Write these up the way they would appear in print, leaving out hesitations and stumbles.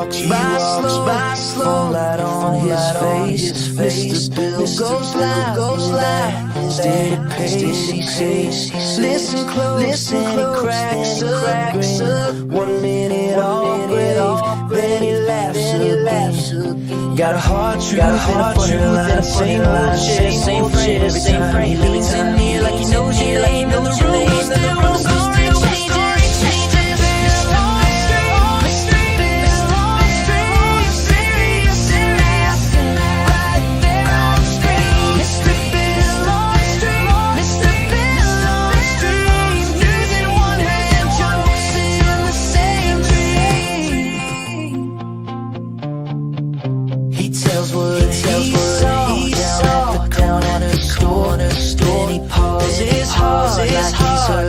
walks by slow, light on his face. Mr. Bill goes loud, steady pace. He says, listen close, and he cracks up. 1 minute all brave, then he laughs again. Got a hard truth and a funny line, same old shit, same frame every time. He leans in near like he knows your name, and the room's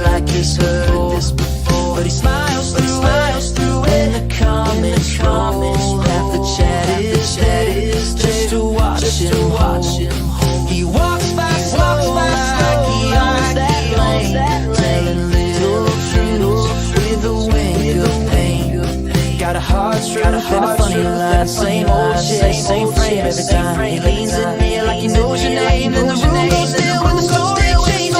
like he's heard this before, but he smiles through when the comments roll. Half the chat is just to watch him. He walks by slow like he owns that lane, telling little truths with a wink of pain. Got a hard truth and a funny line, same old shit, same frame every time. He leans in near like he knows your name, and the room goes still when the story changes.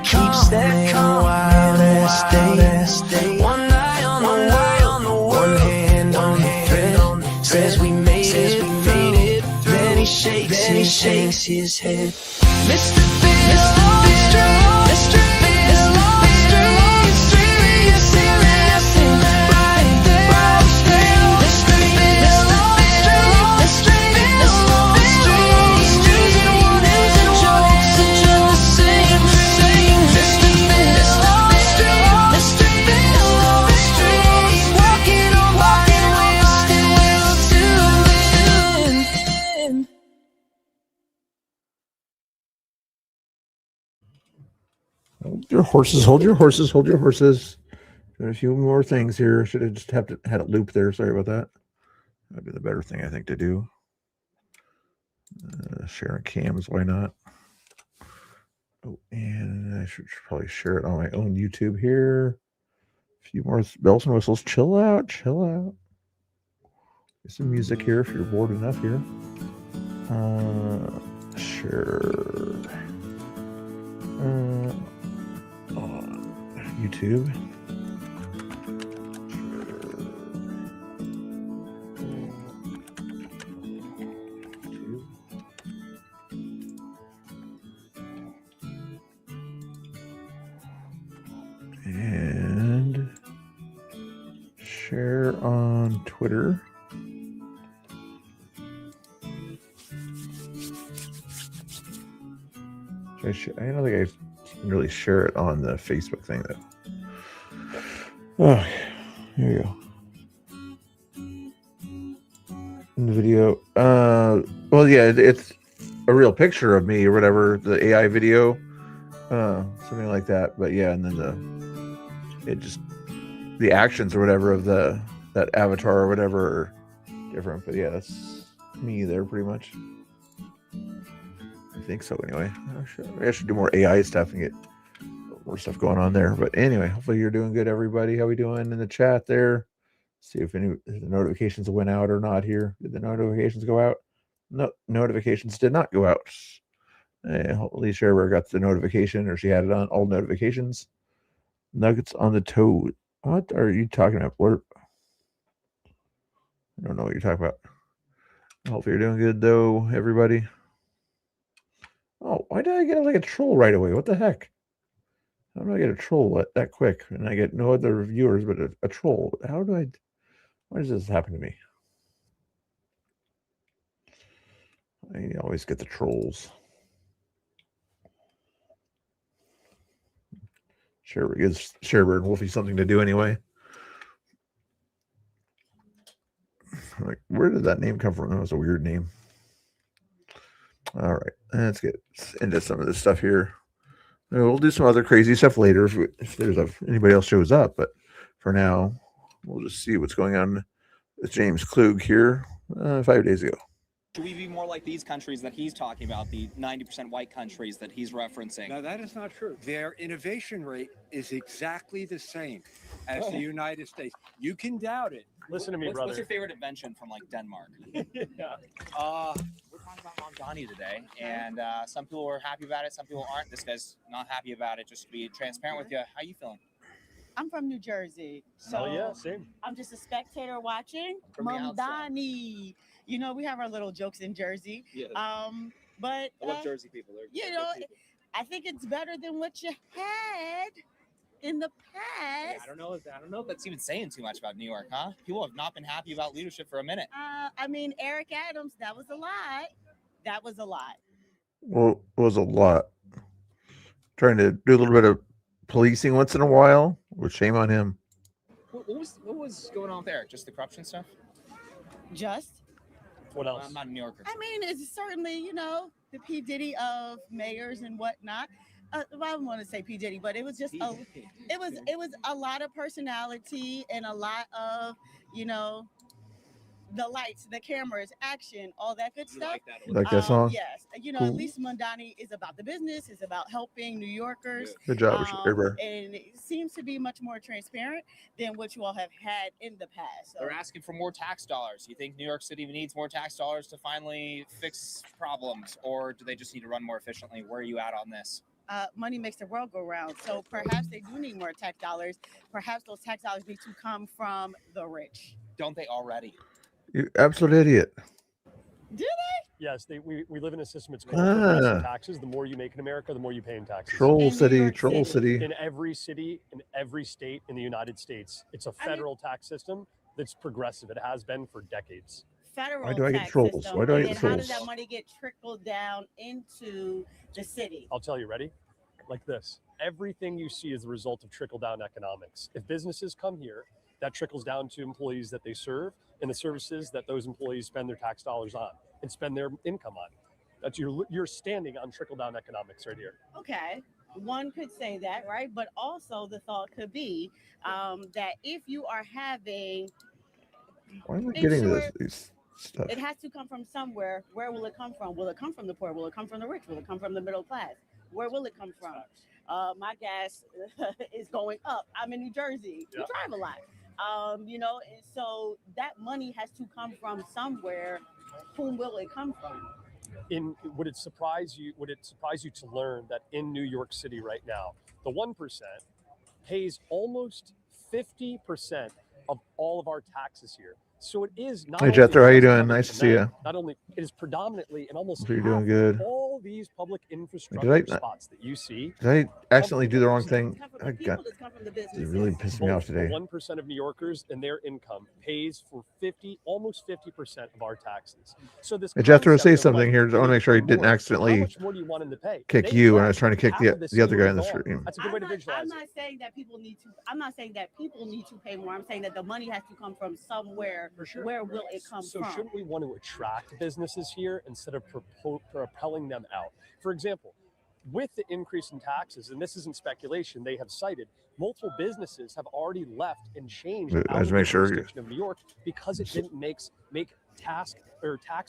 Keeps that calm wild ass day. One eye on the world, one hand on the thread. Says we made it. Then he shakes his head. Mr. Bill, Mr. Hold your horses. Got a few more things here. Should have just had it loop there. Sorry about that. That'd be the better thing, I think, to do. Sharing cams, why not? Oh, and I should probably share it on my own YouTube here. A few more bells and whistles. Chill out. Get some music here if you're bored enough here. Share. On YouTube. And share on Twitter. I don't think I can really share it on the Facebook thing. Oh, here you go. In the video. Well, yeah, it's a real picture of me or whatever, the AI video. Something like that. But yeah, and then the actions or whatever of that avatar or whatever are different. But yeah, that's me there pretty much. I think so anyway. I should do more AI stuff and get more stuff going on there. But anyway, hopefully you're doing good, everybody. How we doing in the chat there? See if any the notifications went out or not here. Did the notifications go out? No, notifications did not go out. Hopefully Sherber got the notification, or she had it on all notifications. Nuggets on the toad. What are you talking about, Blurp? I don't know what you're talking about. Hopefully you're doing good though, everybody. Oh, why did I get like a troll right away? What the heck? How do I get a troll that quick? And I get no other viewers but a troll. Why does this happen to me? I always get the trolls. Sure, gives Sherbert and Wolfie something to do anyway. Like, where did that name come from? That was a weird name. All right, let's get into some of this stuff here. We'll do some other crazy stuff later if there's anybody else shows up. But for now, we'll just see what's going on with James Klug here 5 days ago. Should we be more like these countries that he's talking about, the 90% white countries that he's referencing? No, that is not true. Their innovation rate is exactly the same as the United States. You can doubt it. Listen to me, brother. What's your favorite invention from like Denmark? Yeah. We're talking about Mamdani today, and some people are happy about it, some people aren't. This guy's not happy about it. Just to be transparent with you, how you feeling? I'm from New Jersey, so yeah, same. I'm just a spectator watching. From the outside. Mamdani. You know, we have our little jokes in Jersey. Yeah. But I love Jersey people. They're you good know, people. I think it's better than what you had in the Yeah, past. I don't know if that's even saying too much about New York, huh? People have not been happy about leadership for a minute. I mean, Eric Adams, that was a lot. That was a lot. Well, it was a lot. Trying to do a little bit of policing once in a while. Well, shame on him. What was going on with Eric? Just the corruption stuff? Just, What else? I'm not a New Yorker. I mean, it's certainly, you know, the P. Diddy of mayors and whatnot. I don't want to say P. Diddy, but it was just it was a lot of personality and a lot of, you know, the lights, the cameras, action, all that good You stuff. like that? Like that song? Yes, you know, Cool. at least Mamdani is about the business, is about helping New Yorkers. Good job, River. And it seems to be much more transparent than what you all have had in the past. So, They're asking for more tax dollars. You think New York City needs more tax dollars to finally fix problems, or do they just need to run more efficiently? Where are you at on this? money makes the world go round. So perhaps they do need more tax dollars. Perhaps those tax dollars need to come from the rich. Don't they already? You absolute idiot. Do Yes, we live in a system. It's called progressive Ah. taxes. The more you make in America, the more you pay in taxes. Troll In New City, York Troll City. City. In every city, in every state in the United States, it's a federal tax system that's progressive. It has been for decades. federal Why do I get tax trolls? system, Why do I and get then how does trolls? that money get trickled down into the city? I'll tell you, ready? Like this. Everything you see is the result of trickle-down economics. If businesses come here, that trickles down to employees that they serve and the services that those employees spend their tax dollars on and spend their income on. That's you're standing on trickle-down economics right here. Okay, one could say that, right? But also the thought could be that if you are having, Why am I getting Ensure- these stuff? it has to come from somewhere. Where will it come from? Will it come from the poor? Will it come from the rich? Will it come from the middle class? Where will it come from? My gas is going up. I'm in New Jersey. We Yeah. drive a lot. You know, and so that money has to come from somewhere. Whom will it come from? Would it surprise you to learn that in New York City right now, the 1% pays almost 50% of all of our taxes here. So it is not Hey, only Jethro, how you just doing? government Nice to see demand, you. Not only it is predominantly and almost Hope you're doing half good. all these public Did infrastructure I- spots that you see. Did I accidentally do the wrong It's thing? come from I the people, got it's come from the it businesses. really pissed me off today. 1% of New Yorkers and their income pays for almost 50% of our taxes. So this Hey, Jethro, concept say of, something like, here. I want to make sure I more, didn't how accidentally much more do you want them to pay? kick They you when I left was trying to kick half the of the city other guy in the gone. stream. That's a good way to visualize I'm it. not saying that people need to. I'm not saying that people need to pay more. I'm saying that the money has to come from somewhere. For sure. Where will it come So from? shouldn't we want to attract businesses here instead of propelling them out? For example, with the increase in taxes, and this isn't speculation, they have cited multiple businesses have already left and changed Wait, out let's of make the sure- jurisdiction of New York because it didn't make tax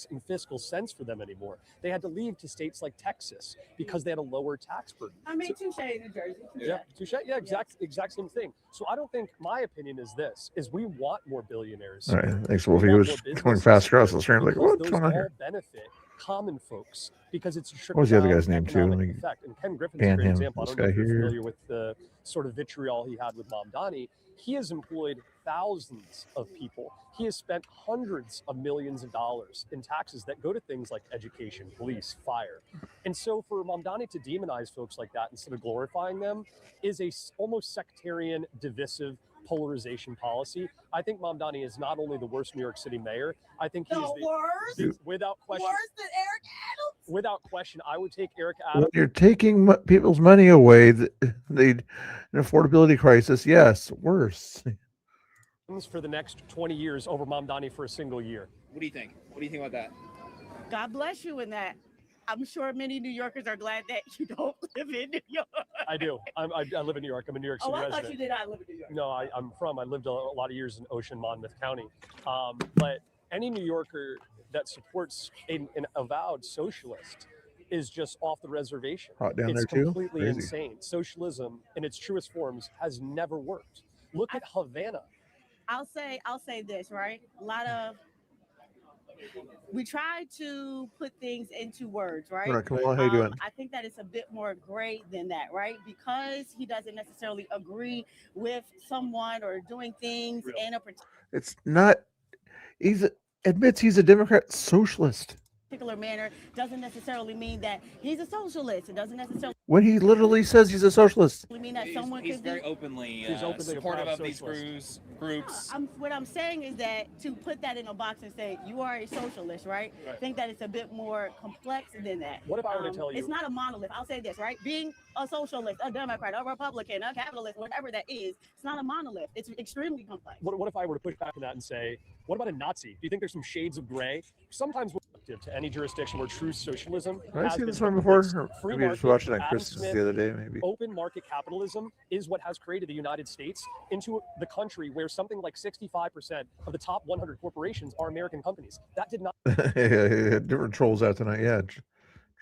and fiscal sense for them anymore. They had to leave to states like Texas because they had a lower tax burden. I mean, touche, New Jersey. Touche. Yeah, touche. Yeah, exact same thing. So I don't think my opinion is this: is we want more billionaires. All right, thanks, We Wolfie. He want was more going businesses fast across here the stream. Like, because what's those going on all here? benefit common folks because it's a What was the other trickle-down guy's name, too? Let economic me effect. And Ken Griffin's a ban great him. example. I This don't know guy if you're here. familiar with the sort of vitriol he had with Mamdani. He has employed thousands of people. He has spent hundreds of millions of dollars in taxes that go to things like education, police, fire. And so for Mamdani to demonize folks like that instead of glorifying them is a almost sectarian, divisive polarization policy. I think Mamdani is not only the worst New York City mayor, I think he's The worst. without question. Worse than Eric Adams. Without question, I would take Eric When Adams. you're taking people's money away, they an affordability crisis. Yes, worse. for the next 20 years over Mamdani for a single year. What do you think? What do you think about that? God bless you in that. I'm sure many New Yorkers are glad that you don't live in New York. I do. I live in New York. I'm a New York City Oh, I resident. thought you did not live in New York. No, I lived a lot of years in Ocean, Monmouth County. But any New Yorker that supports an avowed socialist is just off the reservation. Hot down It's there too? completely Crazy. insane. Socialism in its truest forms has never worked. Look at Havana. I'll say this, right? We try to put things into words, right? All right, Kamala, how you doing? I think that it's a bit more gray than that, right? Because he doesn't necessarily agree with someone or doing things in a It's not. Admits he's a Democrat socialist. particular manner doesn't necessarily mean that he's a socialist. It doesn't necessarily When he literally says he's a socialist. mean that someone He's could very be. openly, He's openly a supportive proud of these socialist. groups. What I'm saying is that to put that in a box and say you are a socialist, right? I think that it's a bit more complex than that. What if I were to tell you? It's not a monolith. I'll say this, right? Being a socialist, a Democrat, a Republican, a capitalist, whatever that is, it's not a monolith. It's extremely complex. What if I were to push back on that and say, what about a Nazi? Do you think there's some shades of gray? Sometimes we're relative to any jurisdiction where true socialism Have I has seen been this one before? fixed. Or Free maybe just market, watching that Adam Christmas Smith, the other day, maybe. Open market capitalism is what has created the United States into the country where something like 65% of the top 100 corporations are American companies. That did not. Yeah, different trolls out tonight. Yeah,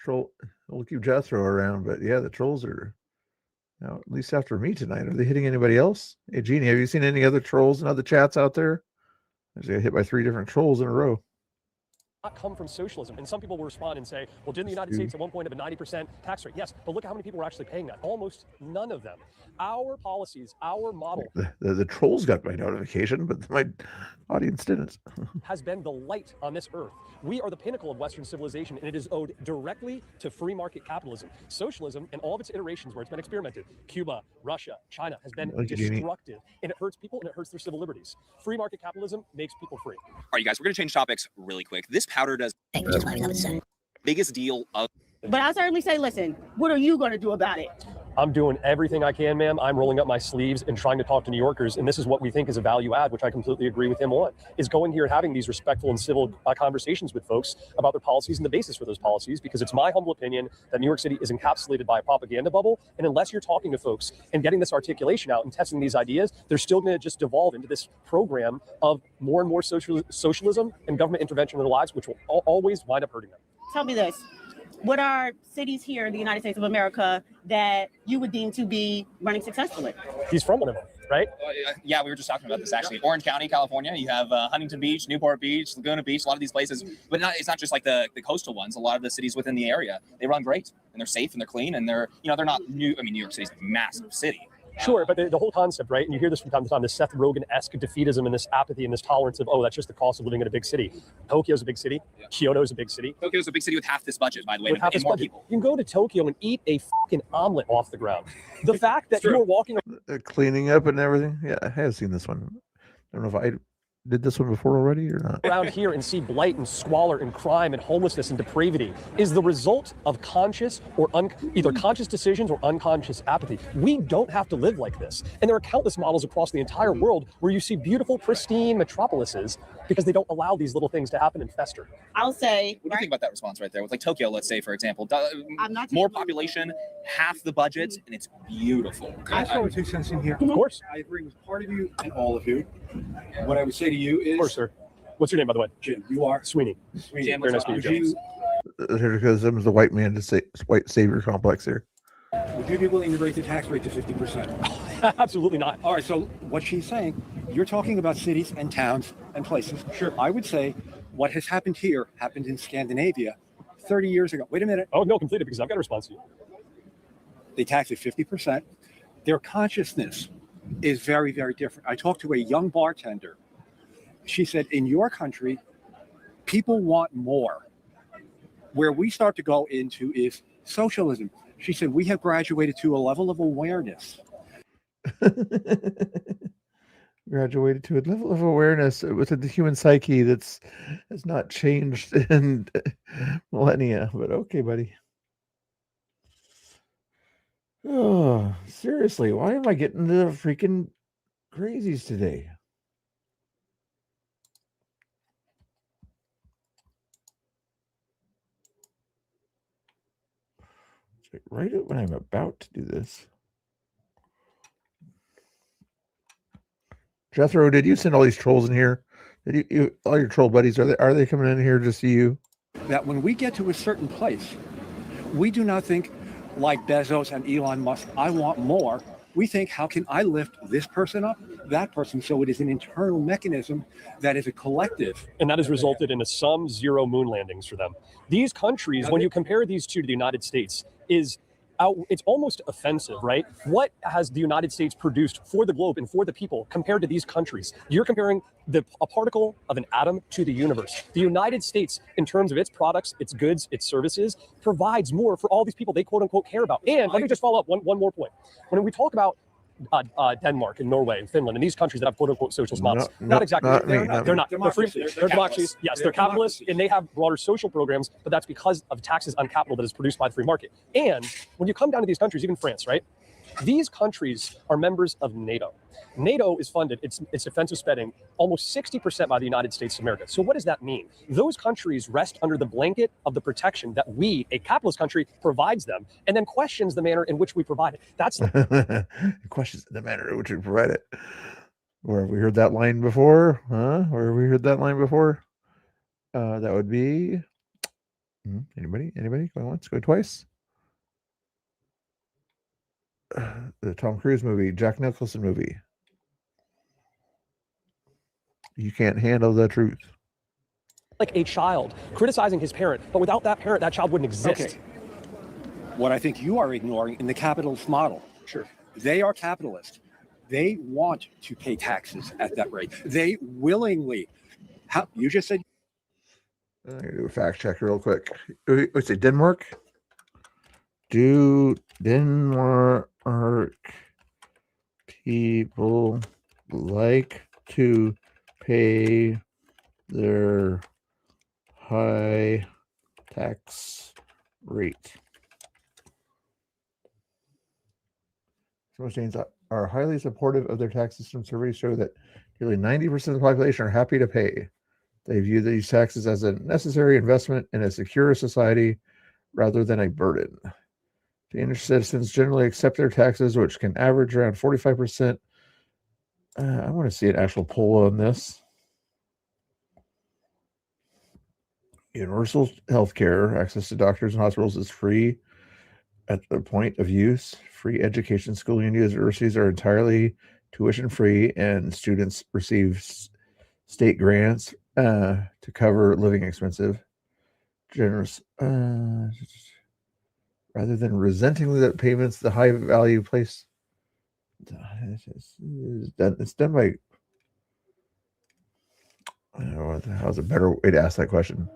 troll. We'll keep Jethro around, but yeah, the trolls are now at least after me tonight. Are they hitting anybody else? Hey, Jeannie, have you seen any other trolls in other chats out there? I just got hit by 3 different trolls in a row. Not come from socialism. And some people will respond and say, well, didn't the United States at one point have a 90% tax rate? Yes, but look at how many people were actually paying that. Almost none of them. Our policies, our model The trolls got my notification, but my audience didn't. has been the light on this earth. We are the pinnacle of Western civilization, and it is owed directly to free market capitalism. Socialism and all of its iterations where it's been experimented, Cuba, Russia, China, has been Thank you, Jeannie. destructive, and it hurts people and it hurts their civil liberties. Free market capitalism makes people free. All right, you guys, we're going to change topics really quick. This powder does biggest deal of. But I'll certainly say, listen, what are you going to do about it? I'm doing everything I can, ma'am. I'm rolling up my sleeves and trying to talk to New Yorkers. And this is what we think is a value add, which I completely agree with him on, is going here and having these respectful and civil conversations with folks about their policies and the basis for those policies, because it's my humble opinion that New York City is encapsulated by a propaganda bubble. And unless you're talking to folks and getting this articulation out and testing these ideas, they're still going to just devolve into this program of more and more socialism and government intervention in their lives, which will always wind up hurting them. Tell me this. What are cities here in the United States of America that you would deem to be running successfully? He's from one of them, right? Yeah, we were just talking about this actually. Orange County, California. You have Huntington Beach, Newport Beach, Laguna Beach. A lot of these places, but it's not just like the coastal ones. A lot of the cities within the area, they run great and they're safe and they're clean and they're not new. I mean, New York City's a massive city. Sure, but the whole concept, right? And you hear this from time to time, this Seth Rogen-esque defeatism and this apathy and this tolerance of, oh, that's just the cost of living in a big city. Tokyo's a big city. Yeah. Kyoto's a big city. Tokyo's a big city with half this budget, by the way, With half and its more budget. people. You can go to Tokyo and eat a fucking omelet off the ground. The fact that True. you are walking Cleaning up and everything. Yeah, I have seen this one. I don't know if I did this one before already or not. around here and see blight and squalor and crime and homelessness and depravity is the result of conscious or either conscious decisions or unconscious apathy. We don't have to live like this. And there are countless models across the entire world where you see beautiful, pristine metropolises because they don't allow these little things to happen and fester. I'll say, What do you think about that response right there? With like Tokyo, let's say, for example, I'm not more taking- population, half the budget, and it's beautiful. Can I throw in 2 cents in here? Of course. I agree with part of you and all of you. What I would say to you is, Of course, sir. What's your name, by the way? Jim, you are Sweeney. Jim, Very nice to meet you, James. Because them is the white man to say white savior complex here. Would you be willing to raise the tax rate to 50%? Absolutely not. All right, so what she's saying, you're talking about cities and towns and places. Sure. I would say what has happened here happened in Scandinavia 30 years ago. Wait a minute. Oh, no, completely, because I've got a response to you. They tax it 50%. Their consciousness is very, very different. I talked to a young bartender. She said, in your country, people want more. Where we start to go into is socialism. She said, we have graduated to a level of awareness. Graduated to a level of awareness within the human psyche that's has not changed in millennia. But okay, buddy. Oh, seriously, why am I getting the freaking crazies today? Right when I'm about to do this. Jethro, did you send all these trolls in here? Did you all your troll buddies, are they coming in here to see you? That when we get to a certain place, we do not think like Bezos and Elon Musk, I want more. We think, how can I lift this person up, that person? So it is an internal mechanism that is a collective. And that has resulted in a sum zero moon landings for them. These countries, when you compare these two to the United States, it's almost offensive, right? What has the United States produced for the globe and for the people compared to these countries? You're comparing a particle of an atom to the universe. The United States, in terms of its products, its goods, its services, provides more for all these people they quote unquote care about. And let me just follow up one more point. When we talk about Denmark and Norway and Finland and these countries that have quote unquote socialist models, not exactly. They're not. They're free. They're democracies. Yes, they're capitalists and they have broader social programs, but that's because of taxes on capital that is produced by the free market. And when you come down to these countries, even France, right? These countries are members of NATO. NATO is funded, its defensive spending, almost 60% by the United States of America. So what does that mean? Those countries rest under the blanket of the protection that we, a capitalist country, provides them, and then questions the manner in which we provide it. That's questions the manner in which we provide it. Where have we heard that line before? Huh? Where have we heard that line before? That would be anybody? Going once, go twice. The Tom Cruise movie, Jack Nicholson movie. You can't handle the truth. like a child criticizing his parent, but without that parent, that child wouldn't exist. Okay. What I think you are ignoring in the capitalist model. Sure. They are capitalist. They want to pay taxes at that rate. They willingly. How you just said? I'm gonna do a fact check real quick. Let's say Denmark. Do Denmark people like to pay their high tax rate? Most Danes are highly supportive of their tax system. Surveys show that nearly 90% of the population are happy to pay. They view these taxes as a necessary investment in a secure society rather than a burden. Danish citizens generally accept their taxes, which can average around 45%. I want to see an actual poll on this. Universal health care, access to doctors and hospitals is free at the point of use. Free education, schooling, and universities are entirely tuition free, and students receive state grants to cover living expenses. Generous, rather than resenting the payments, the high value place. It's done by. I don't know, how's a better way to ask that question?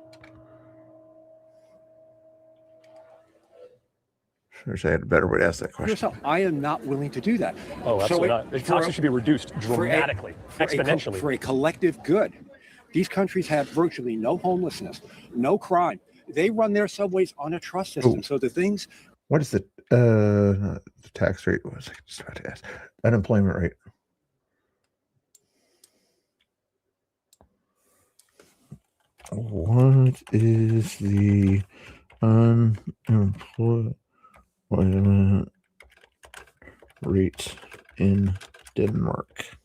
I wish I had a better way to ask that question. Yourself, I am not willing to do that. Oh, absolutely not. The taxes should be reduced dramatically, exponentially. For a collective good. These countries have virtually no homelessness, no crime. They run their subways on a trust system. Ooh. So the things. What is the tax rate? What was I just about to ask? Unemployment rate. What is the unemployment rate in Denmark?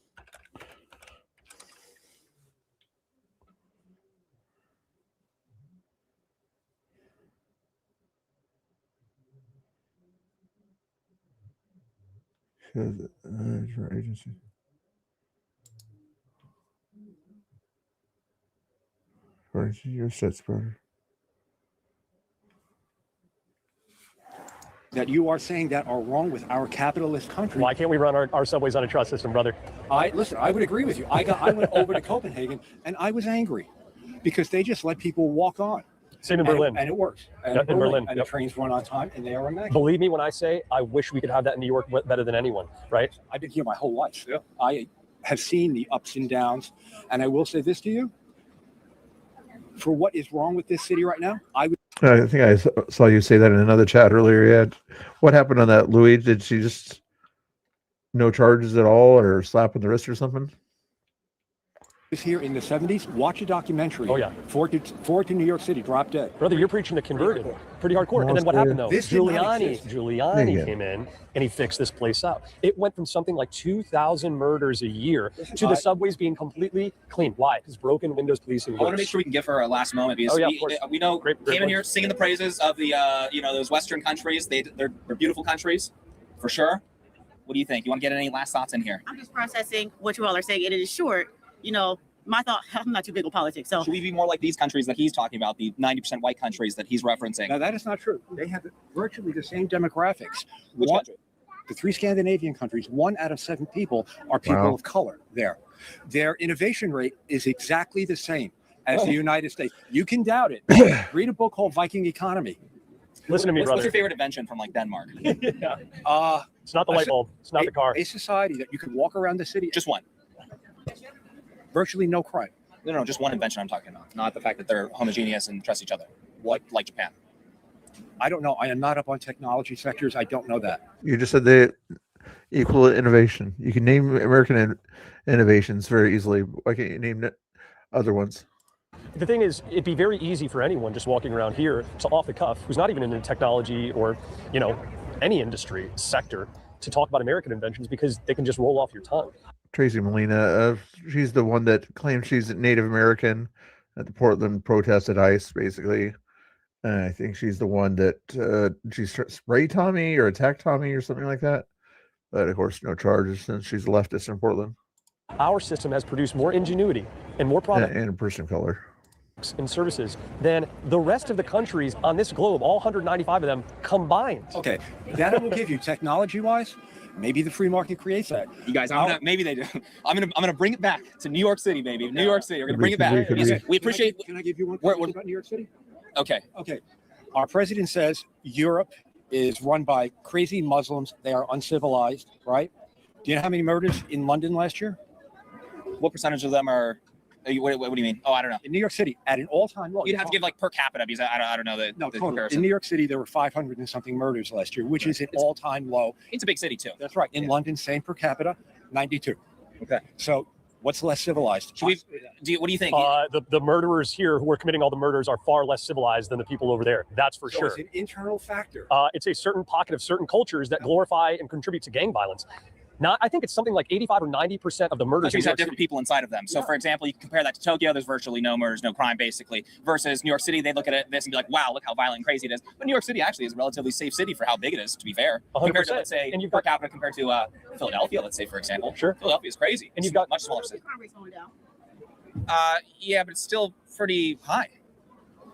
Agency. According to your stats, brother. That you are saying that are wrong with our capitalist country. Why can't we run our subways on a trust system, brother? I would agree with you. I went over to Copenhagen and I was angry because they just let people walk on. Same in Berlin. And it works. And in Berlin. And the trains run on time and they are immaculate. Believe me when I say I wish we could have that in New York better than anyone, right? I've been here my whole life. Yeah. I have seen the ups and downs. And I will say this to you. For what is wrong with this city right now, I think I saw you say that in another chat earlier. Yeah. What happened on that, Louis? Did she just no charges at all or slap on the wrist or something? was here in the 70s. Watch a documentary. Oh, yeah. Ford to New York City, drop dead. Brother, you're preaching to converted. Pretty hardcore. And then what happened though? This did not exist. Giuliani came in and he fixed this place up. It went from something like 2,000 murders a year to the subways being completely clean. Why? Because broken windows policing I want to works. make sure we can give her a last moment because Oh, yeah, of course. we know Great came in one. here singing the praises of the those Western countries. They're beautiful countries, for sure. What do you think? You want to get any last thoughts in here? I'm just processing what you all are saying. And it is short, my thought, I'm not too big on politics. So Should we be more like these countries that he's talking about, the 90% white countries that he's referencing? Now, that is not true. They have virtually the same demographics. Which One- country? The 3 Scandinavian countries, 1 out of 7 people are people Wow. of color there. Their innovation rate is exactly the same as the United States. You can doubt it. Read a book called Viking Economy. Listen to me, What's brother. your favorite invention from like Denmark? It's not the light bulb. It's not the car. A society that you could walk around the city, Just one. virtually no crime. No, just one invention I'm talking about. Not the fact that they're homogeneous and trust each other. What, like Japan? I don't know. I am not up on technology sectors. I don't know that. You just said the equal innovation. You can name American innovations very easily. Why can't you name other ones? The thing is, it'd be very easy for anyone just walking around here to off the cuff, who's not even in the technology or, any industry sector, to talk about American inventions because they can just roll off your tongue. Tracy Molina, she's the one that claims she's Native American at the Portland protest at ICE, basically. And I think she's the one that she sprayed Tommy or attacked Tommy or something like that. But of course, no charges since she's a leftist in Portland Our system has produced more ingenuity and more products and a person of color. and services than the rest of the countries on this globe, all 195 of them combined. Okay, that I will give you. Technology-wise, maybe the free market creates that. You guys, maybe they do. I'm gonna bring it back to New York City, baby. New York City. We're gonna bring it back. Could be. Yes, we appreciate. Can I give you one Where- question about New York City? Okay. Okay. Our president says Europe is run by crazy Muslims. They are uncivilized, right? Do you know how many murders in London last year? What percentage of them are? What do you mean? Oh, I don't know. In New York City, at an all-time low. You'd have to give like per capita because I don't know the total. comparison. In New York City, there were 500 and something murders last year, which is an all-time low. It's a big city too. That's right. In Yeah. London, same per capita, 92. Okay. So what's less civilized? What do you think? The murderers here who are committing all the murders are far less civilized than the people over there. That's for So sure. it's an internal factor. It's a certain pocket of certain cultures that glorify and contribute to gang violence. I think it's something like 85 or 90% of the murders in Countries New have York different City. people inside of them. So, for example, you can compare that to Tokyo. There's virtually no murders, no crime, basically. Versus New York City, they look at this and be like, "Wow, look how violent and crazy it is." But New York City actually is a relatively safe city for how big it is. To be fair, 100%. compared to let's say And you've per got- capita compared to Philadelphia, let's say for example. Sure. Philadelphia is crazy. And you've It's got- a much smaller city. crime rate's going down. Yeah, but it's still pretty high.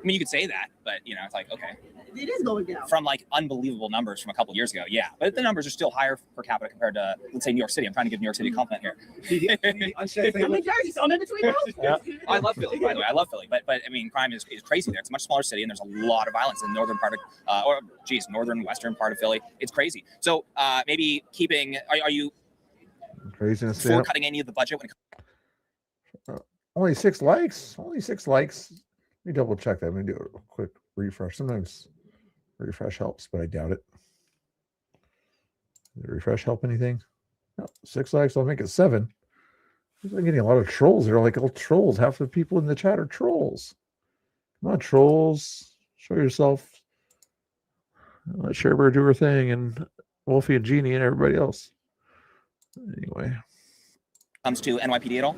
I mean, you could say that, but it's like okay, It is going down. from like unbelievable numbers from a couple years ago. Yeah, but the numbers are still higher per capita compared to let's say New York City. I'm trying to give New York City a compliment here. The unsafe thing I'm in Jersey, so I'm in between those. Yeah. I love Philly, by the way. I love Philly, but I mean, crime is crazy there. It's a much smaller city, and there's a lot of violence in the northern part of, northern western part of Philly. It's crazy. So maybe keeping. Are you Craziness. for Yeah. cutting any of the budget when it Only 6 likes. Only 6 likes. Let me double check that. I'm gonna do a quick refresh. Sometimes refresh helps, but I doubt it. Did the refresh help anything? No, 6 likes. I'll make it 7. I'm getting a lot of trolls. They're like all trolls. Half the people in the chat are trolls. Come on, trolls. Show yourself. Let Sharebird do her thing, and Wolfie and Jeannie and everybody else. Anyway. comes to NYPD at all?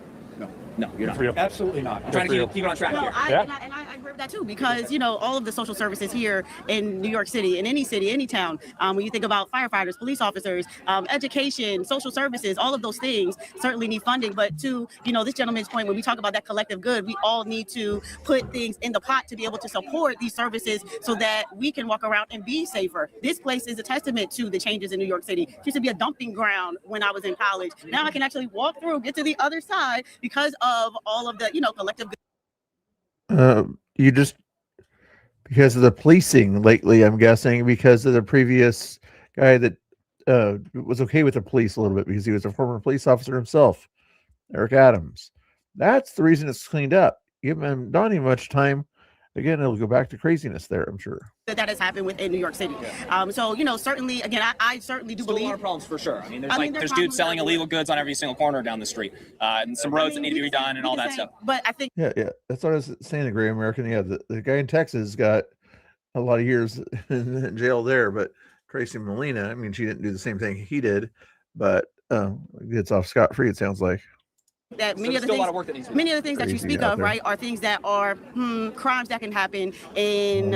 No, you're not. For you. Absolutely not. I'm trying for you. to keep it on track Well, here. and I agree with that too, because all of the social services here in New York City, in any city, any town, when you think about firefighters, police officers, education, social services, all of those things certainly need funding. But to this gentleman's point, when we talk about that collective good, we all need to put things in the pot to be able to support these services so that we can walk around and be safer. This place is a testament to the changes in New York City. It used to be a dumping ground when I was in college. Now I can actually walk through, get to the other side because of all of the collective good. You just because of the policing lately, I'm guessing because of the previous guy that was okay with the police a little bit because he was a former police officer himself, Eric Adams. That's the reason it's cleaned up. Give him not even much time again, it'll go back to craziness there, I'm sure. that has happened within New York City. So, certainly, again, I certainly do Still a believe. lot of problems for sure. I mean, there's I mean, like there's there's problems dudes selling everywhere. illegal goods on every single corner down the street, and some roads that need to be redone and all that stuff. But I think Yeah, that's what I was saying. The Gray American. Yeah, the guy in Texas got a lot of years in jail there, but Tracy Molina, I mean, she didn't do the same thing he did, but gets off scot free. It sounds like. that So many there's of the still a lot of things, work that needs to be many of the things that you Crazy speak out of, there. right, are things that are crimes that can happen in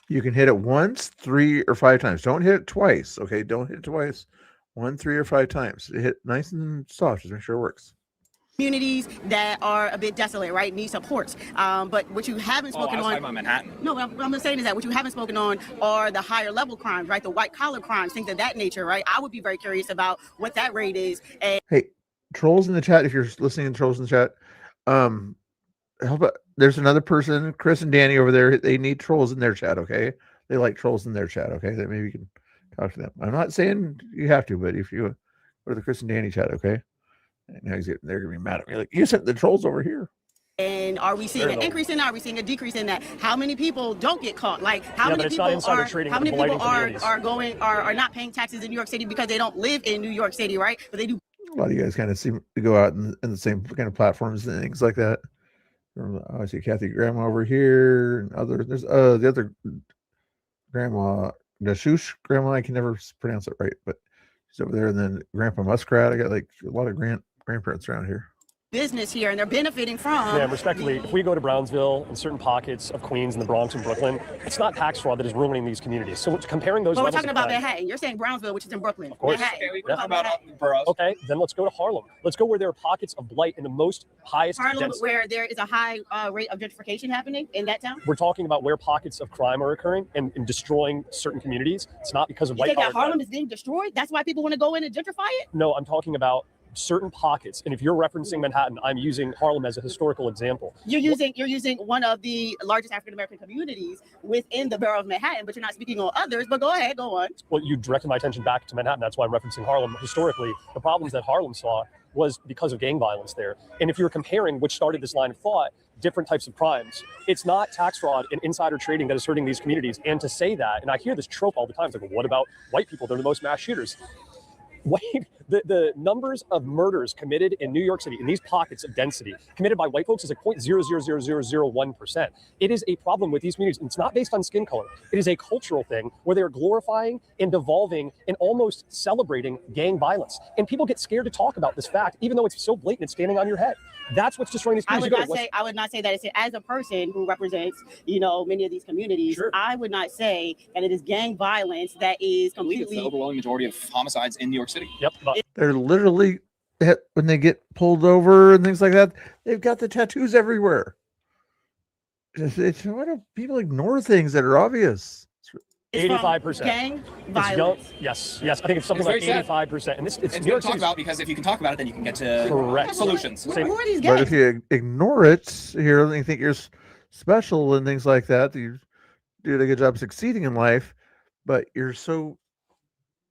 You can hit it once, 3 or 5 times. Don't hit it twice. Okay, don't hit it twice. 1, 3, or 5 times. Hit nice and soft. Just make sure it works. communities that are a bit desolate, right, need supports. But what you haven't Oh, I spoken was on. talking about Manhattan. No, what I'm saying is that what you haven't spoken on are the higher level crimes, right? The white collar crimes, things of that nature, right? I would be very curious about what that rate is. And Hey, trolls in the chat. If you're listening to trolls in the chat, how about there's another person, Chris and Danny over there. They need trolls in their chat. Okay, they like trolls in their chat. Okay, that maybe you can talk to them. I'm not saying you have to, but if you go to the Chris and Danny chat, okay. And now they're gonna be mad at me. Like, you sent the trolls over here. are we seeing Very an low. increase in that? Are we seeing a decrease in that? How many people don't get caught? Like how Yeah, but many it's not people insider are trading how with many people blighting communities. are not paying taxes in New York City because they don't live in New York City, right? But they do. A lot of you guys kind of seem to go out in the same kind of platforms and things like that. I see Kathy Grandma over here and other. There's the other grandma, Nashush Grandma. I can never pronounce it right, but she's over there. And then Grandpa Muskrat. I got like a lot of grandparents around here. Business here and they're benefiting from. Yeah, respectively, if we go to Brownsville and certain pockets of Queens and the Bronx and Brooklyn, it's not tax fraud that is ruining these communities. So comparing those But we're levels talking of about crime- Manhattan. You're saying Brownsville, which is in Brooklyn. Of course. Manhattan. Okay, we We're can talk talking about Manhattan. boroughs. Okay, then let's go to Harlem. Let's go where there are pockets of blight in the most highest Harlem, density. where there is a high rate of gentrification happening in that town. We're talking about where pockets of crime are occurring and destroying certain communities. It's not because of You white think collar that Harlem crime. is being destroyed? That's why people want to go in and gentrify it? No, I'm talking about certain pockets. And if you're referencing Manhattan, I'm using Harlem as a historical example. You're using one of the largest African American communities within the borough of Manhattan, but you're not speaking on others. But go ahead, go on. Well, you directed my attention back to Manhattan. That's why I'm referencing Harlem. Historically, the problems that Harlem saw was because of gang violence there. And if you're comparing which started this line of thought, different types of crimes, it's not tax fraud and insider trading that is hurting these communities. And to say that, and I hear this trope all the time, it's like, well, what about white people? They're the most mass shooters. Wait, the numbers of murders committed in New York City in these pockets of density committed by white folks is like 0.0000001%. It is a problem with these communities. And it's not based on skin color. It is a cultural thing where they're glorifying and devolving and almost celebrating gang violence. And people get scared to talk about this fact, even though it's so blatant, it's standing on your head. That's what's destroying these I communities. would not say that it's as a person who represents, many of these communities. Sure. I would not say that it is gang violence that is I believe it's the completely. overwhelming majority of homicides in New York City. Yep. But They're literally when they get pulled over and things like that. They've got the tattoos everywhere. Why do people ignore things that are obvious? It's from 85%. gang it's young. violence. Yes. I think it's something It's like very sad. 85%. And it's It's New good York to talk City's- about because if you can talk about it, then you can get to Correct. solutions. Who are these But gangs? if you ignore it here and you think you're special and things like that, you do a good job succeeding in life, but you're so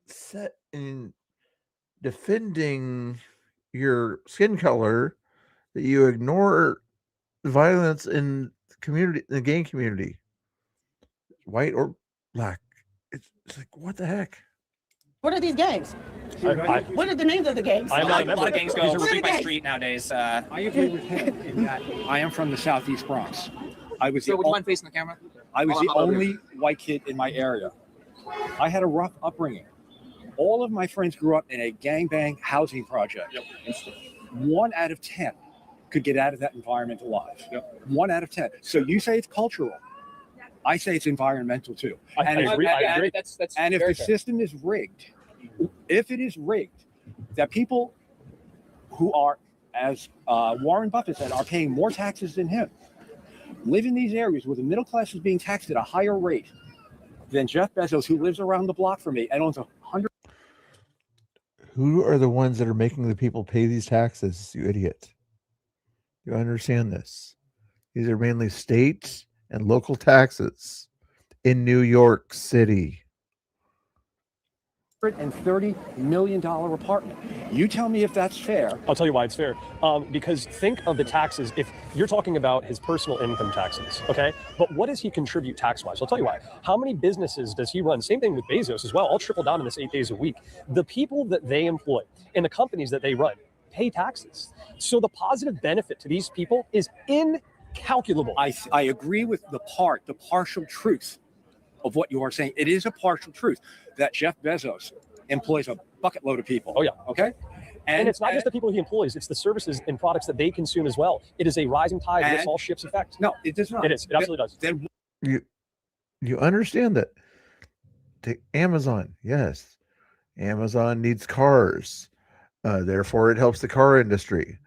set in defending your skin color that you ignore violence in the community, in the gang community, white or black. It's like, what the heck? What are these gangs? I- What are the names of the gangs? I'm A not lot, a of member. gangs These go are- street by gangs. street nowadays. I agree with him in that I am from the Southeast Bronx. I was So the, would you mind facing the camera? I was Hold the on, hold on. only white kid in my area. I had a rough upbringing. All of my friends grew up in a gangbang housing project. 1 out of 10 could get out of that environment alive. 1 out of 10. So you say it's cultural. I say it's environmental too. I And if- agree. I agree. That's And if very the fair. system is rigged, if it is rigged, that people who are, as Warren Buffett said, are paying more taxes than him, live in these areas where the middle class is being taxed at a higher rate than Jeff Bezos, who lives around the block from me and owns 100. Who are the ones that are making the people pay these taxes, you idiot? You understand this? These are mainly state and local taxes in New York City. $130 million apartment. You tell me if that's fair. I'll tell you why it's fair. Because think of the taxes. If you're talking about his personal income taxes, okay? But what does he contribute tax-wise? I'll tell you why. How many businesses does he run? Same thing with Bezos as well. I'll triple down on this 8 days a week. The people that they employ and the companies that they run pay taxes. So the positive benefit to these people is incalculable. I agree with the partial truth of what you are saying. It is a partial truth that Jeff Bezos employs a bucket load of people. Oh, yeah. Okay. And it's not just the people he employs, it's the services and products that they consume as well. It is a rising tide lifts all ships effect. No, it does not. It is. It absolutely does. Then You understand that Amazon, yes, Amazon needs cars. Therefore, it helps the car industry.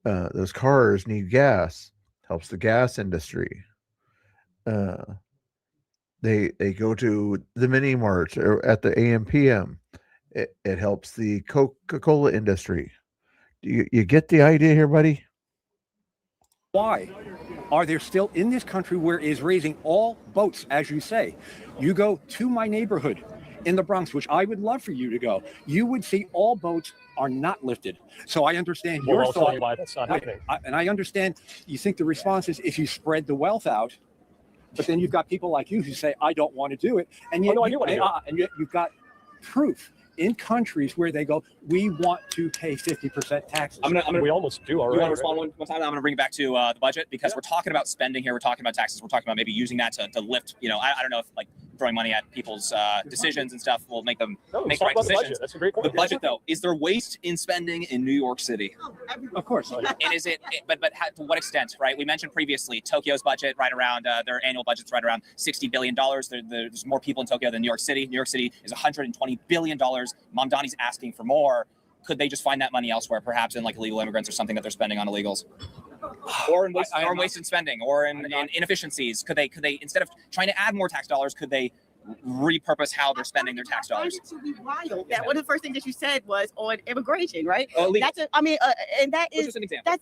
Those cars need gas, helps the gas industry. They go to the mini mart or at the AM/PM. It helps the Coca-Cola industry. You get the idea here, buddy? why are there still in this country where it is raising all boats, as you say? You go to my neighborhood in the Bronx, which I would love for you to go, you would see all boats are not lifted. So I understand your I'll thought. tell you why that's not happening. And I understand you think the response is if you spread the wealth out, but then you've got people like you who say, I don't want to do it. And yet, no, I do want to do it. And yet you've got proof in countries where they go, we want to pay 50% taxes. We almost do already. You want to respond one time? I'm going to bring it back to the budget because we're talking about spending here. We're talking about taxes. We're talking about maybe using that to lift, I don't know if like throwing money at people's decisions and stuff will make them make the right decisions. That's a great point. The budget, though, is there waste in spending in New York City? Of course. And is it, but to what extent, right? We mentioned previously Tokyo's budget right around, their annual budget's right around $60 billion. There's more people in Tokyo than New York City. New York City is $120 billion. Mamdani's asking for more. Could they just find that money elsewhere, perhaps in like illegal immigrants or something that they're spending on illegals? Or in waste in spending, or in inefficiencies? Could they, instead of trying to add more tax dollars, could they repurpose how they're spending their tax dollars? I find it to be wild that one of the first things that you said was on immigration, right? Oh, illegal. And that Which is is an example.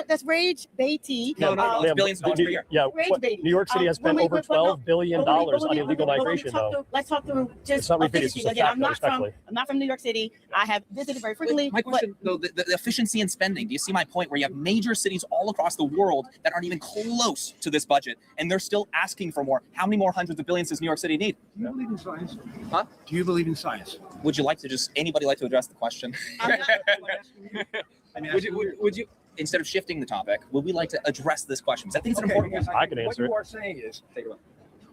that's rage baity. No, it's billions of dollars per year. Yeah, Rage baiting. New York City has spent over $12 billion on illegal migration, though. Let's talk through It's just not repeated, it's just a again. fact, respectfully. I'm not from New York City. I have visited very frequently. My question, though, the efficiency in spending. Do you see my point? Where you have major cities all across the world that aren't even close to this budget, and they're still asking for more. How many more hundreds of billions does New York City need? Do you believe in science? Huh? Do you believe in science? Would you like to anybody like to address the question? Would you, instead of shifting the topic, would we like to address this question? Because I think it's an important one. I can answer What you are saying is,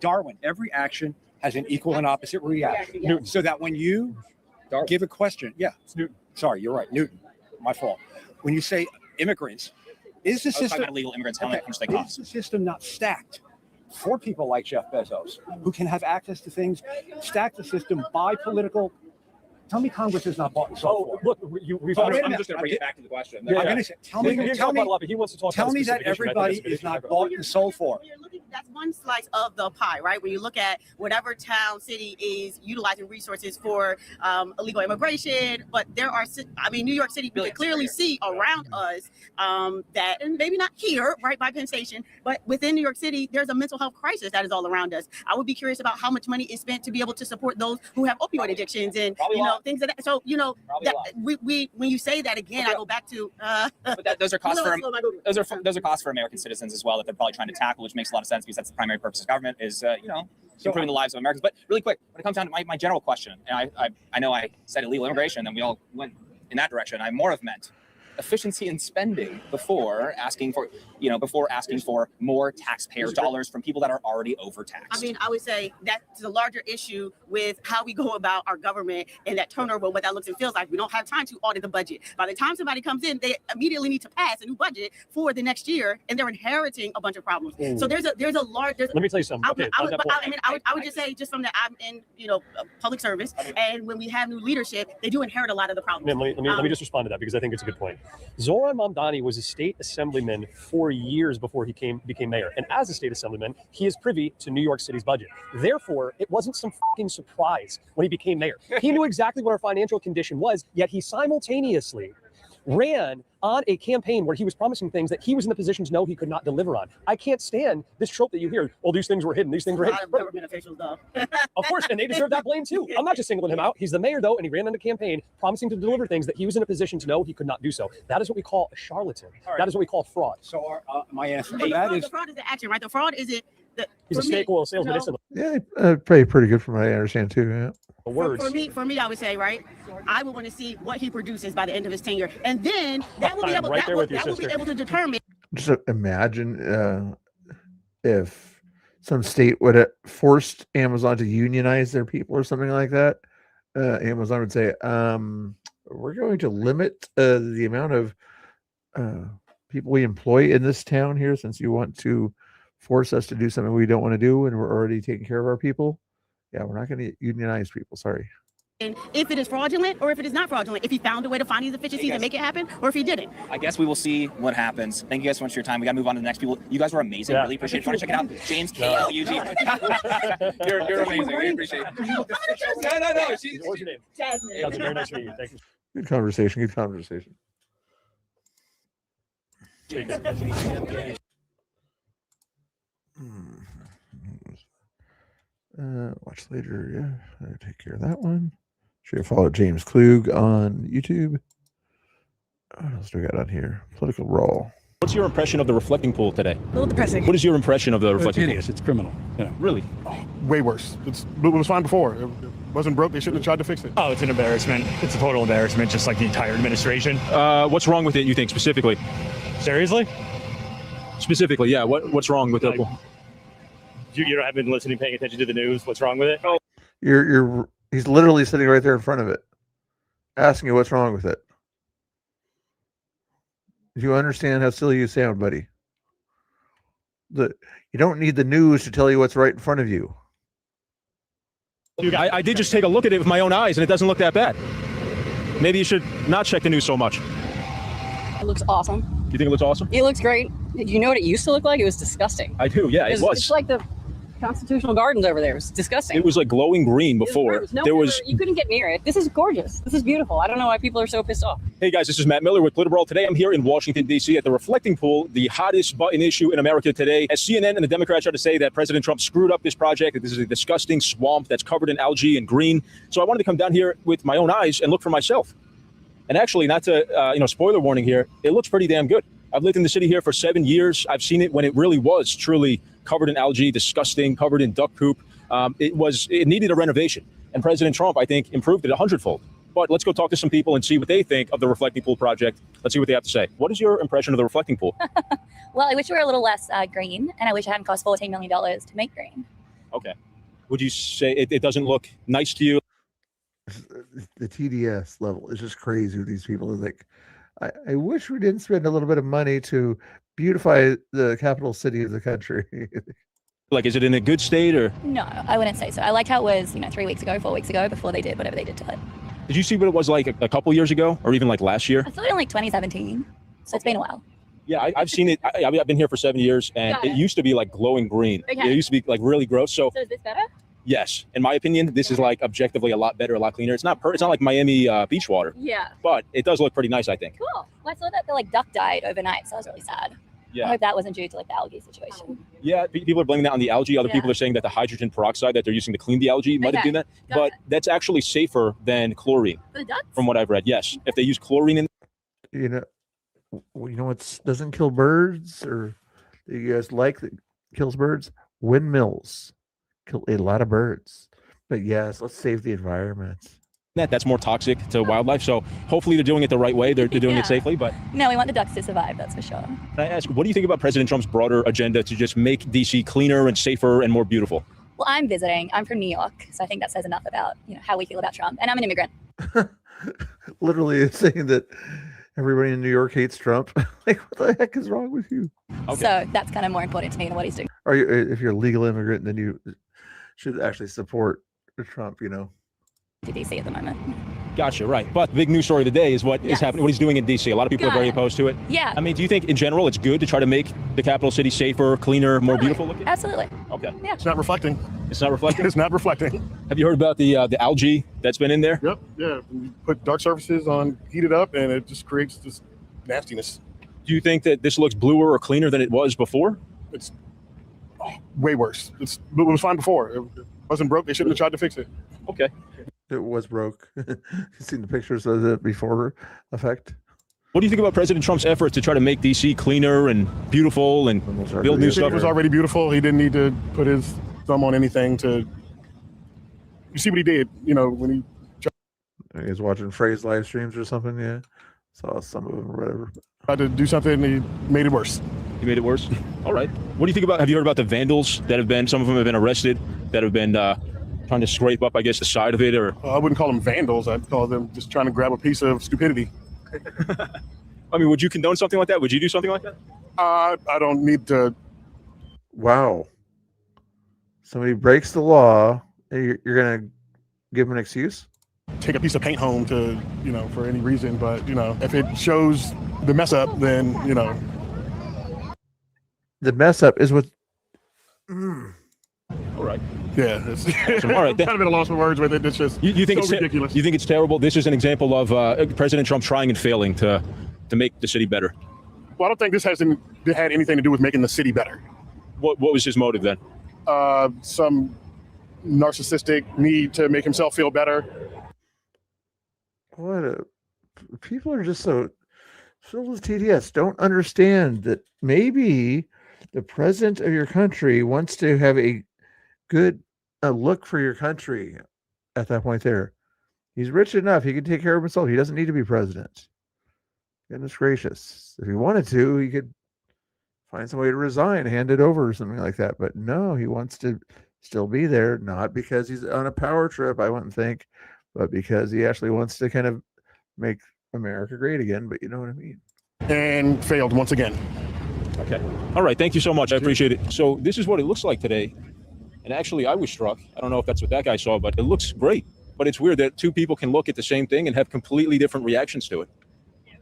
Darwin, every action has an equal and opposite reaction. Newton. So that when you give a question, It's Newton. sorry, you're right, Newton, my fault. When you say immigrants, is the I was talking system about illegal immigrants, how much they is cost. the system not stacked for people like Jeff Bezos, who can have access to things? Stack the system by political. Tell me Congress is not bought and sold Oh, for. look, we've Oh, wait a already. minute. just going to bring it back to the question. Yeah. I'm going to say, tell We me, can tell talk me, about a lot, but he wants to talk tell about a me that specific issue, and I think everybody that's a good is issue to not talk about. bought and sold for. When you're looking, that's one slice of the pie, right? When you look at whatever town, city is utilizing resources for illegal immigration, but there are, New York City, we can Billions clearly per see around us that, and maybe not here, right by Penn Station, but within New York City, there's a mental health crisis that is all around us. I would be curious about how much money is spent to be able to support those who have opioid addictions and Probably a lot. things of that. So Probably a that, lot. we when you say that again, I go back to But those are costs for those are costs for American citizens as well that they're probably trying to tackle, which makes a lot of sense because that's the primary purpose of government is improving the lives of Americans. But really quick, when it comes down to my general question, and I know I said illegal immigration and we all went in that direction. I more have meant efficiency in spending before asking for more taxpayer dollars from people that are already overtaxed. I would say that's a larger issue with how we go about our government and that turnover, what that looks and feels like. We don't have time to audit the budget. By the time somebody comes in, they immediately need to pass a new budget for the next year, and they're inheriting a bunch of problems. So there's a large. Let me tell you something. Okay, I on that point. would just say just from that I'm in public service, and when we have new leadership, they do inherit a lot of the problems. Let me just respond to that because I think it's a good point. Zoran Mamdani was a state assemblyman for years before he became mayor. And as a state assemblyman, he is privy to New York City's budget. Therefore, it wasn't some fucking surprise when he became mayor. He knew exactly what our financial condition was, yet he simultaneously ran on a campaign where he was promising things that he was in the position to know he could not deliver on. I can't stand this trope that you hear. Well, these things were hidden. These things were hidden. Government officials, though. Of course, and they deserve that blame too. I'm not just singling him out. He's the mayor, though, and he ran on a campaign promising to deliver things that he was in a position to know he could not do so. That is what we call a charlatan. That is what we call fraud. So my answer But to that is the fraud is the action, right? The fraud is it. He's a snake oil salesman. no. Instantly. Yeah, pretty good from what I understand too. Yeah. The words. For me, I would say, right. I would want to see what he produces by the end of his tenure, and then that will be I'm able. right there with you, that will be sister. able to determine. Just imagine if some state would have forced Amazon to unionize their people or something like that. Amazon would say, we're going to limit the amount of people we employ in this town here, since you want to force us to do something we don't want to do and we're already taking care of our people. Yeah, we're not going to unionize people. Sorry. And if it is fraudulent or if it is not fraudulent, if he found a way to find these efficiencies and make it happen, or if he didn't. I guess we will see what happens. Thank you guys so much for your time. We got to move on to the next people. You guys were amazing. Yeah. Really appreciate it. If you want to check it out, James KLUG. you're amazing. We appreciate it. No. What's your name? Jasmine. That's very nice to meet you. Thank you. Good conversation. Good conversation. Watch later. Yeah, I'll take care of that one. Should follow James Klug on YouTube. What else do we got on here? Political Raw. What's your impression of the reflecting pool today? A little depressing. What is your impression of the It's reflecting pool? hideous. It's criminal. Yeah. Really? Way worse. It was fine before. It wasn't broke. They shouldn't have tried to fix it. Oh, it's an embarrassment. It's a total embarrassment, just like the entire administration. What's wrong with it, you think, specifically? Seriously? Specifically, yeah. What's wrong with the pool? You haven't been listening, paying attention to the news. What's wrong with it? He's literally sitting right there in front of it, asking you what's wrong with it. Do you understand how silly you sound, buddy? You don't need the news to tell you what's right in front of you. I did just take a look at it with my own eyes, and it doesn't look that bad. Maybe you should not check the news so much. It looks awesome. You think it looks awesome? It looks great. You know what it used to look like? It was disgusting. I do, yeah, it was. It's like the Constitutional Gardens over there. It was disgusting. It was like glowing green It was before. gross. No There one was. ever- you couldn't get near it. This is gorgeous. This is beautiful. I don't know why people are so pissed off. Hey guys, this is Matt Miller with Political. Today I'm here in Washington, D.C. at the Reflecting Pool, the hottest button issue in America today. As CNN and the Democrats try to say that President Trump screwed up this project, that this is a disgusting swamp that's covered in algae and green. So I wanted to come down here with my own eyes and look for myself. And actually, not to, spoiler warning here, it looks pretty damn good. I've lived in the city here for 7 years. I've seen it when it really was truly covered in algae, disgusting, covered in duck poop. It needed a renovation. And President Trump, I think, improved it 100-fold. But let's go talk to some people and see what they think of the Reflecting Pool project. Let's see what they have to say. What is your impression of the Reflecting Pool? Well, I wish we were a little less green, and I wish it hadn't cost $14 million to make green. Okay. Would you say it doesn't look nice to you? The TDS level is just crazy with these people. It's like, I wish we didn't spend a little bit of money to beautify the capital city of the country. Like, is it in a good state or? No, I wouldn't say so. I like how it was, 3 weeks ago, 4 weeks ago, before they did whatever they did to it. Did you see what it was like a couple years ago or even like last year? I saw it in 2017, so it's been a while. Yeah, I've seen it. I've been here for 7 years, and Got it it. used to be like glowing green. Okay. It used to be like really gross. So So is this better? yes, in my opinion, this is like objectively a lot better, a lot cleaner. It's not like Miami beach water, Yeah. but it does look pretty nice, I think. Cool. Well, I saw that the duck died overnight, so I was really sad. I Yeah, hope that wasn't due to the algae situation. yeah. People are blaming that on the algae. Other Yeah. people are saying that the hydrogen peroxide that they're using to clean the algae might have Okay. done that, Got but it. that's actually safer than chlorine, For the ducks? from what I've read. Yes, if they use chlorine in. You know what doesn't kill birds, or that you guys like that kills birds? Windmills kill a lot of birds. But yes, let's save the environment. That's more toxic to wildlife. So hopefully they're doing it the right way. They're doing Yeah. it safely. But No, we want the ducks to survive, that's for sure. can I ask, what do you think about President Trump's broader agenda to just make DC cleaner and safer and more beautiful? Well, I'm visiting. I'm from New York, so I think that says enough about how we feel about Trump. And I'm an immigrant. Literally it's saying that everybody in New York hates Trump. Like, what the heck is wrong with you? Okay. So that's kind of more important to me than what he's doing. Are you, if you're a legal immigrant, then you should actually support Trump, To DC at the moment. Gotcha, right. But the big news story today is what is Yes. happening, what he's doing in D.C. A lot of people are Got very it. opposed to it. Yeah. I mean, do you think in general it's good to try to make the capital city safer, cleaner, more beautiful looking? Absolutely. Okay. It's not reflecting. It's not reflecting. It's not reflecting. Have you heard about the algae that's been in there? Yep. Yeah. You put dark surfaces on, heat it up, and it just creates this nastiness. Do you think that this looks bluer or cleaner than it was before? It's way worse. It was fine before. It wasn't broke. They shouldn't have tried to fix it. Okay. It was broke. You seen the pictures of the before effect? What do you think about President Trump's efforts to try to make D.C. cleaner and beautiful and build new It stuff? was already beautiful. He didn't need to put his thumb on anything to. You see what he did, when he. He was watching Frey's live streams or something. Yeah, saw some of them or whatever. Tried to do something, he made it worse. He made it worse? All right. What do you think about, have you heard about the vandals that have been, some of them have been arrested, that have been trying to scrape up, I guess, the side of it? Or I wouldn't call them vandals. I'd call them just trying to grab a piece of stupidity. I mean, would you condone something like that? Would you do something like that? I don't need to. Wow. Somebody breaks the law, and you're gonna give them an excuse? Take a piece of paint home to, for any reason. But, if it shows the mess up, then, The mess up is what. All right. Yeah. It's Awesome. All right. kind of at a loss for words with it. It's just You think so it's ridiculous. You think it's terrible? This is an example of President Trump trying and failing to make the city better. Well, I don't think this hasn't had anything to do with making the city better. What was his motive then? Some narcissistic need to make himself feel better. People are just so filled with TDS. Don't understand that maybe the president of your country wants to have a good look for your country at that point there. He's rich enough. He can take care of himself. He doesn't need to be president. Goodness gracious. If he wanted to, he could find some way to resign, hand it over or something like that. But no, he wants to still be there, not because he's on a power trip, I wouldn't think, but because he actually wants to kind of make America great again. But you know what I mean? And failed once again. Okay. All right. Thank you so much. I appreciate it. So this is what it looks like today. And actually, I was struck. I don't know if that's what that guy saw, but it looks great. But it's weird that two people can look at the same thing and have completely different reactions to it.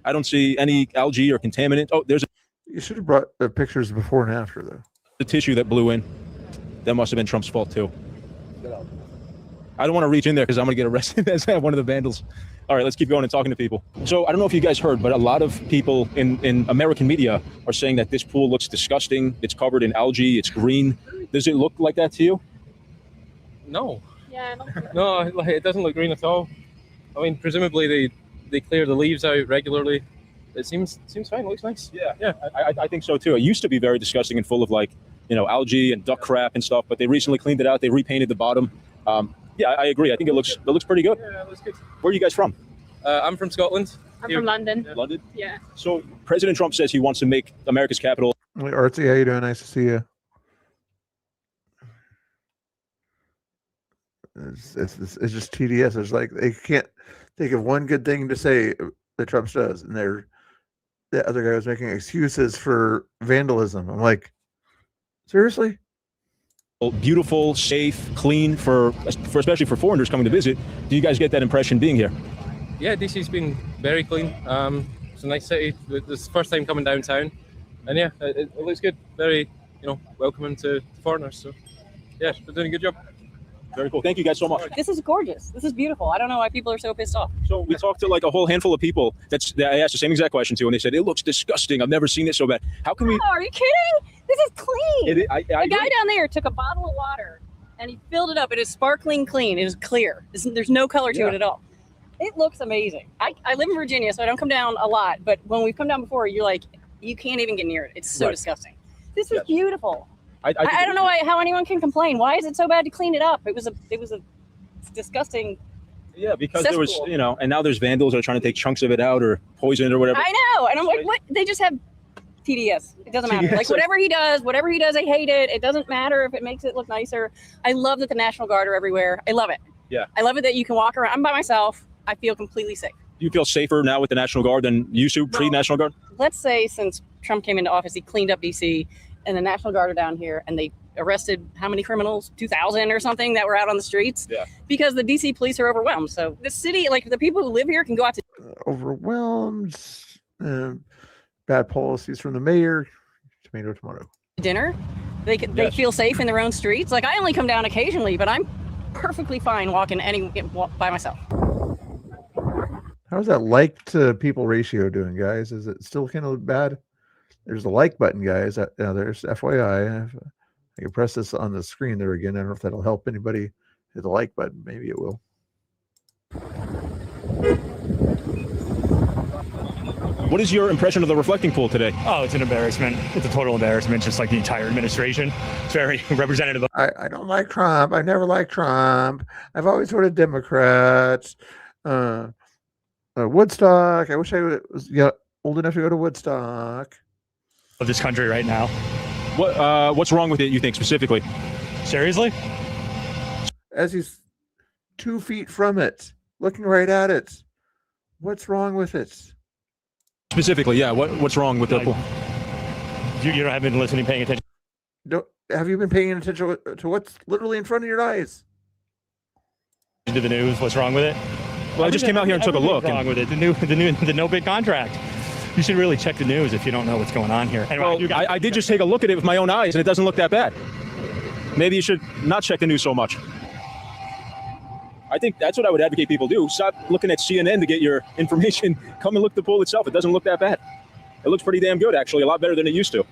I don't see any algae or contaminant. Oh, there's You should have brought the pictures before and after, though. a tissue that blew in. That must have been Trump's fault, too. I don't want to reach in there because I'm going to get arrested as one of the vandals. All right, let's keep going and talking to people. So I don't know if you guys heard, but a lot of people in American media are saying that this pool looks disgusting. It's covered in algae. It's green. Does it look like that to you? No. Yeah. No, it doesn't look green at all. I mean, presumably they clear the leaves out regularly. It seems fine. It looks nice. Yeah. I think so, too. It used to be very disgusting and full of, algae and duck crap and stuff, but they recently cleaned it out. They repainted the bottom. Yeah, I agree. I think it looks pretty good. Yeah, it looks good. Where are you guys from? I'm from Scotland. I'm from London. London? Yeah. So President Trump says he wants to make America's capital. Hey, Artsy, how you doing? Nice to see you. It's just TDS. It's like they can't think of one good thing to say that Trump does, and the other guy was making excuses for vandalism. I'm like, seriously? Beautiful, safe, clean for especially for foreigners coming to visit. Do you guys get that impression being here? Yeah, DC's been very clean. It's a nice city. This is the first time coming downtown, and yeah, it looks good. Very, welcoming to foreigners. So, yeah, they're doing a good job. Very cool. Thank you guys so much. This is gorgeous. This is beautiful. I don't know why people are so pissed off. So we talked to a whole handful of people that I asked the same exact question to, and they said it looks disgusting. I've never seen it so bad. How can we? Oh, are you kidding? This is clean. I The guy down there took a bottle of water and he filled it up. It is sparkling clean. It is clear. There's no color to it at all. It looks amazing. I live in Virginia, so I don't come down a lot. But when we've come down before, you're like, you can't even get near it. It's so disgusting. This is beautiful. I don't know how anyone can complain. Why is it so bad to clean it up? It was a disgusting. Yeah, because cesspool. there was, and now there's vandals that are trying to take chunks of it out or poison it or whatever. I know, and I'm like, what? They just have TDS. It doesn't matter. Like whatever he does, I hate it. It doesn't matter if it makes it look nicer. I love that the National Guard are everywhere. I love it. Yeah. I love it that you can walk around. I'm by myself. I feel completely safe. Do you feel safer now with the National Guard than you used to pre-National Guard? Let's say since Trump came into office, he cleaned up DC, and the National Guard are down here, and they arrested how many criminals? 2,000 or something that were out on the streets. Yeah. Because the DC police are overwhelmed. So the city, like the people who live here, can go out to Overwhelmed. Bad policies from the mayor. Tomato. dinner. They Yes. feel safe in their own streets. Like I only come down occasionally, but I'm perfectly fine walking by myself. How's that like to people ratio doing, guys? Is it still kind of bad? There's the like button, guys. There's FYI. I can press this on the screen there again. I don't know if that'll help anybody hit the like button. Maybe it will. What is your impression of the reflecting pool today? Oh, it's an embarrassment. It's a total embarrassment, just like the entire administration. It's very representative of. I don't like Trump. I never liked Trump. I've always voted Democrats. Woodstock. I wish I was old enough to go to Woodstock. Of this country right now. What's wrong with it, you think, specifically? Seriously? As he's 2 feet from it, looking right at it. What's wrong with it? Specifically, yeah. What's wrong with the pool? You haven't been listening, paying attention. Have you been paying attention to what's literally in front of your eyes? To the news, what's wrong with it? Well, I just came out here and took a look. What's wrong with it? The no bid contract. You should really check the news if you don't know what's going on here. Anyway, Well, I did just take a look at it with my own eyes, and it doesn't look that bad. Maybe you should not check the news so much. I think that's what I would advocate people do. Stop looking at CNN to get your information. Come and look at the pool itself. It doesn't look that bad. It looks pretty damn good, actually. A lot better than it used to.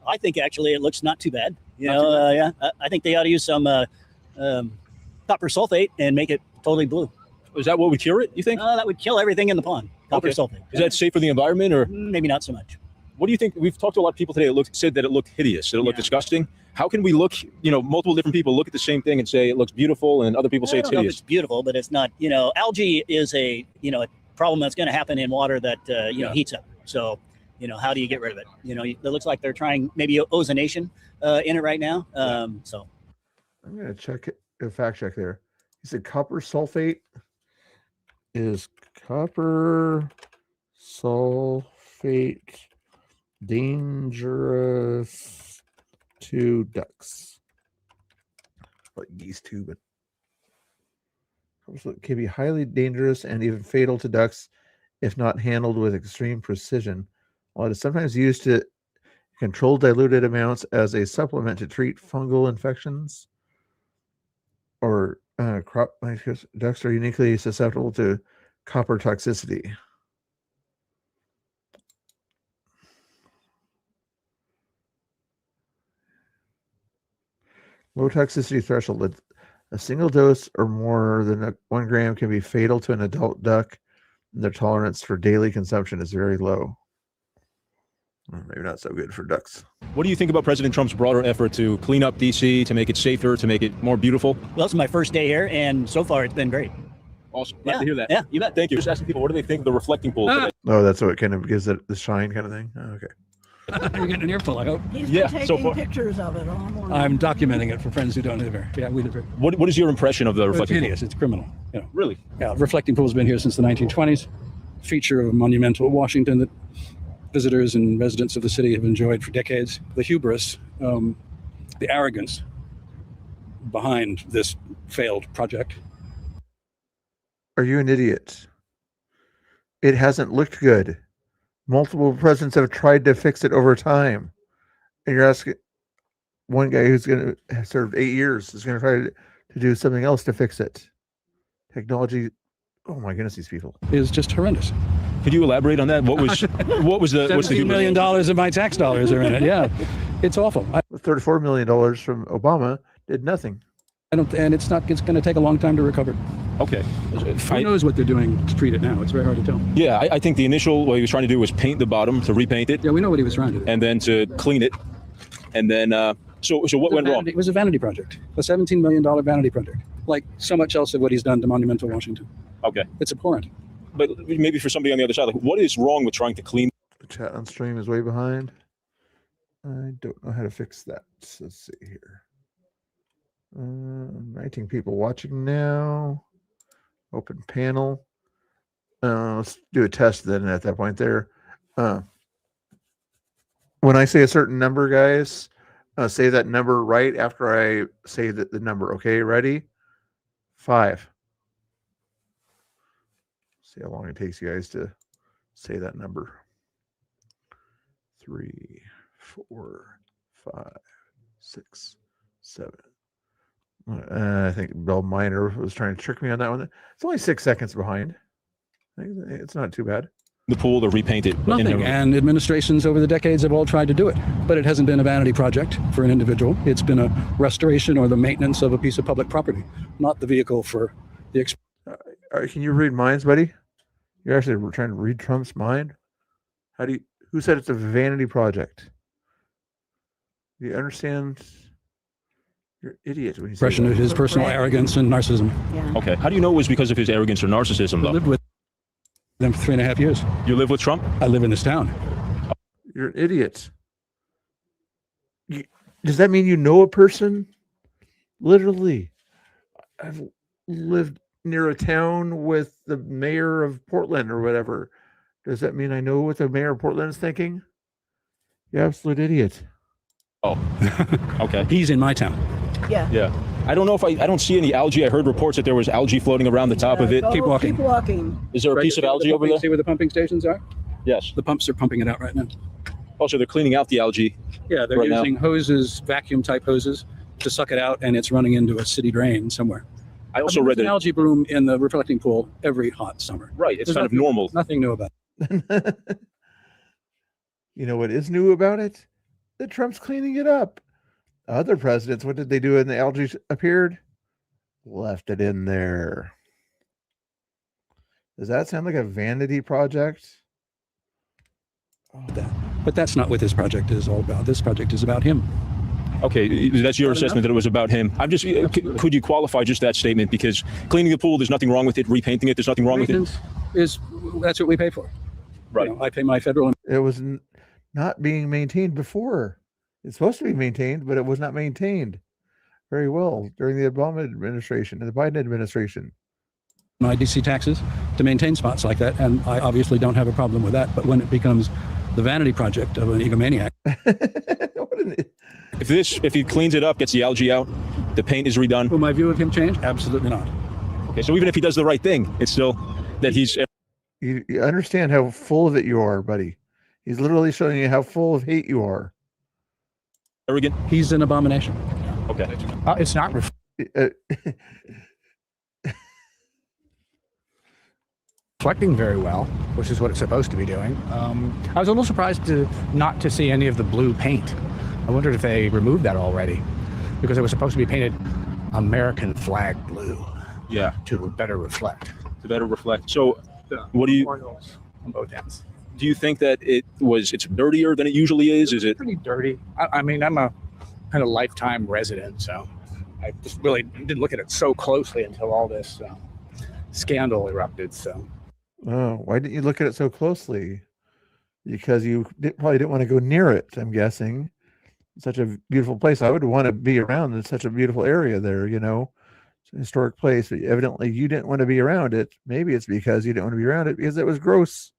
I think actually it looks not too bad. Not I think they ought to use some copper sulfate and make it totally blue. Is that what would cure it, you think? That would kill everything in the pond. Copper sulfate. Is that safe for the environment, or maybe not so much? What do you think? We've talked to a lot of people today that said that it looked hideous, that it looked disgusting. How can we look, multiple different people look at the same thing and say it looks beautiful, and other people say I it's don't know if hideous? it's beautiful, but it's not. Algae is a problem that's going to happen in water that heats up. So how do you get rid of it? It looks like they're trying maybe ozonation in it right now. So I'm going to check it, fact check there. He said copper sulfate. Is copper sulfate dangerous to ducks? Like geese too, but it can be highly dangerous and even fatal to ducks if not handled with extreme precision. While it is sometimes used to control diluted amounts as a supplement to treat fungal infections or crop ducks are uniquely susceptible to copper toxicity. Low toxicity threshold. A single dose or more than 1 gram can be fatal to an adult duck, and their tolerance for daily consumption is very low. Maybe not so good for ducks. What do you think about President Trump's broader effort to clean up D.C., to make it safer, to make it more beautiful? well, it's my first day here, and so far it's been great. Awesome. Glad to hear that. Yeah, you bet. Thank you. Just asking people, what do they think of the reflecting pool today? Oh, that's what kind of gives it the shine kind of thing? Oh, okay. You're getting an earful, I hope. Yeah, so far. Pictures of it all morning. I'm documenting it for friends who don't live here. Yeah, we live here. What is your impression of the It's reflecting pool? hideous. It's criminal. Really? Yeah, reflecting pool's been here since the 1920s. Feature of monumental Washington that visitors and residents of the city have enjoyed for decades. The hubris, the arrogance behind this failed project. Are you an idiot? It hasn't looked good. Multiple presidents have tried to fix it over time. And you're asking one guy who's going to have served 8 years is going to try to do something else to fix it. Technology, oh my goodness, these people. Is just horrendous. Could you elaborate on that? What's the what's the $17 hubris? million of my tax dollars are in it. Yeah, it's awful. $34 million from Obama did nothing. And it's going to take a long time to recover. Okay. Who knows what they're doing to treat it now? It's very hard to tell. Yeah, I think the initial, what he was trying to do was paint the bottom, to repaint it. Yeah, we know what he was trying to do. And then to clean it. And then, so what went wrong? It was a vanity project, a $17 million vanity project, like so much else of what he's done to monumental Washington. Okay. It's abhorrent. But maybe for somebody on the other side, like, what is wrong with trying to clean? The chat on stream is way behind. I don't know how to fix that. Let's see here. 19 people watching now. Open panel. Let's do a test then at that point there. When I say a certain number, guys, say that number right after I say the number. Okay, ready? 5. See how long it takes you guys to say that number. 3, 4, 5, 6, 7. I think Bill Miner was trying to trick me on that one. It's only 6 seconds behind. I think it's not too bad. The pool to repaint it. Nothing. And administrations over the decades have all tried to do it, but it hasn't been a vanity project for an individual. It's been a restoration or the maintenance of a piece of public property, not the vehicle for the. Can you read minds, buddy? You're actually trying to read Trump's mind. Who said it's a vanity project? Do you understand? You're an idiot when you say Expression of his personal arrogance and narcissism. Yeah. Okay. How do you know it was because of his arrogance or narcissism, I though? lived with them for 3.5 years. You live with Trump? I live in this town. You're an idiot. Does that mean you know a person? Literally. I've lived near a town with the mayor of Portland or whatever. Does that mean I know what the mayor of Portland is thinking? You absolute idiot. Oh, okay. He's in my town. Yeah. Yeah. I don't know if I don't see any algae. I heard reports that there was algae floating around the top of it. Keep walking. Keep walking. Is there a piece of algae over there? See where the pumping stations are? Yes. The pumps are pumping it out right now. Also, they're cleaning out the algae. Yeah, they're right now. using hoses, vacuum type hoses, to suck it out, and it's running into a city drain somewhere. I also read an that. algae bloom in the reflecting pool every hot summer. Right. It's There's kind of nothing- normal. Nothing new about it. You know what is new about it? That Trump's cleaning it up. Other presidents, what did they do when the algae appeared? Left it in there. Does that sound like a vanity project? But that's not what this project is all about. This project is about him. Okay, that's your assessment that it was about him. I'm just. Could you qualify just that statement? Because cleaning the pool, there's nothing wrong with it. Repainting it, there's nothing wrong with it. That's what we pay for. Right. I pay my federal. It was not being maintained before. It's supposed to be maintained, but it was not maintained very well during the Obama administration and the Biden administration. My DC taxes to maintain spots like that, and I obviously don't have a problem with that. But when it becomes the vanity project of an egomaniac, If he cleans it up, gets the algae out, the paint is redone. will my view of him change? Absolutely not. Okay, so even if he does the right thing, it's still that he's. You understand how full of it you are, buddy. He's literally showing you how full of hate you are. Arrogant. He's an abomination. Okay. It's not reflecting very well, which is what it's supposed to be doing. I was a little surprised not to see any of the blue paint. I wondered if they removed that already, because it was supposed to be painted American flag blue. Yeah. To better reflect. To better reflect. So, what do you? On both ends. Do you think that it's dirtier than it usually is? Is it pretty dirty? I mean, I'm a kind of lifetime resident, so I just really didn't look at it so closely until all this scandal erupted. So. Oh, why didn't you look at it so closely? Because you probably didn't want to go near it, I'm guessing. Such a beautiful place. I would want to be around in such a beautiful area there, you know. It's a historic place, but evidently you didn't want to be around it. Maybe it's because you didn't want to be around it because it was gross.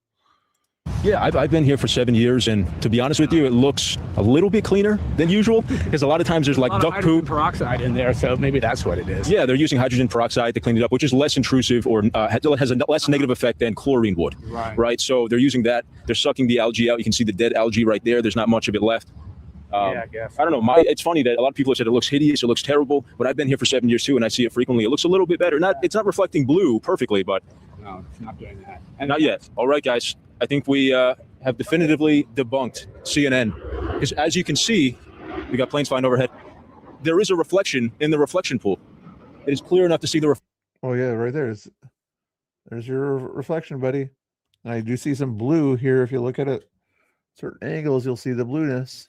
Yeah, I've been here for 7 years, and to be honest with you, it looks a little bit cleaner than usual because a lot of times there's like duck poop. Peroxide in there, so maybe that's what it is. Yeah, they're using hydrogen peroxide to clean it up, which is less intrusive or has a less negative effect than chlorine would. Right. So they're using that. They're sucking the algae out. You can see the dead algae right there. There's not much of it left. Yeah, I guess. I don't know. It's funny that a lot of people have said it looks hideous, it looks terrible, but I've been here for 7 years too, and I see it frequently. It looks a little bit better. It's not reflecting blue perfectly, but No, it's not doing that. and not yet. All right, guys. I think we have definitively debunked CNN. Because as you can see, we got planes flying overhead. There is a reflection in the reflection pool. It is clear enough to see the Oh yeah, right there. There's your reflection, buddy. And I do see some blue here. If you look at it, certain angles, you'll see the blueness.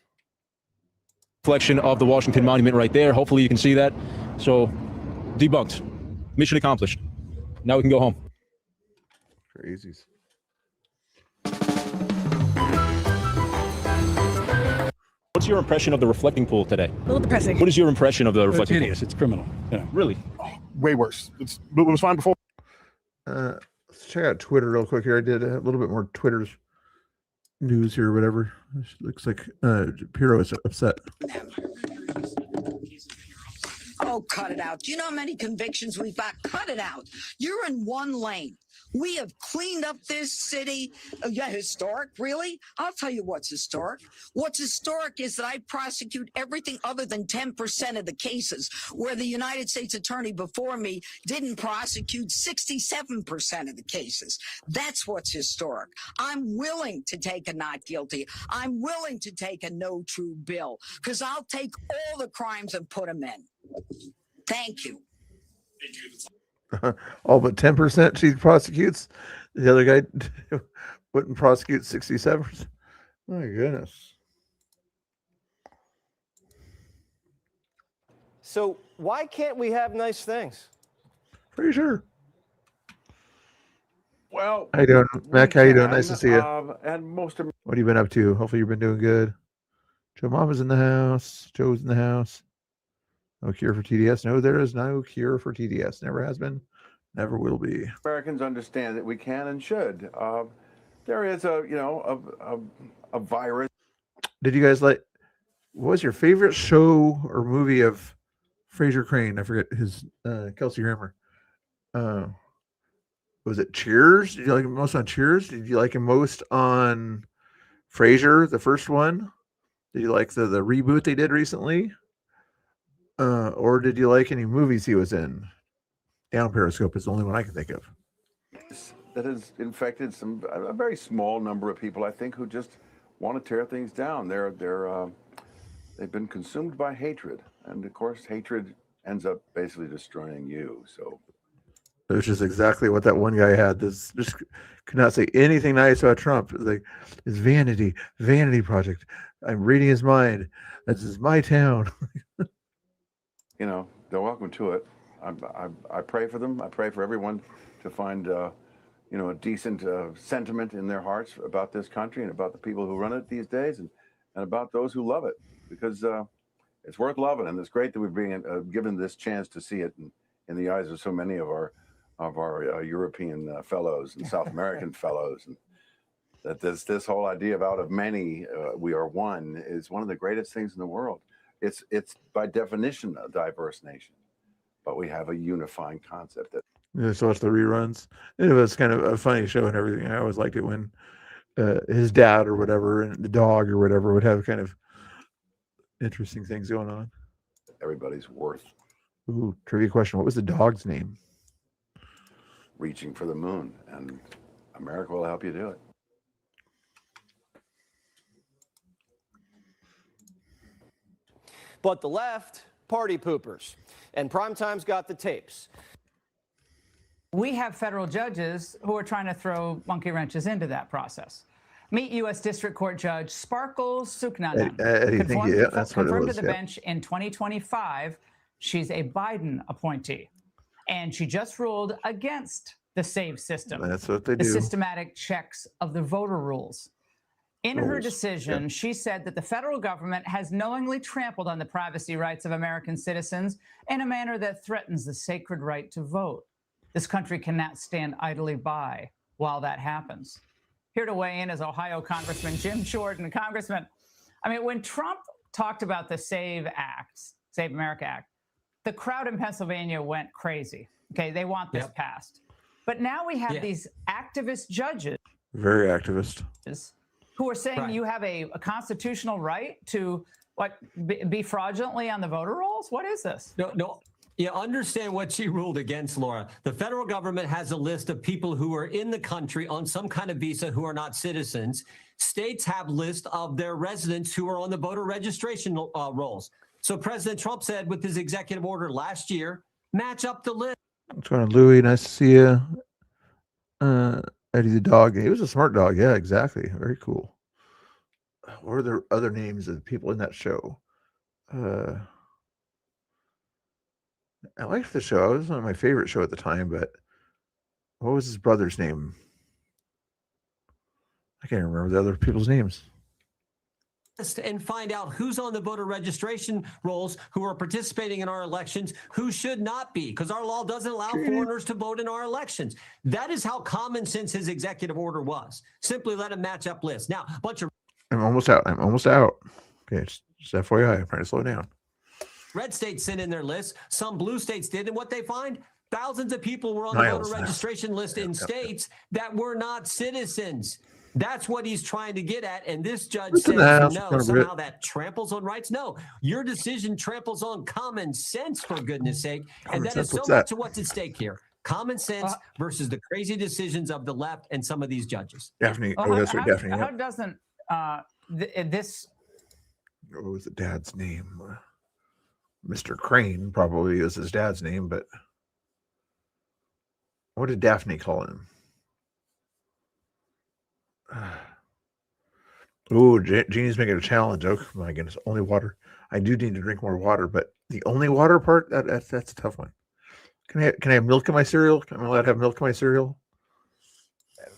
reflection of the Washington Monument right there. Hopefully you can see that. So, debunked. Mission accomplished. Now we can go home. Crazies. What's your impression of the reflecting pool today? A little depressing. What is your impression of the It's reflecting hideous. pool? It's criminal. Yeah. Really? Way worse. It was fine before. Let's check out Twitter real quick here. I did a little bit more Twitter's news here or whatever. It looks like Pirro is upset. Oh, cut it out. Do you know how many convictions we've got? Cut it out. You're in one lane. We have cleaned up this city. Yeah, historic, really? I'll tell you what's historic. What's historic is that I prosecute everything other than 10% of the cases, where the United States attorney before me didn't prosecute 67% of the cases. That's what's historic. I'm willing to take a not guilty. I'm willing to take a no true bill, because I'll take all the crimes and put them in. Thank you. All but 10% she prosecutes. The other guy wouldn't prosecute 67%. My goodness. So why can't we have nice things? Pretty sure. Well, How you doing, Mac? How you doing? Nice to see you. And most of What have you been up to? Hopefully you've been doing good. Joe Mama's in the house. Joe's in the house. No cure for TDS. No, there is no cure for TDS. Never has been. Never will be. Americans understand that we can and should. There is a virus. Did you guys like? What was your favorite show or movie of Fraser Crane? I forget his Kelsey Grammer. Was it Cheers? Did you like him most on Cheers? Did you like him most on Frasier, the first one? Did you like the reboot they did recently? Or did you like any movies he was in? Down Periscope is the only one I can think of. That has infected a very small number of people, I think, who just want to tear things down. They've been consumed by hatred, and of course, hatred ends up basically destroying you. So, Which is exactly what that one guy had. This just could not say anything nice about Trump. Like his vanity project. I'm reading his mind. This is my town. you know, they're welcome to it. I pray for them. I pray for everyone to find, a decent sentiment in their hearts about this country and about the people who run it these days, and about those who love it, because it's worth loving, and it's great that we're being given this chance to see it in the eyes of so many of our European fellows and South American fellows, and that this whole idea of out of many we are one is one of the greatest things in the world. It's by definition a diverse nation, but we have a unifying concept that. Yeah, so watch the reruns. It was kind of a funny show and everything. I always liked it when his dad or whatever and the dog or whatever would have kind of interesting things going on. Everybody's worth. Ooh, trivia question. What was the dog's name? Reaching for the moon, and America will help you do it. But the left, party poopers. And Primetime's got the tapes. We have federal judges who are trying to throw monkey wrenches into that process. Meet U.S. District Court Judge Sparkles Suknanand. Confirmed to the bench in 2025, she's a Biden appointee. And she just ruled against the SAVE system. That's what they do. The systematic checks of the voter rules. In her decision, she said that the federal government has knowingly trampled on the privacy rights of American citizens in a manner that threatens the sacred right to vote. This country cannot stand idly by while that happens. Here to weigh in is Ohio Congressman Jim Jordan. Congressman, I mean, when Trump talked about the SAVE America Act, the crowd in Pennsylvania went crazy. Okay, they want this passed. But now we have these activist judges. Very activist. Who are saying you have a constitutional right to be fraudulently on the voter rolls? What is this? No. You understand what she ruled against, Laura. The federal government has a list of people who are in the country on some kind of visa who are not citizens. States have lists of their residents who are on the voter registration rolls. So President Trump said with his executive order last year, match up the list. What's going on, Louie? Nice to see you. Eddie the dog. He was a smart dog. Yeah, exactly. Very cool. What are the other names of the people in that show? I liked the show. It was one of my favorite show at the time, but what was his brother's name? I can't remember the other people's names. and find out who's on the voter registration rolls, who are participating in our elections, who should not be, because our law doesn't allow foreigners to vote in our elections. That is how common sense his executive order was. Simply let him match up lists. Now, a bunch of I'm almost out. Okay, just FYI, I'm trying to slow down. red states sent in their lists. Some blue states did. And what they find? Thousands of people were on the Niles. voter registration list in states that were not citizens. That's what he's trying to get at. And this judge says, no, somehow that tramples on rights. No, your decision tramples on common sense, for goodness sake. And that is so much of what's at stake here. Common sense versus the crazy decisions of the left and some of these judges. Daphne. Well, That's right, Daphne. how doesn't this? What was the dad's name? Mr. Crane probably is his dad's name, but what did Daphne call him? Oh, Jeannie's making a challenge. Oh my goodness, only water. I do need to drink more water, but the only water part, that's a tough one. Can I have milk in my cereal? Am I allowed to have milk in my cereal?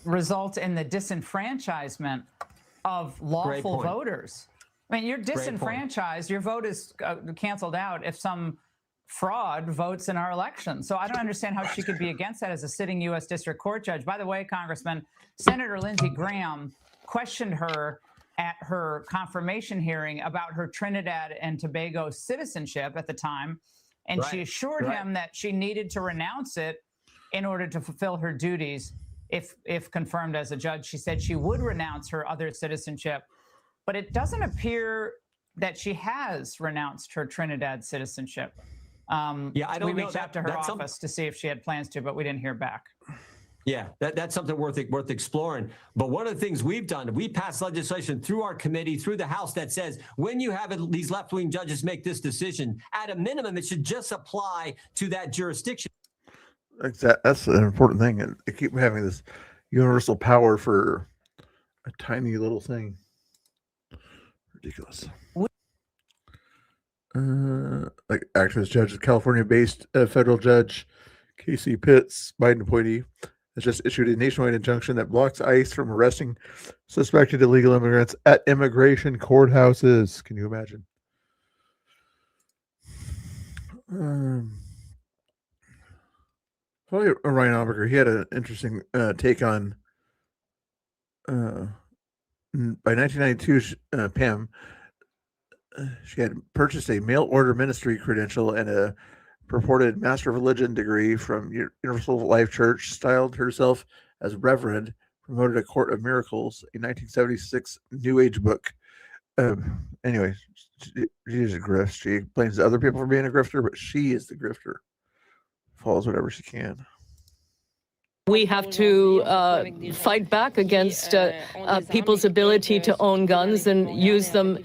Result in the disenfranchisement of lawful voters. I mean, you're disenfranchised. Your vote is canceled out if some fraud votes in our election. So I don't understand how she could be against that as a sitting U.S. District Court judge. By the way, Congressman, Senator Lindsey Graham questioned her at her confirmation hearing about her Trinidad and Tobago citizenship at the time. And she assured him that she needed to renounce it in order to fulfill her duties. If confirmed as a judge, she said she would renounce her other citizenship. But it doesn't appear that she has renounced her Trinidad citizenship. Yeah, I don't we know. reached out to her office to see if she had plans to, but we didn't hear back. Yeah, that's something worth exploring. But one of the things we've done, we passed legislation through our committee, through the House, that says when you have these left-wing judges make this decision, at a minimum, it should just apply to that jurisdiction. That's an important thing. And they keep having this universal power for a tiny little thing. Ridiculous. Like activist judge, California-based federal judge Casey Pitts, Biden appointee, has just issued a nationwide injunction that blocks ICE from arresting suspected illegal immigrants at immigration courthouses. Can you imagine? Probably Ryan Auberger. He had an interesting take on. By 1992, Pam, she had purchased a mail order ministry credential and a purported Master of Religion degree from Universal Life Church, styled herself as Reverend, promoted a Court of Miracles, a 1976 New Age book. Anyway, she is a grift. She blames other people for being a grifter, but she is the grifter. Follows whatever she can. We have to fight back against people's ability to own guns and use them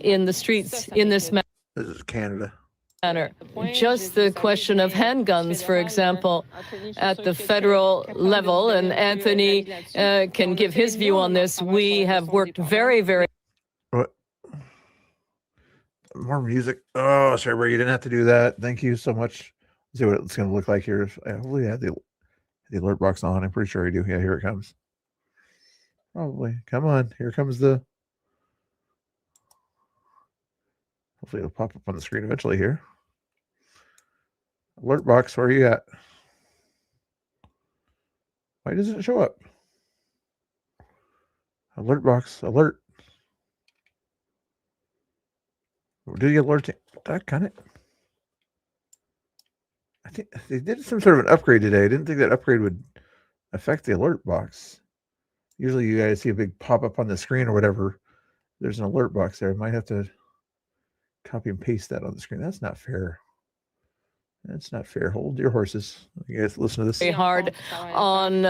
in the streets in this manner. This is Canada. Just the question of handguns, for example, at the federal level, and Anthony can give his view on this. We have worked very, very. What? More music. Oh, sorry, bro. You didn't have to do that. Thank you so much. Let's see what it's going to look like here. Hopefully, I have the alert box on. I'm pretty sure I do. Yeah, here it comes. Probably. Come on. Here comes the. Hopefully, it'll pop up on the screen eventually here. Alert box, where are you at? Why doesn't it show up? Alert box, alert. Do the alert. That kind of. I think they did some sort of an upgrade today. I didn't think that upgrade would affect the alert box. Usually you guys see a big pop-up on the screen or whatever. There's an alert box there. I might have to copy and paste that on the screen. That's not fair. That's not fair. Hold your horses. You guys listen to this. Very hard on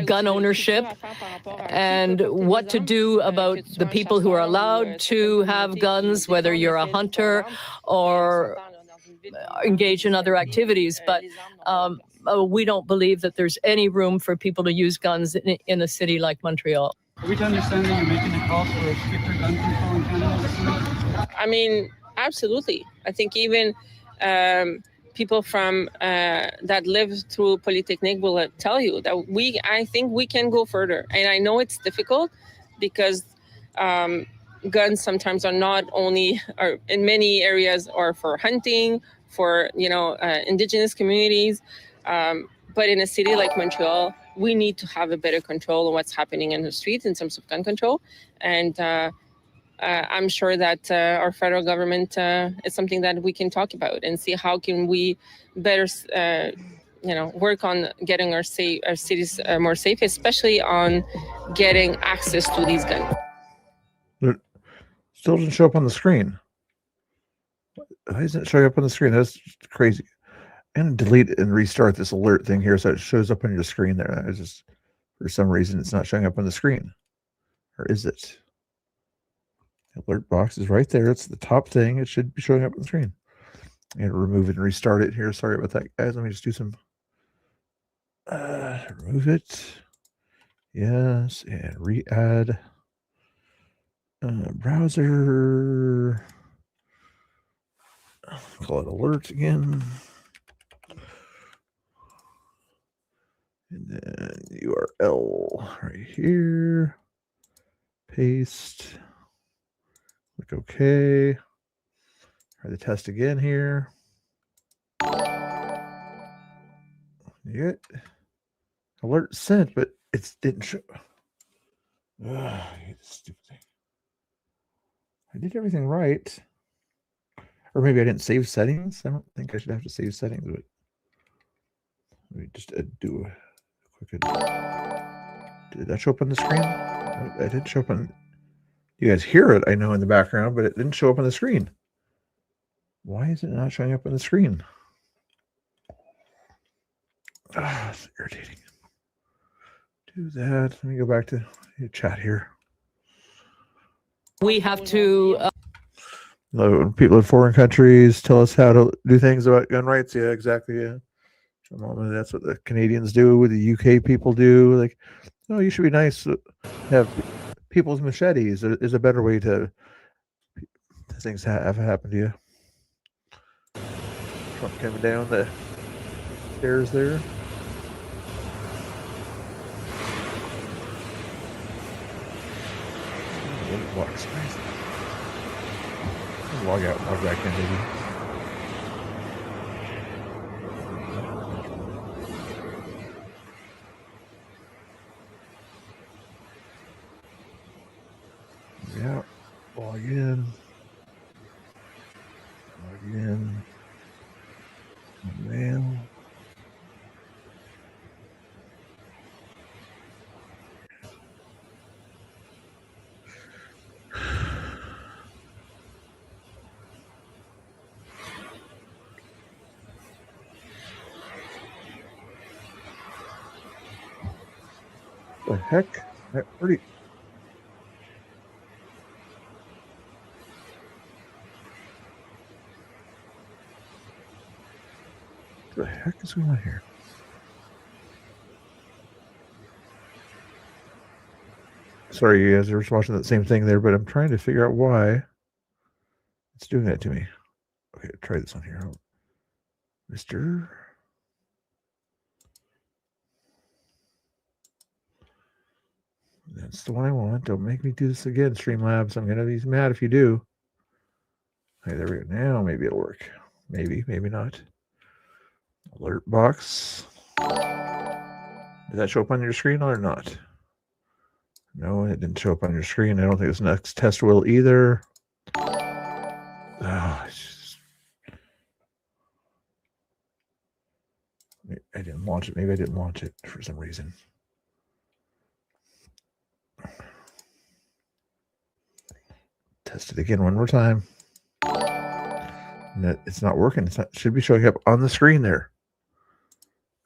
gun ownership and what to do about the people who are allowed to have guns, whether you're a hunter or engage in other activities. But we don't believe that there's any room for people to use guns in a city like Montreal. Are we to understand that you're making a call for stricter gun control in Canada? I mean, absolutely. I think even people from that live through Polytechnique will tell you that I think we can go further. And I know it's difficult because guns sometimes are not only are in many areas are for hunting, for indigenous communities, but in a city like Montreal, we need to have a better control on what's happening in the streets in terms of gun control. And I'm sure that our federal government is something that we can talk about and see how can we better work on getting our cities more safe, especially on getting access to these guns. It still doesn't show up on the screen. Why isn't it showing up on the screen? That's crazy. And delete and restart this alert thing here so it shows up on your screen there. It's just, for some reason, it's not showing up on the screen. Or is it? The alert box is right there. It's the top thing. It should be showing up on the screen. And remove it and restart it here. Sorry about that, guys. Let me just do some. Remove it. Yes. And re-add. Browser. Call it alert again. And then URL right here. Paste. Click OK. Try the test again here. Get alert sent, but it didn't show. I hate this stupid thing. I did everything right. Or maybe I didn't save settings. I don't think I should have to save settings, but let me just do a quick. Did that show up on the screen? No, that didn't show up on. You guys hear it, I know, in the background, but it didn't show up on the screen. Why is it not showing up on the screen? It's irritating. Do that. Let me go back to the chat here. We have to. When people in foreign countries tell us how to do things about gun rights. Yeah, exactly. Yeah. That's what the Canadians do. What the UK people do. Like, oh, you should be nice. Have people's machetes is a better way to things have happened to you. Trump coming down the stairs there. Walks. Log out, log back in, maybe. Yeah, log in. Log in. Mail. The heck? That pretty. What the heck is going on here? Sorry, you guys are watching that same thing there, but I'm trying to figure out why it's doing that to me. Okay, try this one here. Mr. That's the one I want. Don't make me do this again, Streamlabs. I'm going to be mad if you do. Okay, there we go. Now maybe it'll work. Maybe, maybe not. Alert box. Did that show up on your screen or not? No, it didn't show up on your screen. I don't think this next test will either. Oh, I didn't launch it. Maybe I didn't launch it for some reason. Test it again one more time. It's not working. It should be showing up on the screen there.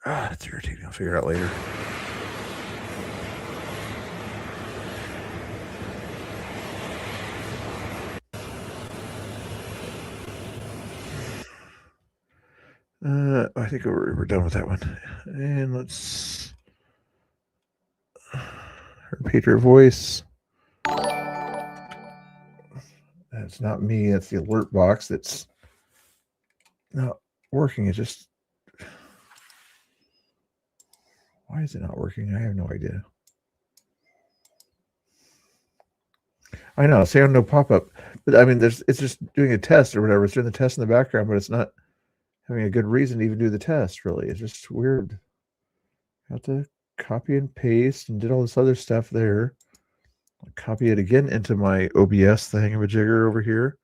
That's irritating. I'll figure it out later. I think we're done with that one. And let's repeat her voice. That's not me. That's the alert box that's not working. It just... Why is it not working? I have no idea. I know, say on no pop up, but I mean, it's just doing a test or whatever. It's doing the test in the background, but it's not having a good reason to even do the test. Really, it's just weird. Have to copy and paste and did all this other stuff there. I'll copy it again into my OBS thingamajigger over here.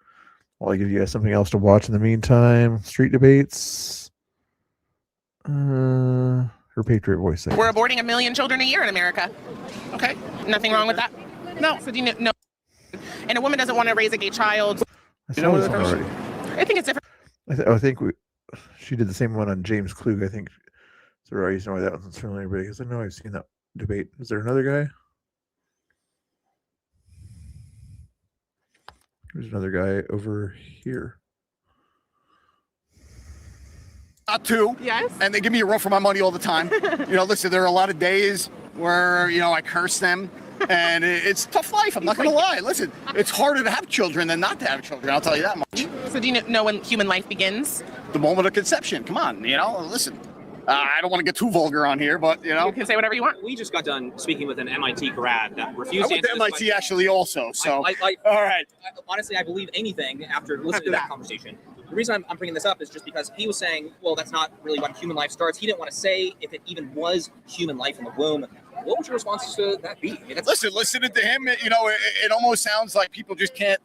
While I give you guys something else to watch in the meantime. Street debates. Her Patriot voice thing. We're aborting 1 million children a year in America. Okay, nothing wrong with that. No, so do you know? And a woman doesn't want to raise a gay child. I saw this one already. I think it's different. I think she did the same one on James Klug. I think so. I used to know why that one's familiar, because I know I've seen that debate. Is there another guy? There's another guy over here. Not two. Yes. And they give me a run for my money all the time. Listen, there are a lot of days where, I curse them. And it's a tough life. I'm not going to lie. Listen, it's harder to have children than not to have children. I'll tell you that much. So do you know when human life begins? The moment of conception. Come on, listen. I don't want to get too vulgar on here, but, You can say whatever you want. We just got done speaking with an MIT grad that refused I to went to answer this MIT actually also, so. all right. Honestly, I believe anything after listening to that conversation. The reason I'm bringing this up is just because he was saying, well, that's not really when human life starts. He didn't want to say if it even was human life in the womb. What would your response to that be? I mean, Listening to him, it almost sounds like people just can't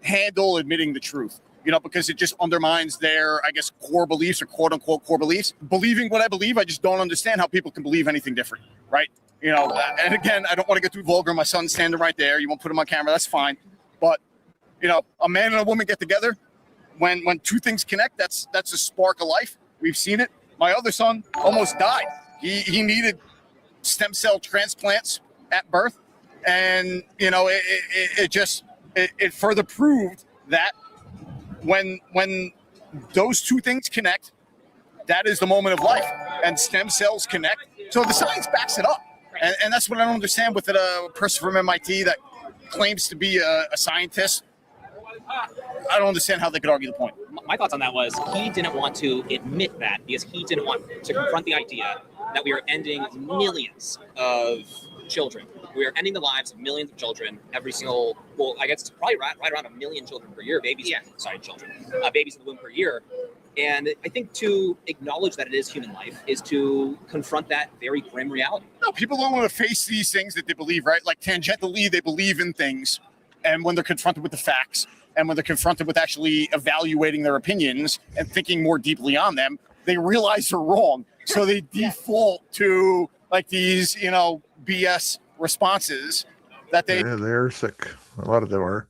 handle admitting the truth. Because it just undermines their, I guess, core beliefs or quote unquote core beliefs. Believing what I believe, I just don't understand how people can believe anything different, right? And again, I don't want to get too vulgar. My son's standing right there. You won't put him on camera, that's fine. But, a man and a woman get together. When two things connect, that's a spark of life. We've seen it. My other son almost died. He needed stem cell transplants at birth. And, it further proved that when those two things connect, that is the moment of life, and stem cells connect. So the science backs it up, and that's what I don't understand with a person from MIT that claims to be a scientist. I don't understand how they could argue the point. My thoughts on that was he didn't want to admit that because he didn't want to confront the idea that we are ending millions of children. We are ending the lives of millions of children every single, well, I guess it's probably right around 1 million children per year, babies in the womb per year. And I think to acknowledge that it is human life is to confront that very grim reality. No, people don't want to face these things that they believe, right? Like tangentially, they believe in things. And when they're confronted with the facts, and when they're confronted with actually evaluating their opinions and thinking more deeply on them, they realize they're wrong. So they default to like these, BS responses that they're sick. A lot of them are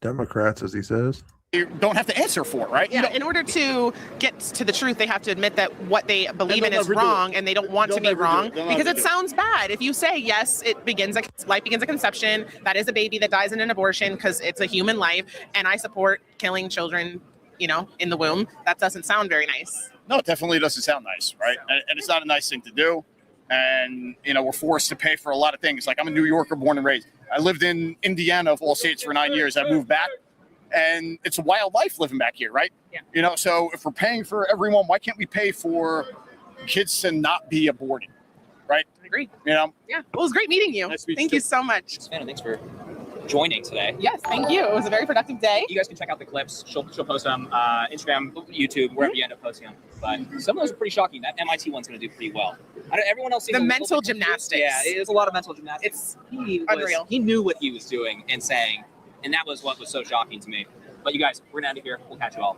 Democrats, as he says. You don't have to answer for, right? Yeah, in order to get to the truth, they have to admit that what they believe in is wrong, and they don't want to be wrong because it sounds bad. If you say, yes, life begins at conception, that is a baby that dies in an abortion because it's a human life, and I support killing children, in the womb, that doesn't sound very nice. No, it definitely doesn't sound nice, right? And it's not a nice thing to do. And, we're forced to pay for a lot of things. Like I'm a New Yorker born and raised. I lived in Indiana of all states for 9 years. I moved back. And it's a wild life living back here, right? Yeah. So if we're paying for everyone, why can't we pay for kids to not be aborted, right? I agree. Yeah. Well, it was great meeting you. Thank you so much. Savannah, thanks for joining today. Yes, thank you. It was a very productive day. You guys can check out the clips. She'll post them Instagram, YouTube, wherever you end up posting them. But some of those are pretty shocking. That MIT one's going to do pretty well. Everyone else seems the mental gymnastics. Yeah, it is a lot of mental gymnastics. It's unreal. He knew what he was doing and saying. And that was what was so shocking to me. But you guys, we're going to end it here. We'll catch you all.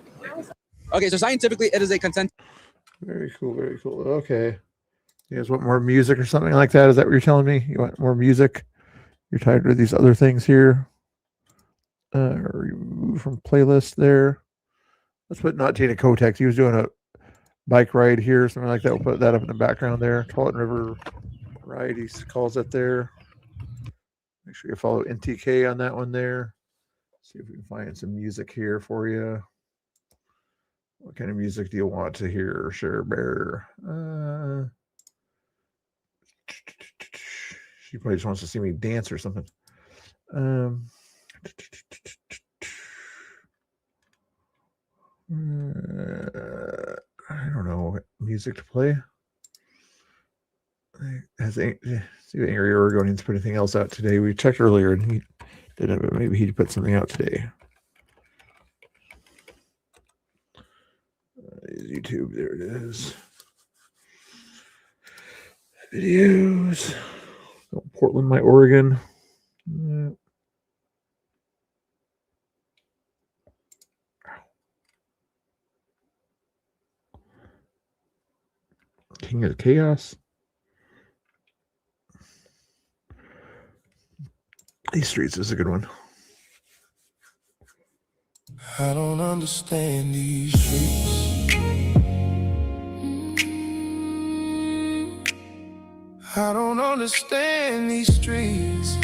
Okay, so scientifically, it is a consent. Very cool, very cool. Okay. You guys want more music or something like that? Is that what you're telling me? You want more music? You're tired of these other things here? Remove from playlist there. Let's put Not Tina Kotex. He was doing a bike ride here, something like that. We'll put that up in the background there. Tarleton River Ride, he calls it there. Make sure you follow NTK on that one there. See if we can find some music here for you. What kind of music do you want to hear, Share Bear? She probably just wants to see me dance or something. I don't know what music to play. See what Angry Oregonians put anything else out today. We checked earlier and he Didn't, but maybe he put something out today. YouTube, there it is. Videos. Oh, Portland, my Oregon. Yeah. King of Chaos. These streets is a good one. I don't understand these streets. I don't understand these streets.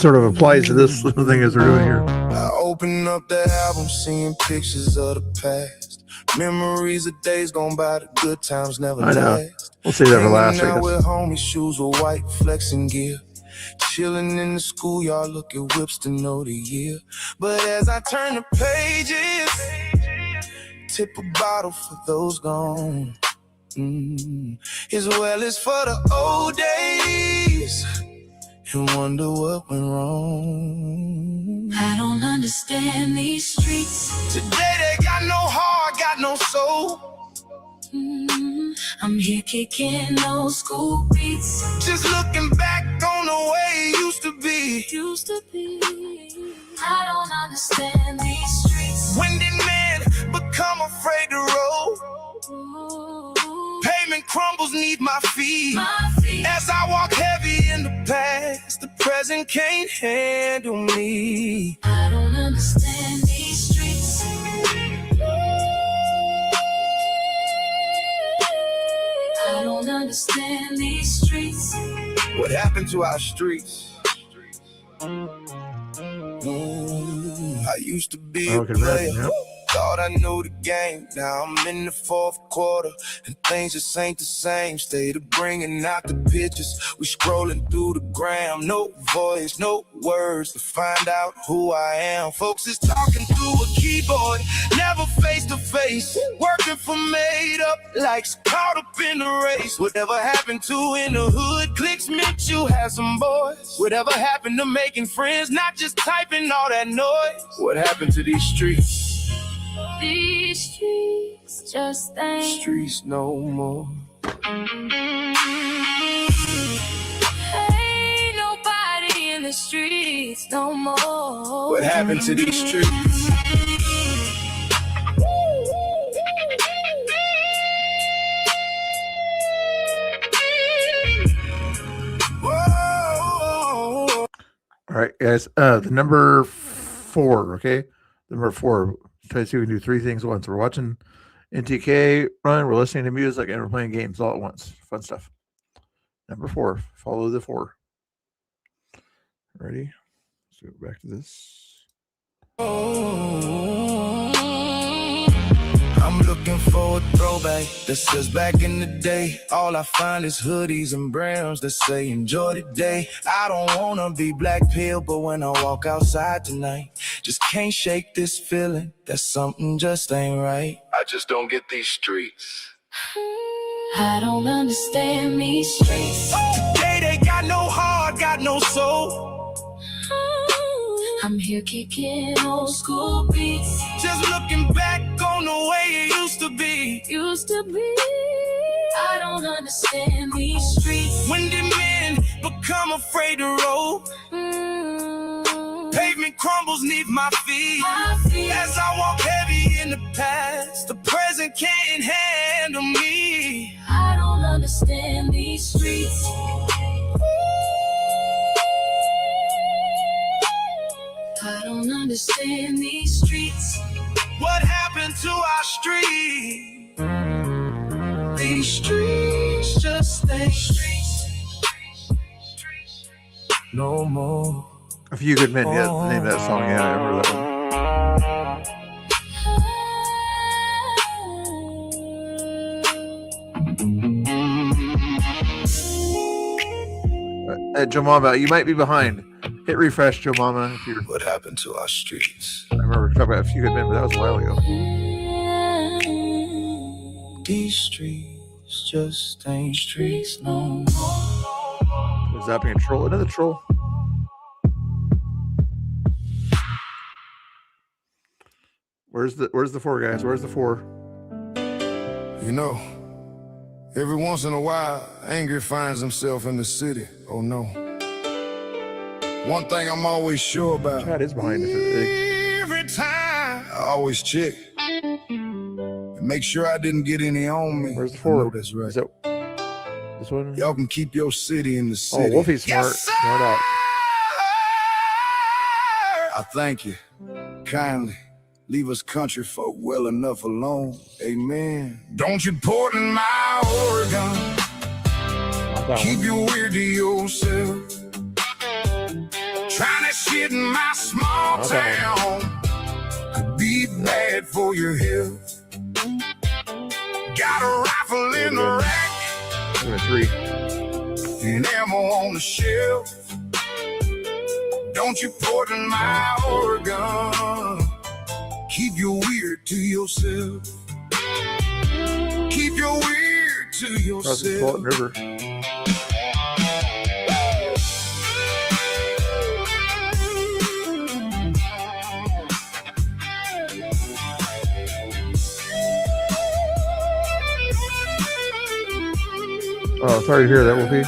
Sort of applies to this thing as we're doing here. I open up the album, seeing pictures of the past. Memories of days gone by, the good times never I know. last. We'll save that for last, I Now guess. with homies, shoes were white, flexing gear. Chilling in the schoolyard, look at whips to know the year. But as I turn the pages, tip a bottle for those gone. As well as for the old days, and wonder what went wrong. I don't understand these streets. Today they got no heart, got no soul. I'm here kicking old school beats. Just looking back on the way it used to be. I don't understand these streets. When did men become afraid to roll? Pavement crumbles neath my feet. As I walk heavy in the past, the present can't handle me. I don't understand these streets. I don't understand these streets. What happened to our streets? I used to be a player. Thought I knew the game. Now I'm in the fourth quarter, and things just ain't the same. Stay to bringing out the pictures. We scrolling through the gram. No voice, no words to find out who I am. Folks is talking through a keyboard, never face to face. Working for made up likes, caught up in the race. Whatever happened to in the hood clicks meant you had some boys. Whatever happened to making friends, not just typing all that noise. What happened to these streets? These streets just ain't Streets no more. Ain't nobody in the streets no more. What happened to these streets? All right, guys. The number 4, okay? Number 4. Try to see if we can do 3 things at once. We're watching NTK run, we're listening to music, and we're playing games all at once. Fun stuff. Number 4. Follow the 4. Ready? Let's go back to this. I'm looking for a throwback that says back in the day. All I find is hoodies and brands that say enjoy the day. I don't wanna be black pill, but when I walk outside tonight, just can't shake this feeling that something just ain't right. I just don't get these streets. I don't understand these streets. Today they got no heart, got no soul. I'm here kicking old school beats. Just looking back on the way it used to be. I don't understand these streets. When did men become afraid to roll? Pavement crumbles neath my feet. As I walk heavy in the past, the present can't handle me. I don't understand these streets. I don't understand these streets. What happened to our street? These streets just ain't streets no more. A Few Good Men. Yeah, the name of that song. Yeah, I remember that one. Joe Mama, you might be behind. Hit refresh, Joe Mama. If you're... What happened to our streets? I remember talking about A Few Good Men, but that was a while ago. These streets just ain't streets no more. Was zapping a troll. Another troll. Where's the 4, guys? Where's the 4? You know, every once in a while, Angry finds himself in the city. Oh no. One thing I'm always sure about. Chad is behind it. Every time I always check. And make sure I didn't get any on me. Where's the 4? That's right. Is that this one? Y'all can keep your city in the city. Oh, Wolfie's smart. Yes, sir! Smart out. I thank you. Kindly. Leave us country folk well enough alone. Amen. Don't you port in my Oregon. Keep your weird to yourself. Trying to shit in my small town could be bad for your health. Got a rifle in the rack. Number 3. And ammo on the shelf. Don't you port in my Oregon. Keep your weird to yourself. Keep your weird to yourself. River. Oh, sorry to hear that, Wolfie.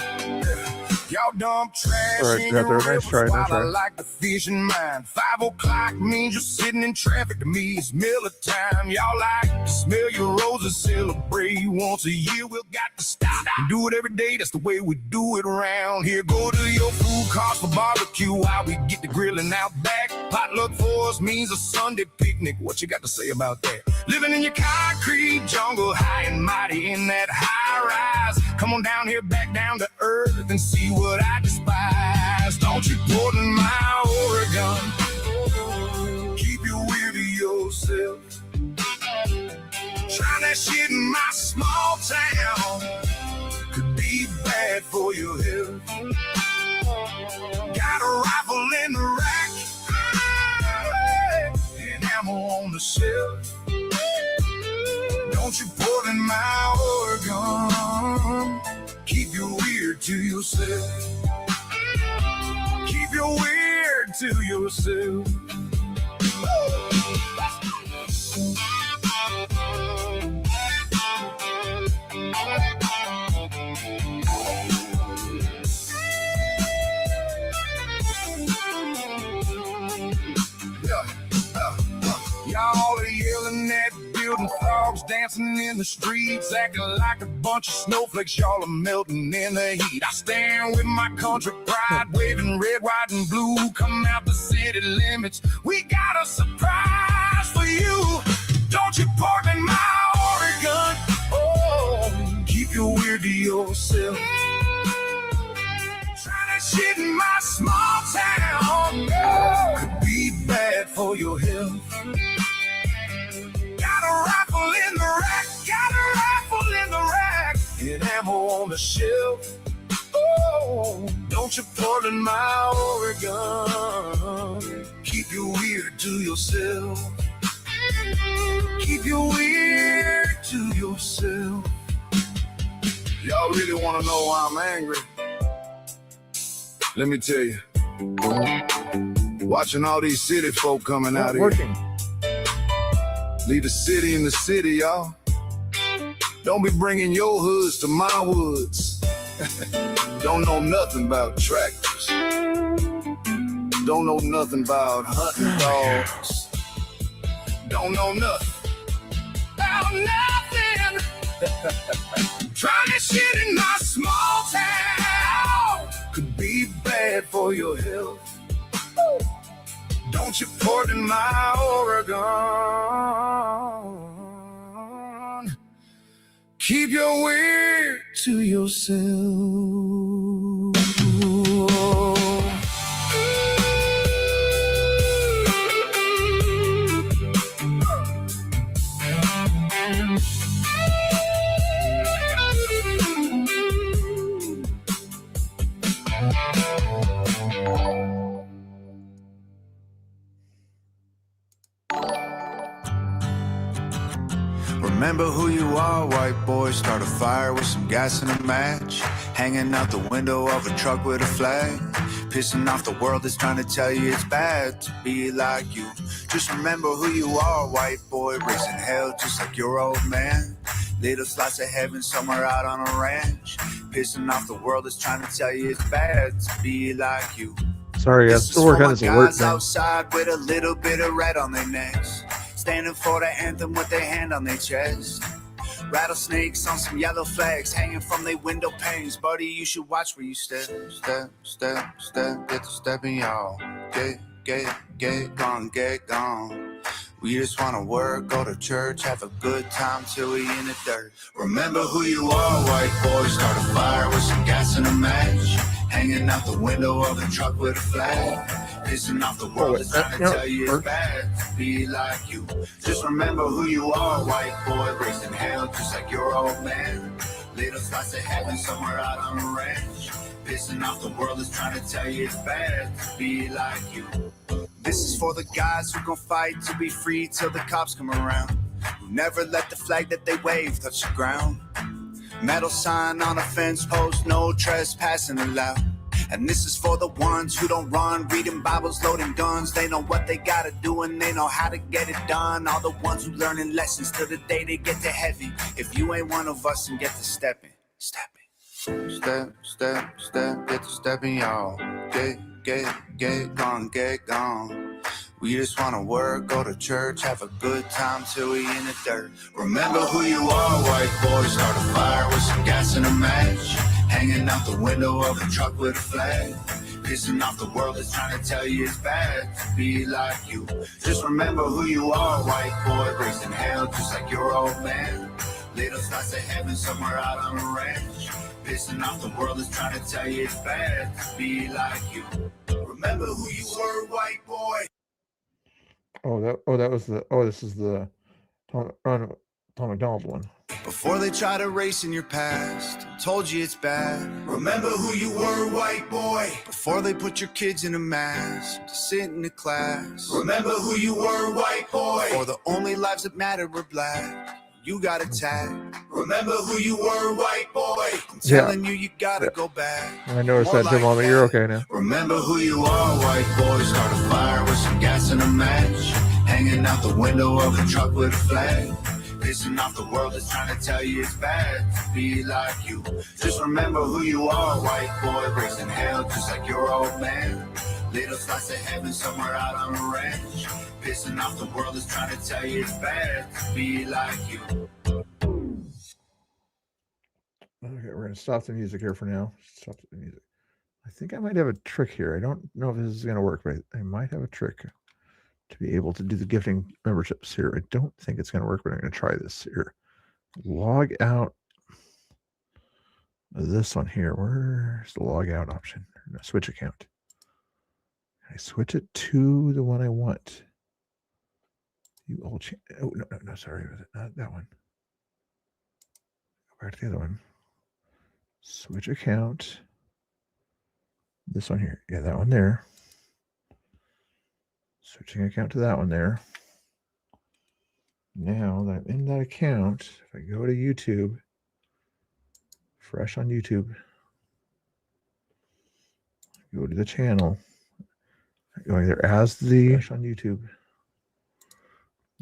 Y'all dump trash All right, in got there. your Nice try, rivers nice while I try. like the fish in mine. 5 o'clock means you're sitting in traffic. To me, it's Miller time. Y'all like to smell your roses, celebrate once a year. We'll got to stop and do it every day. That's the way we do it around here. Go to your food cost for barbecue while we get the grilling out back. Potluck for us means a Sunday picnic. What you got to say about that? Living in your concrete jungle, high and mighty in that high rise. Come on down here, back down to earth and see what I despise. Don't you put in my Oregon. Keep your weird to yourself. Try that shit in my small town could be bad for your health. Got a rifle in the rack and ammo on the shelf. Don't you put in my Oregon. Keep your weird to yourself. Keep your weird to yourself. Y'all are yelling at building frogs, dancing in the streets, acting like a bunch of snowflakes. Y'all are melting in the heat. I stand with my country pride, waving red, white, and blue. Come out the city limits. We got a surprise for you. Don't you park in my Oregon. Oh, keep your weird to yourself. Try that shit in my small town. Oh, could be bad for your health. Got a rifle in the rack, got a rifle in the rack, and ammo on the shelf. Oh, don't you put in my Oregon. Keep your weird to yourself. Keep your weird to yourself. Y'all really want to know why I'm angry? Let me tell you. Watching all these city folk coming out here. Leave the city in the city, y'all. Don't be bringing your hoods to my woods. Don't know nothing about tractors. Don't know nothing about hunting dogs. Don't know nothing about nothing. Trying to shit in my small town could be bad for your health. Don't you port in my Oregon. Keep your weird to yourself. Remember who you are are, white boy, start a fire with some gas and a match. Hanging out the window of a truck with a flag. Pissing off the world that's trying to tell you it's bad to be like you. Just remember who you are, white boy, raising hell just like your old man. Little slice of heaven somewhere out on a ranch. Pissing off the world that's trying to tell you it's bad to be like you. Sorry, guys. Still working on this alert Guys thing. outside with a little bit of red on their necks, standing for the anthem with their hand on their chest. Rattlesnakes on some yellow flags hanging from their window panes. Buddy, you should watch where you step. Step, step, step, get to stepping, y'all. Get gone. We just wanna work, go to church, have a good time till we in the dirt. Remember who you are, white boy. Start a fire with some gas and a match. Hanging out the window of the truck with a flag. Pissing off the world that's trying to tell you it's bad to be like you. Just remember who you are, white boy. Raising hell just like your old man. Little slice of heaven somewhere out on a ranch. Pissing off the world that's trying to tell you it's bad to be like you. This is for the guys who gon' fight to be free till the cops come around. Who never let the flag that they wave touch the ground. Metal sign on a fence post, no trespassing allowed. And this is for the ones who don't run, reading Bibles, loading guns. They know what they gotta do and they know how to get it done. All the ones who learning lessons till the day they get to heaven. If you ain't one of us and get to stepping. Step, step, get to stepping, y'all. Get gone. We just wanna work, go to church, have a good time till we in the dirt. Remember who you are, white boy. Start a fire with some gas and a match. Hanging out the window of a truck with a flag. Pissing off the world that's trying to tell you it's bad to be like you. Just remember who you are, white boy. Raising hell just like your old man. Little slice of heaven somewhere out on a ranch. Pissing off the world that's trying to tell you it's bad to be like you. Remember who you were, white boy. This is the Tom McDonald one. Before they try to race in your past, told you it's bad. Remember who you were, white boy. Before they put your kids in a mask to sit in the class. Remember who you were, white boy. Or the only lives that matter were black. You got attacked. Remember who you were, white boy. I'm telling you gotta go back. I noticed that, Tim. But you're okay now. Remember who you are, white boy. Start a fire with some gas and a match. Hanging out the window of a truck with a flag. Pissing off the world that's trying to tell you it's bad to be like you. Just remember who you are, white boy. Raising hell just like your old man. Little slice of heaven somewhere out on a ranch. Pissing off the world that's trying to tell you it's bad to be like you. Okay, we're gonna stop the music here for now. Stop the music. I think I might have a trick here. I don't know if this is gonna work, but I might have a trick to be able to do the gifting memberships here. I don't think it's gonna work, but I'm gonna try this here. Log out of this one here. Where's the log out option? No, switch account. I switch it to the one I want. You all change. Oh no, sorry, was it not that one? Go back to the other one. Switch account. This one here. Yeah, that one there. Switching account to that one there. Now that I'm in that account, if I go to YouTube, fresh on YouTube, go to the channel, going there as the fresh on YouTube,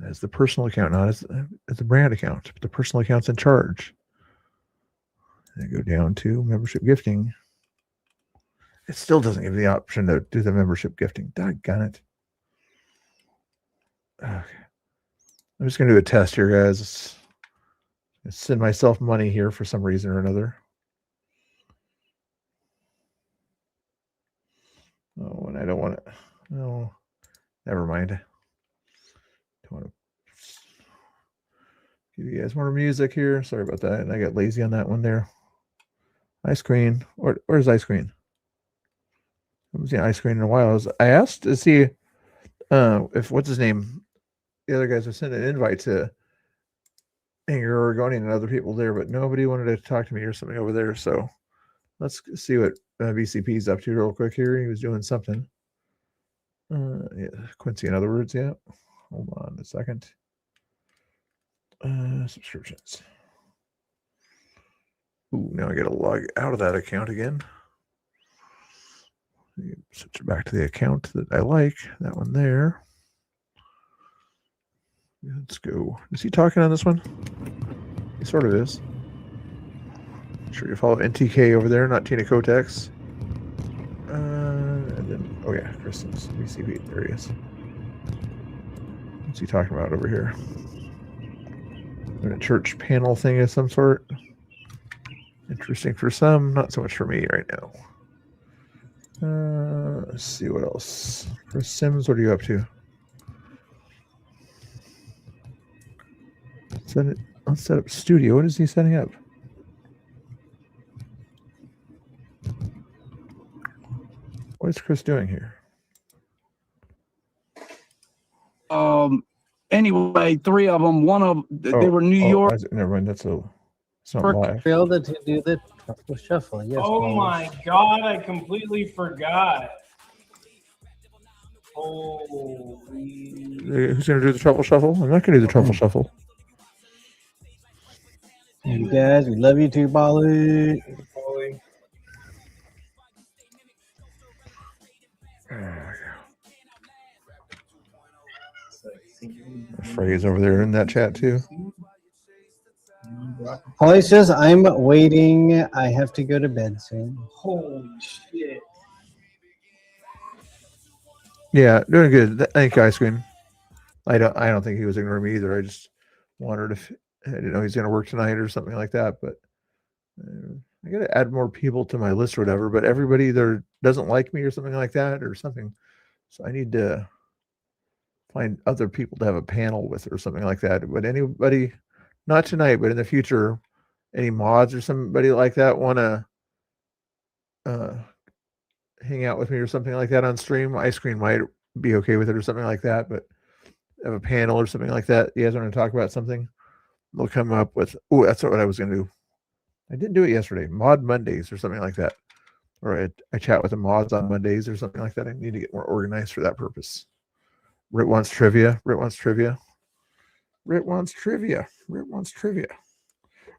as the personal account, not as the brand account, but the personal account's in charge. And I go down to membership gifting. It still doesn't give me the option to do the membership gifting. Doggone it. Okay. I'm just going to do a test here, guys. Send myself money here for some reason or another. Oh, and I don't want to. No, never mind. Don't want to give you guys more music here. Sorry about that. And I got lazy on that one there. Ice cream. Where's ice cream? I haven't seen ice cream in a while. I asked to see if what's his name. The other guys have sent an invite to Anger Oregonian and other people there, but nobody wanted to talk to me or something over there. So let's see what VCP's up to real quick here. He was doing something. Yeah, Quincy, in other words, yeah. Hold on a second. Subscriptions. Ooh, now I got to log out of that account again. Switch it back to the account that I like. That one there. Let's go. Is he talking on this one? He sort of is. Sure you follow NTK over there, not Tina Kotex. And then, oh yeah, Kristen's. Let me see who there he is. What's he talking about over here? A church panel thing of some sort. Interesting for some, not so much for me right now. Let's see what else. Chris Sims, what are you up to? Let's set up studio. What is he setting up? What is Chris doing here? Anyway, 3 of them. One of they were New York. Never mind. It's not live. Failed to do the truffle shuffle. Yes. Oh my God! I completely forgot. Holy. Who's going to do the truffle shuffle? I'm not going to do the truffle shuffle. And guys, we love you too, Bali. Frey's over there in that chat too. Holly says, I'm waiting. I have to go to bed soon. Holy shit. Yeah, doing good. Thank you, Ice Queen. I don't think he was ignoring me either. I just wondered if I didn't know he's going to work tonight or something like that. But I got to add more people to my list or whatever. But everybody either doesn't like me or something like that or something. So I need to find other people to have a panel with or something like that. But anybody, not tonight, but in the future, any mods or somebody like that want to hang out with me or something like that on stream, Ice Cream might be okay with it or something like that. But have a panel or something like that. You guys want to talk about something? They'll come up with, oh, that's what I was going to do. I didn't do it yesterday. Mod Mondays or something like that. Or I chat with the mods on Mondays or something like that. I need to get more organized for that purpose. Rit wants trivia. Rit wants trivia. Rit wants trivia. Rit wants trivia.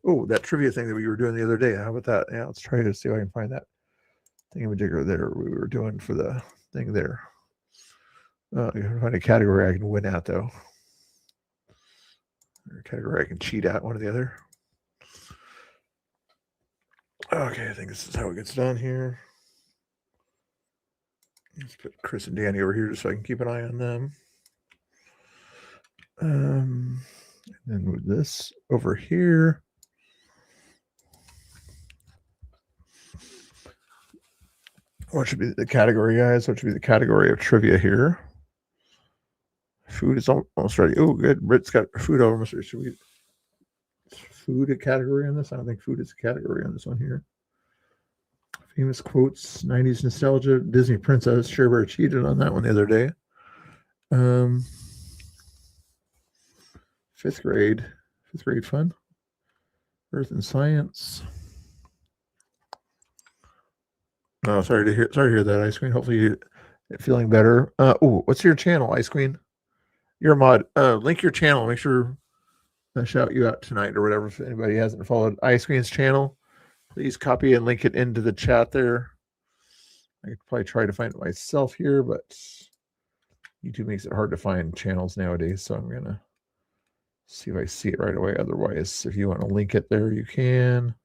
Oh, that trivia thing that we were doing the other day. How about that? Yeah, let's try to see if I can find that thingamajigger there we were doing for the thing there. I can find a category I can win at, though. Or a category I can cheat at, one or the other. Okay, I think this is how it gets done here. Let's put Chris and Danny over here just so I can keep an eye on them. And then with this over here. What should be the category, guys? What should be the category of trivia here? Food is almost ready. Oh, good. Britt's got food over. Should we food a category on this? I don't think food is a category on this one here. Famous quotes, 90s nostalgia, Disney princess. Sure Bear cheated on that one the other day. Fifth grade fun. Earth and science. Oh, sorry to hear that, Ice Queen. Hopefully you're feeling better. Oh, what's your channel, Ice Queen? You're a mod. Link your channel. Make sure I shout you out tonight or whatever. If anybody hasn't followed Ice Queen's channel, please copy and link it into the chat there. I could probably try to find it myself here, but YouTube makes it hard to find channels nowadays. So I'm going to see if I see it right away. Otherwise, if you want to link it there, you can.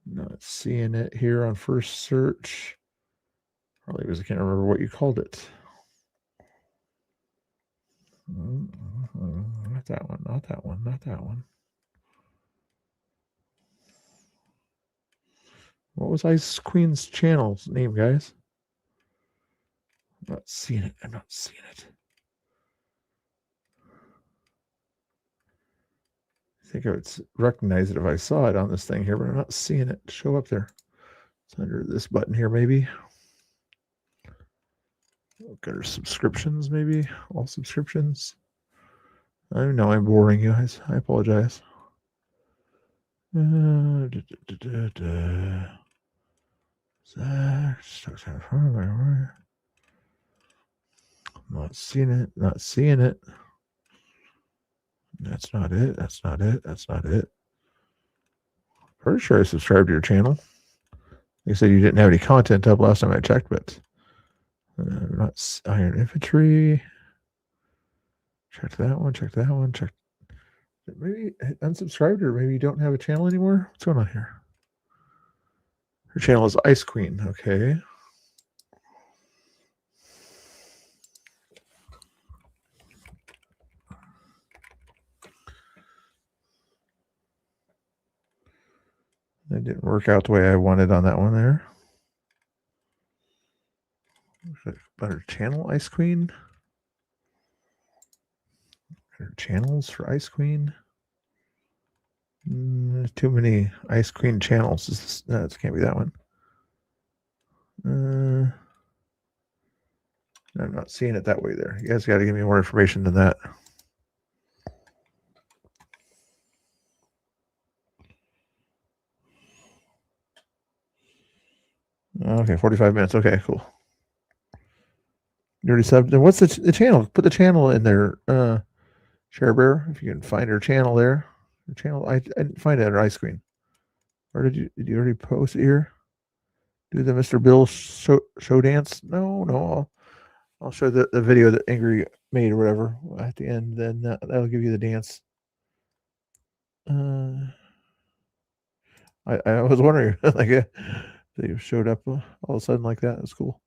Not seeing it here on first search. Probably because I can't remember what you called it. Not that one, not that one, not that one. What was Ice Queen's channel's name, guys? I'm not seeing it. I'm not seeing it. I think I would recognize it if I saw it on this thing here, but I'm not seeing it show up there. It's under this button here, maybe. Look at our subscriptions, maybe. All subscriptions. I know I'm boring you guys. I apologize. Not seeing it. Not seeing it. Not That's not it. That's not it. That's not it. Pretty sure I subscribed to your channel. You said you didn't have any content up last time I checked, but not Iron Infantry. Check that one. Check that one. Check. Maybe unsubscribed, or maybe you don't have a channel anymore. What's going on here? Her channel is Ice Queen. Okay. That didn't work out the way I wanted on that one there. Better channel, Ice Queen. Better channels for Ice Queen. There's too many Ice Queen channels. No, it can't be that one. I'm not seeing it that way there. You guys got to give me more information than that. Okay, 45 minutes. Okay, cool. You already subbed. Then what's the channel? Put the channel in there, ShareBear, if you can find her channel there. Her channel, I didn't find it under Ice Queen. Or did you already post it here? Do the Mr. Bill show dance? No. I'll show the video that Angry made or whatever at the end. Then that'll give you the dance. I was wondering, like, they showed up all of a sudden like that. That's cool.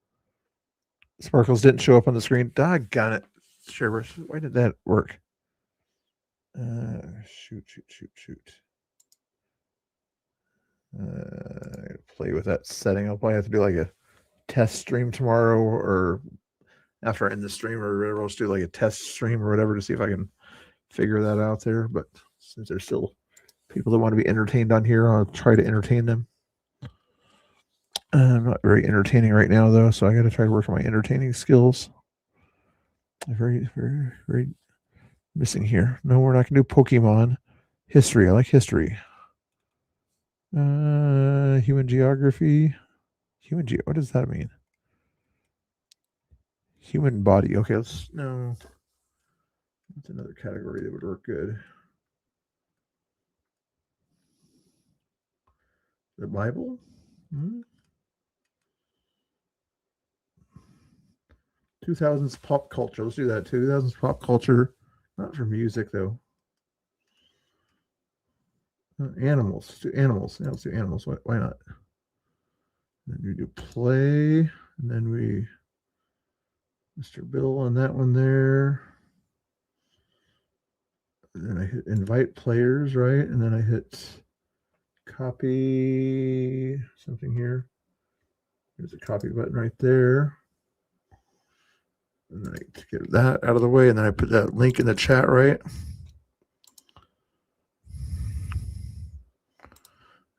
Sparkles didn't show up on the screen. Doggone it. ShareBear, why did that work? Shoot. Play with that setting. I'll probably have to do like a test stream tomorrow, or after I end the stream or whatever. I'll just do like a test stream or whatever to see if I can figure that out there. But since there's still people that want to be entertained on here, I'll try to entertain them. I'm not very entertaining right now, though, so I got to try to work on my entertaining skills. Very missing here. No, we're not going to do Pokemon. History. I like history. Human geography. What does that mean? Human body. Okay, that's another category that would work good. The Bible? 2000s pop culture. Let's do that. 2000s pop culture. Not for music, though. Animals. Let's do animals. Yeah, let's do animals. Why not? Then we do play. And then we... Mr. Bill on that one there. And then I hit invite players, right? And then I hit copy something here. There's a copy button right there. And then I get that out of the way, and then I put that link in the chat, right?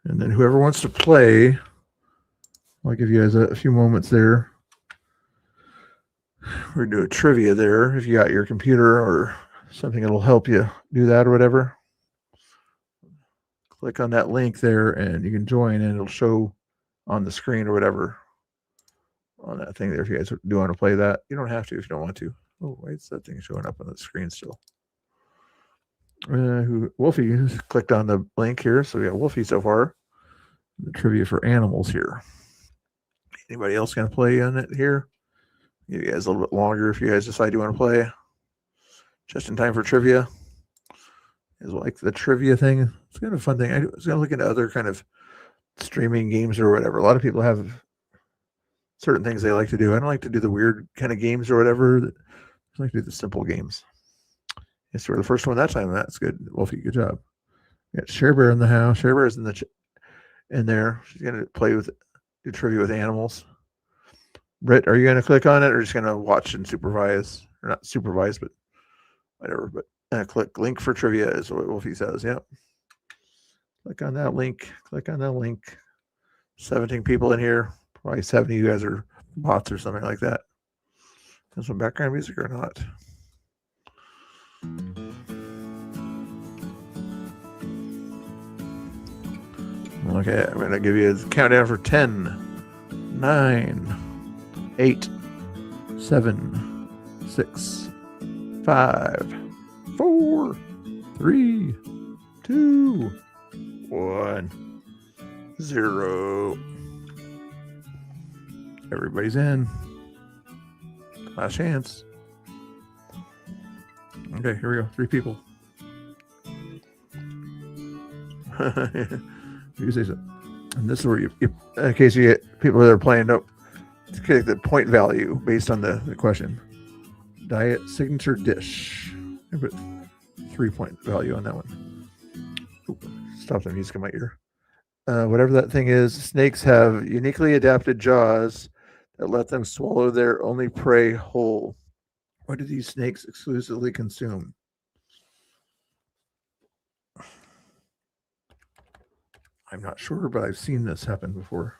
And then whoever wants to play, I'll give you guys a few moments there. We're going to do a trivia there. If you got your computer or something that'll help you do that or whatever, click on that link there and you can join, and it'll show on the screen or whatever on that thing there. If you guys do want to play that, you don't have to if you don't want to. Oh, wait, it's that thing showing up on the screen still. Wolfie clicked on the link here, so we got Wolfie so far. The trivia for animals here. Anybody else going to play on it here? Give you guys a little bit longer if you guys decide you want to play. Just in time for trivia. Is like the trivia thing. It's kind of a fun thing. I was going to look into other kind of streaming games or whatever. A lot of people have certain things they like to do. I don't like to do the weird kind of games or whatever. I like to do the simple games. Yes, we're the first one that time. That's good. Wolfie, good job. We got ShareBear in the house. ShareBear is in there. She's going to do trivia with animals. Britt, are you going to click on it, or just going to watch and supervise? Or not supervise, but whatever. But click link for trivia is what Wolfie says. Yep. Click on that link. Click on that link. 17 people in here. Probably 70 of you guys are bots or something like that. There's some background music or not? Okay, I'm going to give you a countdown for 10, 9, 8, 7, 6, 5, 4, 3, 2, 1, 0. Everybody's in. Last chance. Okay, here we go. 3 people. You say so. And this is where you in case you get people that are playing up, get the point value based on the question. Diet signature dish. I put 3-point value on that one. Oop, stop the music in my ear. Whatever that thing is, snakes have uniquely adapted jaws that let them swallow their only prey whole. What do these snakes exclusively consume? I'm not sure, but I've seen this happen before.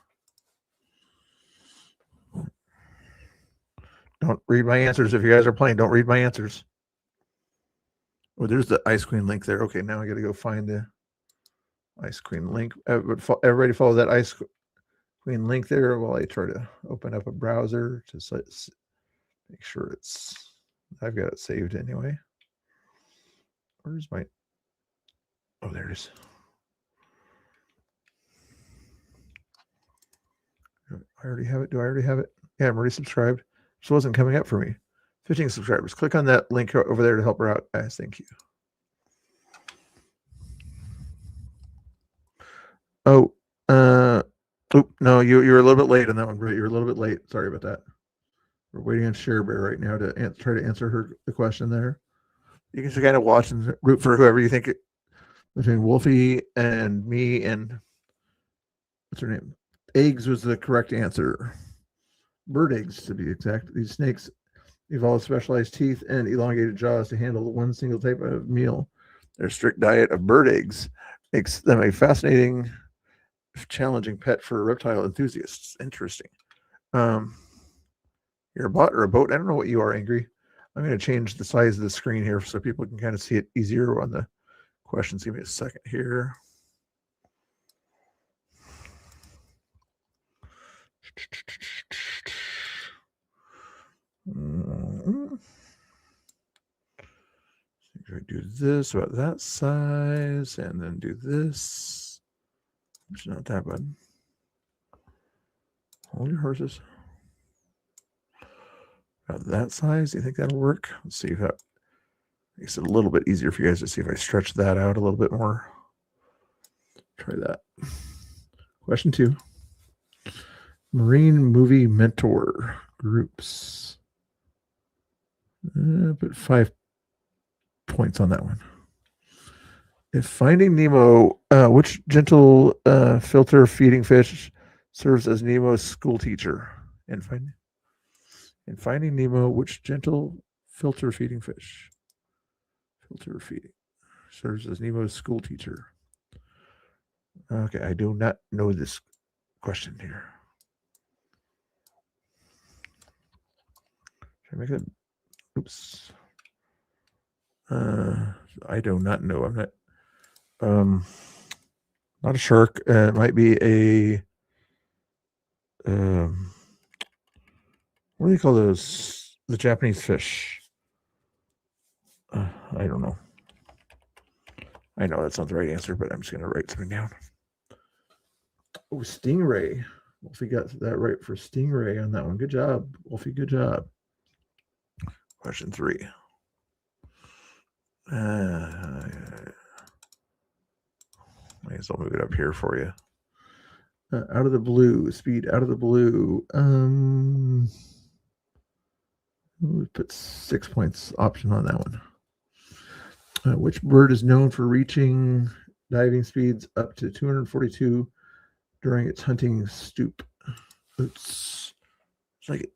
Don't read my answers. If you guys are playing, don't read my answers. Oh, there's the Ice Queen link there. Okay, now I got to go find the Ice Queen link. Everybody follow that Ice Queen link there while I try to open up a browser to make sure I've got it saved anyway. Where's my... Oh, there it is. I already have it. Do I already have it? Yeah, I'm already subscribed. This wasn't coming up for me. 15 subscribers. Click on that link over there to help her out, guys. Thank you. Oh, no, you're a little bit late on that one, Britt. You're a little bit late. Sorry about that. We're waiting on Sharebear right now to try to answer the question there. You can just kind of watch and root for whoever you think between Wolfie and me and what's her name? Eggs was the correct answer. Bird eggs, to be exact. These snakes evolved specialized teeth and elongated jaws to handle one single type of meal. Their strict diet of bird eggs makes them a fascinating, challenging pet for reptile enthusiasts. Interesting. You're a bot or a boat? I don't know what you are, Angry. I'm going to change the size of the screen here so people can kind of see it easier on the questions. Give me a second here. I do this about that size and then do this. It's not that bad. Hold your horses. About that size. Do you think that'll work? Let's see if that makes it a little bit easier for you guys to see if I stretch that out a little bit more. Try that. Question 2. Marine movie mentor groups. Put 5 points on that one. If Finding Nemo, which gentle filter feeding fish serves as Nemo's school teacher? In Finding Nemo, which gentle filter feeding fish serves as Nemo's school teacher? Okay, I do not know this question here. Should I make it? Oops. I do not know. I'm not a shark. It might be a what do you call those? The Japanese fish. I don't know. I know that's not the right answer, but I'm just going to write something down. Oh, stingray. Wolfie got that right for stingray on that one. Good job, Wolfie. Good job. Question 3. Might as well move it up here for you. Out of the blue, speed out of the blue. We put 6 points option on that one. Which bird is known for reaching diving speeds up to 242 during its hunting stoop? It's like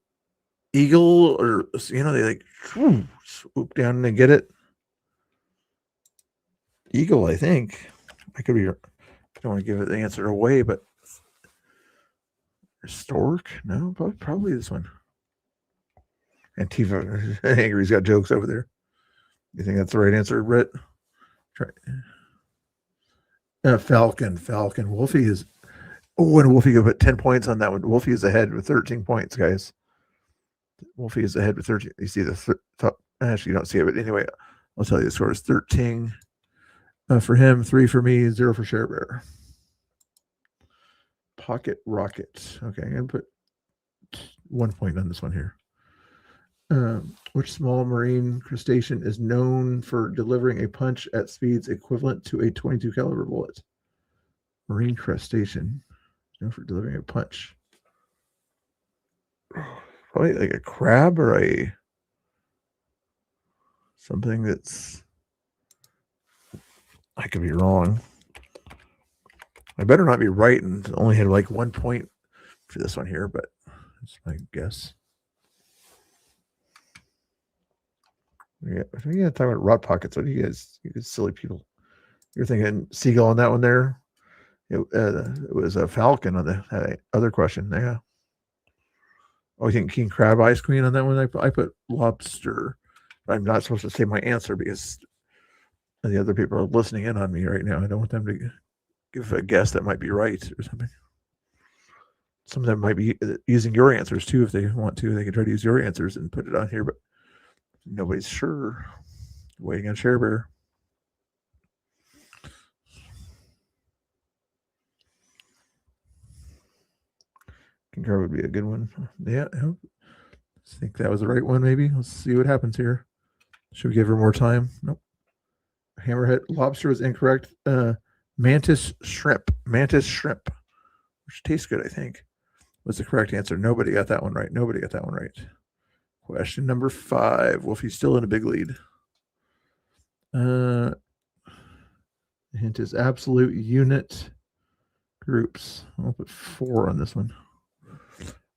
eagle, or they like swoop down and get it. Eagle, I think. I could be. I don't want to give it the answer away, but stork? No, probably this one. Antifa Angry's got jokes over there. You think that's the right answer, Britt? Try. Falcon. Wolfie is. Oh, and Wolfie could put 10 points on that one. Wolfie is ahead with 13 points, guys. Wolfie is ahead with 13. You see the top. Actually, you don't see it, but anyway, I'll tell you the score is 13. For him, 3 for me, 0 for Share Bear. Pocket Rocket. Okay, I'm going to put 1 point on this one here. Which small marine crustacean is known for delivering a punch at speeds equivalent to a 22 caliber bullet? Marine crustacean known for delivering a punch. Probably like a crab or a something that's. I could be wrong. I better not be right and only had like 1 point for this one here, but that's my guess. Yeah, if we got to talk about rot pockets, what do you guys silly people? You're thinking seagull on that one there. It was a falcon on the other question. Yeah. Oh, you think king crab ice queen on that one? I put lobster. I'm not supposed to say my answer because the other people are listening in on me right now. I don't want them to give a guess that might be right or something. Some of them might be using your answers too if they want to. They can try to use your answers and put it on here, but nobody's sure. Waiting on Share Bear. Concur would be a good one. Yeah, I think that was the right one, maybe. Let's see what happens here. Should we give her more time? Nope. Hammerhead lobster was incorrect. Mantis shrimp. Mantis shrimp, which tastes good, I think, was the correct answer. Nobody got that one right. Nobody got that one right. Question number 5. Wolfie's still in a big lead. The hint is absolute unit groups. I'll put 4 on this one.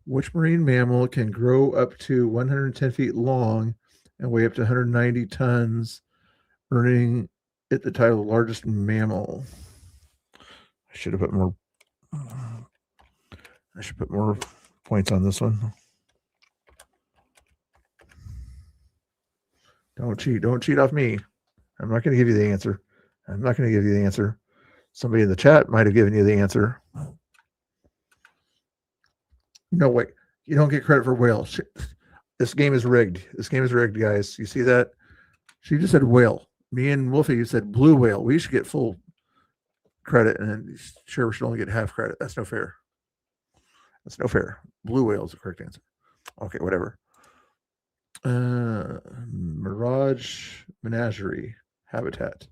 Which marine mammal can grow up to 110 feet long and weigh up to 190 tons, earning it the title of largest mammal? I should have put more. I should put more points on this one. Don't cheat. Don't cheat off me. I'm not going to give you the answer. I'm not going to give you the answer. Somebody in the chat might have given you the answer. No, wait. You don't get credit for whale. This game is rigged. This game is rigged, guys. You see that? She just said whale. Me and Wolfie, you said blue whale. We should get full credit, and then Share should only get half credit. That's no fair. That's no fair. Blue whale is the correct answer. Okay, whatever. Mirage Menagerie Habitat.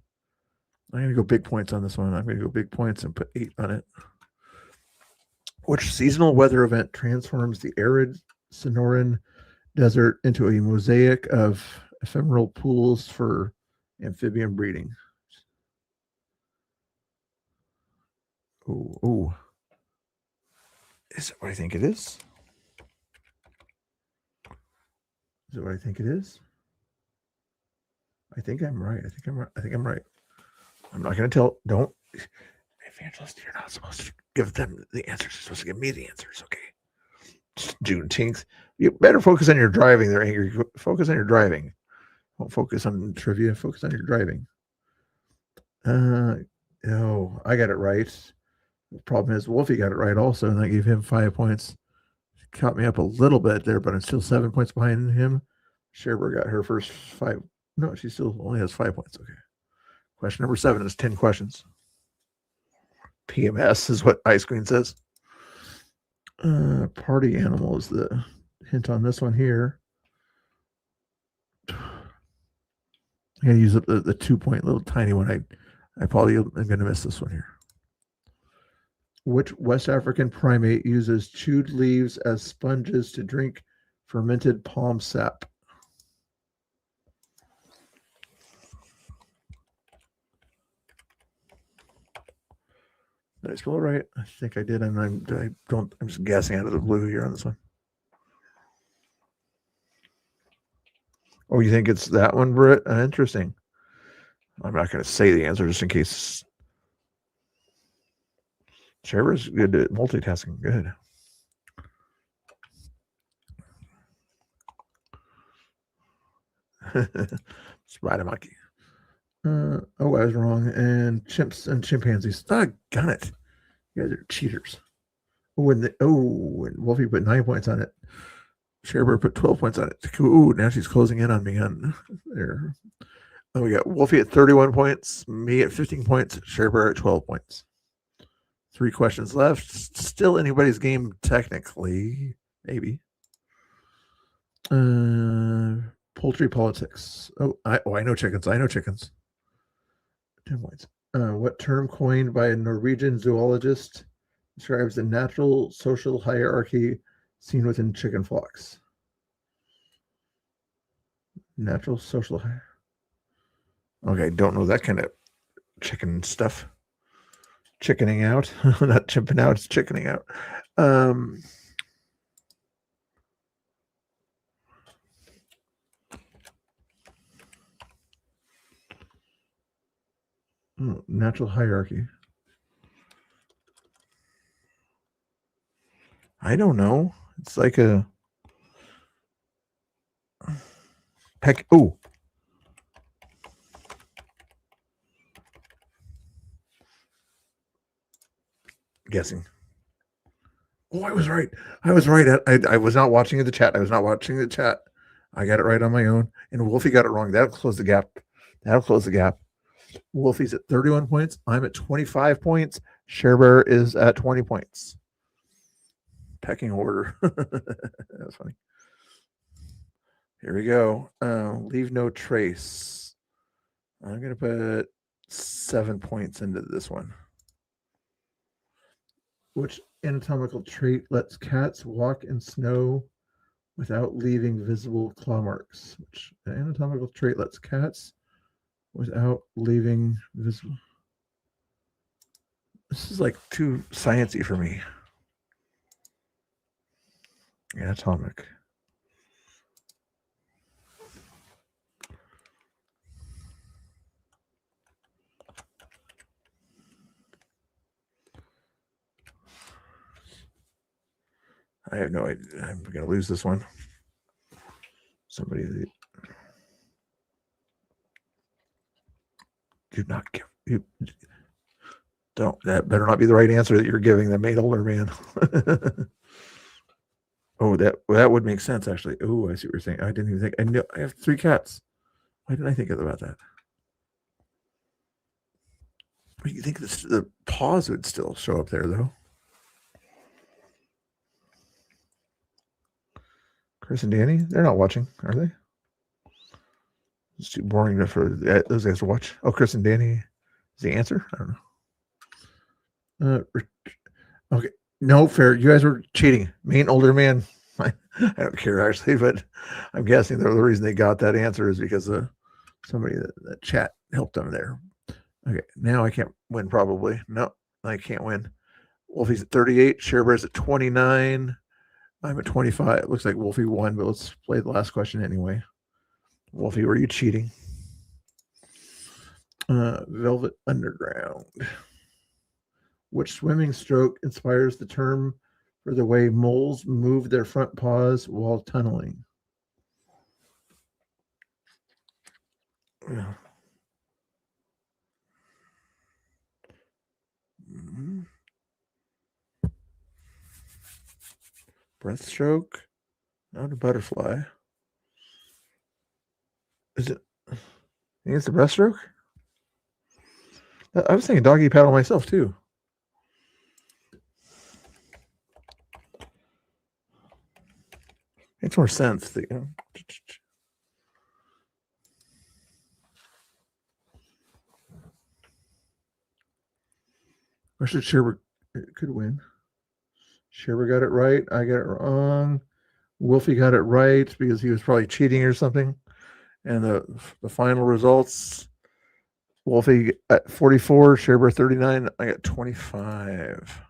I'm going to go big points on this one. I'm going to go big points and put 8 on it. Which seasonal weather event transforms the arid Sonoran Desert into a mosaic of ephemeral pools for amphibian breeding? Oh. Is it what I think it is? Is it what I think it is? I think I'm right. I think I'm right. I'm not going to tell. Don't. Evangelist, you're not supposed to give them the answers. You're supposed to give me the answers, okay? It's Juneteenth. You better focus on your driving there, Angry. Focus on your driving. Don't focus on trivia. Focus on your driving. No, I got it right. The problem is Wolfie got it right also, and I gave him 5 points. She caught me up a little bit there, but I'm still 7 points behind him. Sherber got her first 5. No, she still only has 5 points. Okay. Question number 7 is 10 questions. PMS is what Ice Queen says. Party animal is the hint on this one here. I'm going to use up the 2 point little tiny one. I probably am going to miss this one here. Which West African primate uses chewed leaves as sponges to drink fermented palm sap? Did I spell it right? I think I did. I'm just guessing out of the blue here on this one. Oh, you think it's that one, Britt? Interesting. I'm not going to say the answer just in case. Trevor's good at multitasking. Good. Spider monkey. Oh, I was wrong. And chimps and chimpanzees. Got it. You guys are cheaters. And Wolfie put 9 points on it. Sherber put 12 points on it. Ooh, now she's closing in on me on there. Oh, we got Wolfie at 31 points, me at 15 points, Sharebear at 12 points. 3 questions left. Still anybody's game, technically. Maybe. Poultry politics. I know chickens. 10 points. What term coined by a Norwegian zoologist describes the natural social hierarchy seen within chicken flocks? Natural social hierarchy. Okay, don't know that kind of chicken stuff. Chickening out. Not chimping out, it's chickening out. Natural hierarchy. I don't know. It's like a heck. Oh, guessing. Oh, I was right. I was right. I was not watching the chat. I got it right on my own. And Wolfie got it wrong. That'll close the gap. Wolfie's at 31 points. I'm at 25 points. Sharebear is at 20 points. Pecking order. That's funny. Here we go. Leave no trace. I'm going to put 7 points into this one. Which anatomical trait lets cats walk in snow without leaving visible claw marks? Which anatomical trait lets cats without leaving visible? This is like too sciencey for me. Anatomic. I have no idea. I'm going to lose this one. Somebody do not give you. Don't. That better not be the right answer that you're giving the main older man. Oh, that would make sense actually. Oh, I see what you're saying. I didn't even think. I know I have 3 cats. Why didn't I think about that? You think the paws would still show up there though? Chris and Danny, they're not watching, are they? It's too boring for those guys to watch. Oh, Chris and Danny is the answer? I don't know. Okay. No, fair. You guys were cheating. Main older man. I don't care actually, but I'm guessing the reason they got that answer is because somebody that chat helped them there. Okay, now I can't win probably. No, I can't win. Wolfie's at 38. Sharebear's at 29. I'm at 25. It looks like Wolfie won, but let's play the last question anyway. Wolfie, were you cheating? Velvet Underground. Which swimming stroke inspires the term for the way moles move their front paws while tunneling? Yeah. Breaststroke, not a butterfly. Is it? I think it's the breaststroke. I was thinking doggy paddle myself too. Makes more sense. Or should Sherbert could win? Sherbert got it right. I got it wrong. Wolfie got it right because he was probably cheating or something. And the final results: Wolfie at 44, Sherbert 39. I got 25.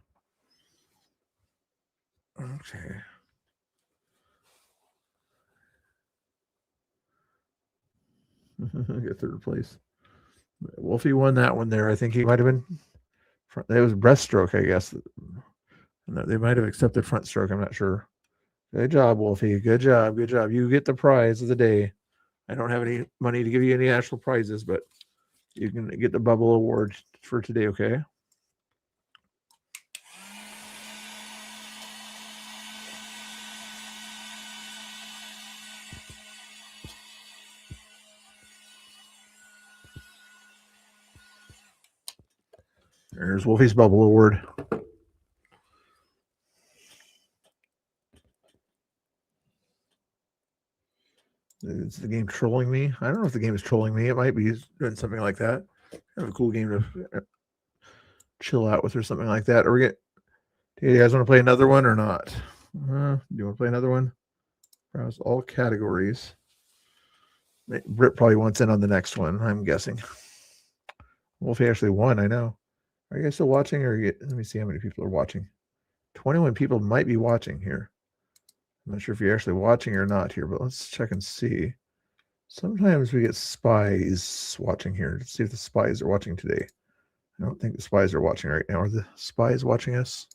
Okay. I got 3rd place. Wolfie won that one there. I think he might have been. It was breaststroke, I guess. They might have accepted front stroke. I'm not sure. Good job, Wolfie. Good job. Good job. You get the prize of the day. I don't have any money to give you any actual prizes, but you can get the Bubble Award for today, okay? There's Wolfie's Bubble Award. Is the game trolling me? I don't know if the game is trolling me. It might be doing something like that. Have a cool game to chill out with or something like that. Do you guys want to play another one or not? Do you want to play another one? Browse all categories. Britt probably wants in on the next one, I'm guessing. Wolfie actually won, I know. Are you guys still watching? Let me see how many people are watching. 21 people might be watching here. I'm not sure if you're actually watching or not here, but let's check and see. Sometimes we get spies watching here. Let's see if the spies are watching today. I don't think the spies are watching right now. Are the spies watching us?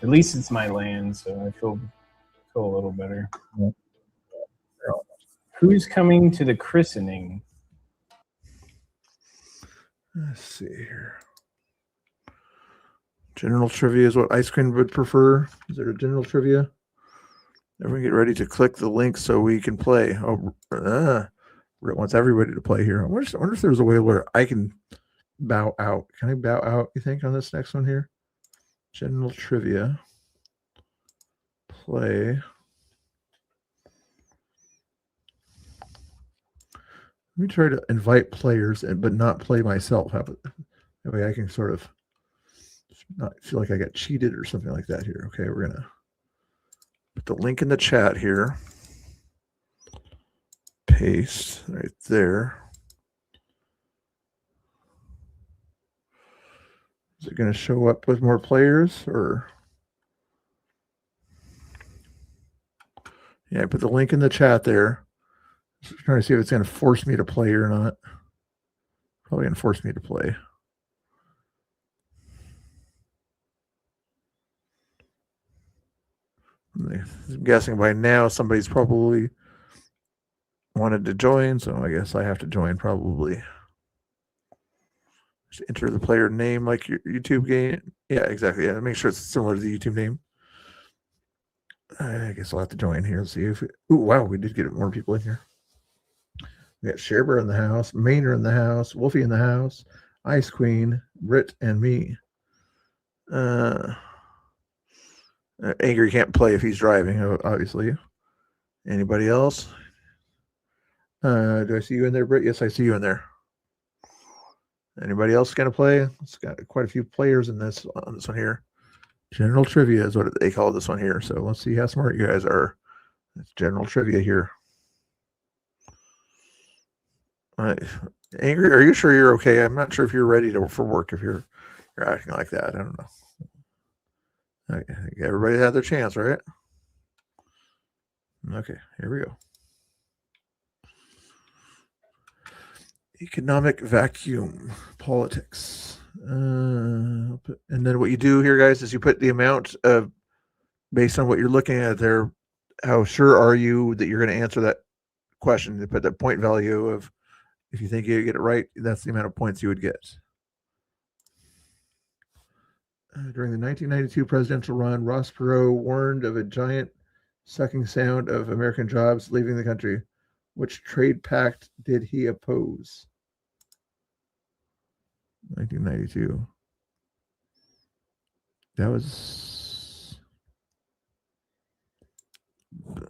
At least it's my land, so I feel a little better. Who's coming to the christening? Let's see here. General trivia is what Ice Cream would prefer. Is there a general trivia? Everyone get ready to click the link so we can play. Rick wants everybody to play here. I wonder if there's a way where I can bow out. Can I bow out, you think, on this next one here? General trivia. Play. Let me try to invite players, but not play myself. That way I can sort of not feel like I got cheated or something like that here. Okay, we're going to put the link in the chat here. Paste right there. Is it going to show up with more players or? Yeah, I put the link in the chat there. Just trying to see if it's going to force me to play or not. Probably going to force me to play. I'm guessing by now somebody's probably wanted to join, so I guess I have to join probably. Just enter the player name like your YouTube game. Yeah, exactly. Yeah, make sure it's similar to the YouTube name. I guess I'll have to join here and see if. Oh wow, we did get more people in here. We got Sherber in the house, Maynard in the house, Wolfie in the house, Ice Queen, Britt, and me. Angry can't play if he's driving, obviously. Anybody else? Do I see you in there, Britt? Yes, I see you in there. Anybody else going to play? It's got quite a few players in this on this one here. General trivia is what they call this one here. So let's see how smart you guys are. It's general trivia here. Angry, are you sure you're okay? I'm not sure if you're ready for work if you're acting like that. I don't know. Okay, everybody had their chance, right? Okay, here we go. Economic vacuum, politics. And then what you do here, guys, is you put the amount of, based on what you're looking at there, how sure are you that you're going to answer that question? You put that point value of, if you think you get it right, that's the amount of points you would get. During the 1992 presidential run, Ross Perot warned of a giant sucking sound of American jobs leaving the country. Which trade pact did he oppose? 1992. That was.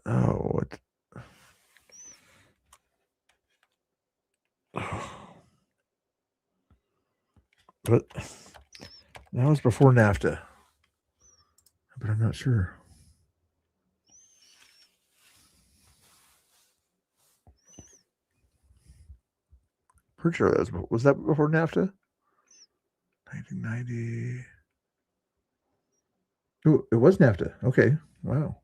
Oh, what? But that was before NAFTA. But I'm not sure. Pretty sure that was that before NAFTA? 1990. Oh, it was NAFTA. Okay. Wow.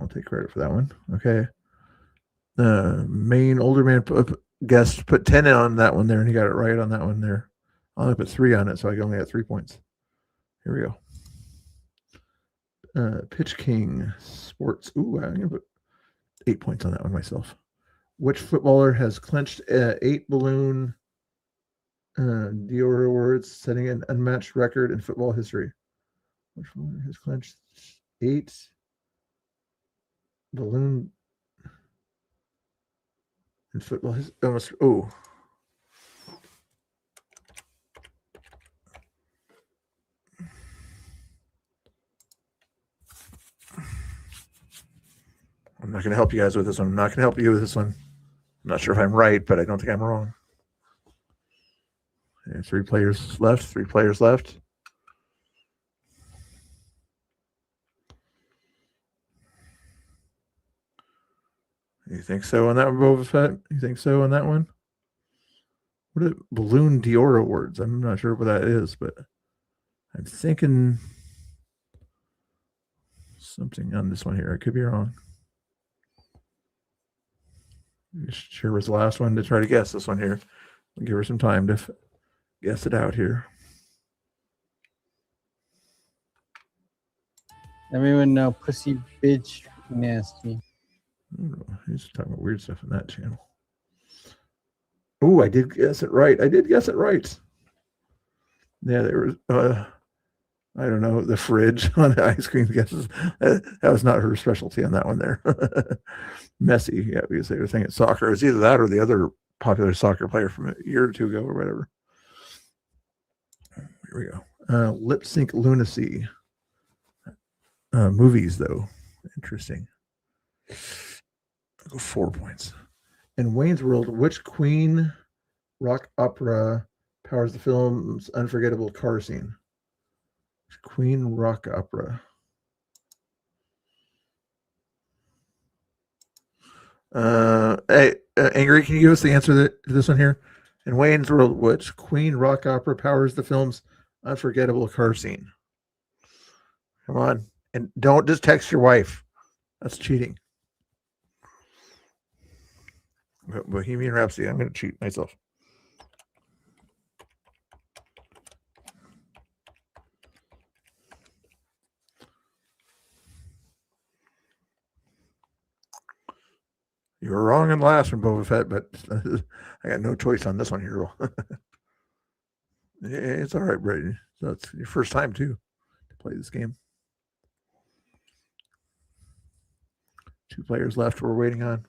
I'll take credit for that one. Okay. Main older man guest put 10 on that one there, and he got it right on that one there. I only put 3 on it, so I only got 3 points. Here we go. Pitch King Sports. Ooh, I'm going to put 8 points on that one myself. Which footballer has clinched 8 balloon Dior awards, setting an unmatched record in football history? Which footballer has clinched 8 balloon and football. Almost. Oh. I'm not going to help you guys with this one. I'm not going to help you with this one. I'm not sure if I'm right, but I don't think I'm wrong. Yeah, 3 players left. 3 players left. You think so on that one, Boba Fett? You think so on that one? What are Balloon Dior Awards? I'm not sure what that is, but I'm thinking something on this one here. I could be wrong. Sure was the last one to try to guess this one here. I'll give her some time to guess it out here. Everyone know pussy bitch nasty. He's talking about weird stuff on that channel. Oh, I did guess it right. I did guess it right. Yeah, there was I don't know, the fridge on the ice cream guesses. That was not her specialty on that one there. Messi, yeah, because they were thinking soccer. It was either that or the other popular soccer player from a year or two ago or whatever. Here we go. Lip Sync Lunacy. Movies, though. Interesting. I'll go 4 points. In Wayne's World, which Queen rock opera powers the film's unforgettable car scene? Queen rock opera. Hey, Angry, can you give us the answer to this one here? In Wayne's World, which Queen rock opera powers the film's unforgettable car scene? Come on. And don't just text your wife. That's cheating. Bohemian Rhapsody. I'm going to cheat myself. You were wrong in the last one, Boba Fett, but I got no choice on this one here. It's all right, Brady. So it's your first time, too, to play this game. 2 players left we're waiting on.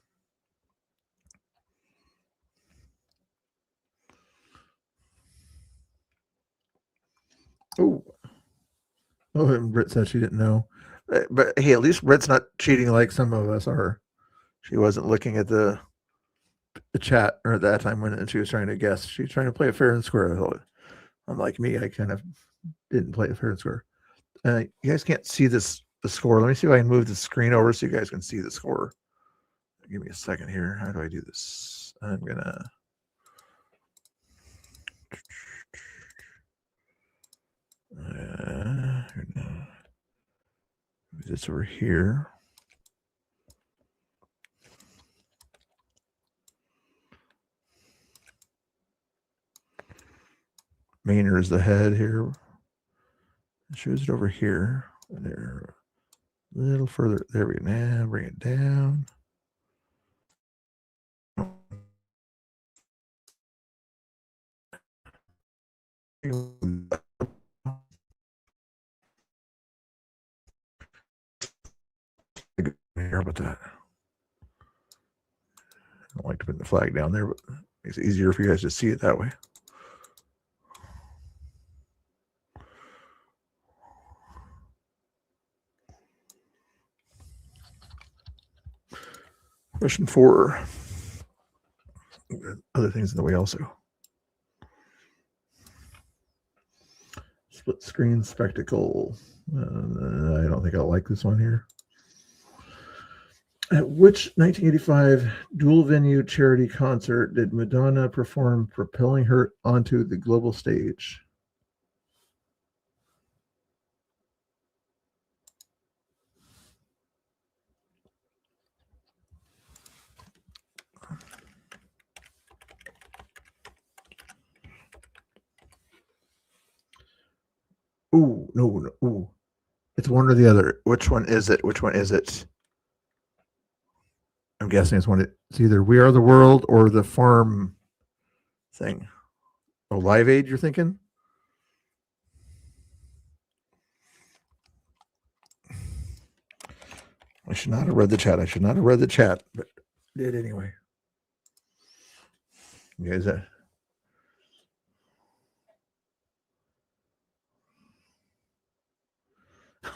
Oh, and Britt said she didn't know. But hey, at least Britt's not cheating like some of us are. She wasn't looking at the chat or at that time when she was trying to guess. She was trying to play it fair and square. Unlike me, I kind of didn't play it fair and square. You guys can't see the score. Let me see if I can move the screen over so you guys can see the score. Give me a second here. How do I do this? I'm going to... move this over here. Maynard is the head here. It shows it over here. There, a little further. There we go. Now bring it down. Here about that. I don't like to put the flag down there, but it makes it easier for you guys to see it that way. Question 4. Other things in the way also. Split screen spectacle. I don't think I'll like this one here. At which 1985 dual venue charity concert did Madonna perform propelling her onto the global stage? Ooh, no. Ooh. It's one or the other. Which one is it? Which one is it? I'm guessing it's either We Are the World or the Farm thing. Oh, Live Aid, you're thinking? I should not have read the chat. I should not have read the chat, but did anyway. You guys,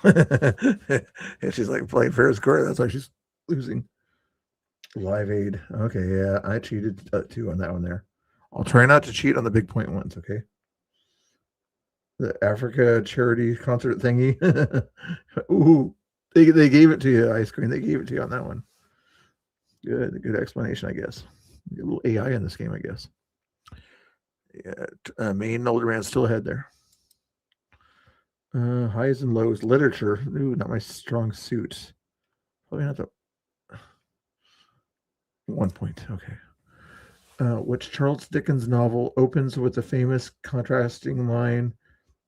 and she's like playing fair and square. That's why she's losing. Live Aid. Okay, yeah, I cheated too on that one there. I'll try not to cheat on the big point ones. Okay. The Africa charity concert thingy. Ooh, they gave it to you, Ice Cream. They gave it to you on that one. Good explanation, I guess. A little AI in this game, I guess. Yeah, Maine older man still ahead there. Highs and lows. Literature. Ooh, not my strong suit. Probably not the 1 point. Okay. Which Charles Dickens novel opens with the famous contrasting line,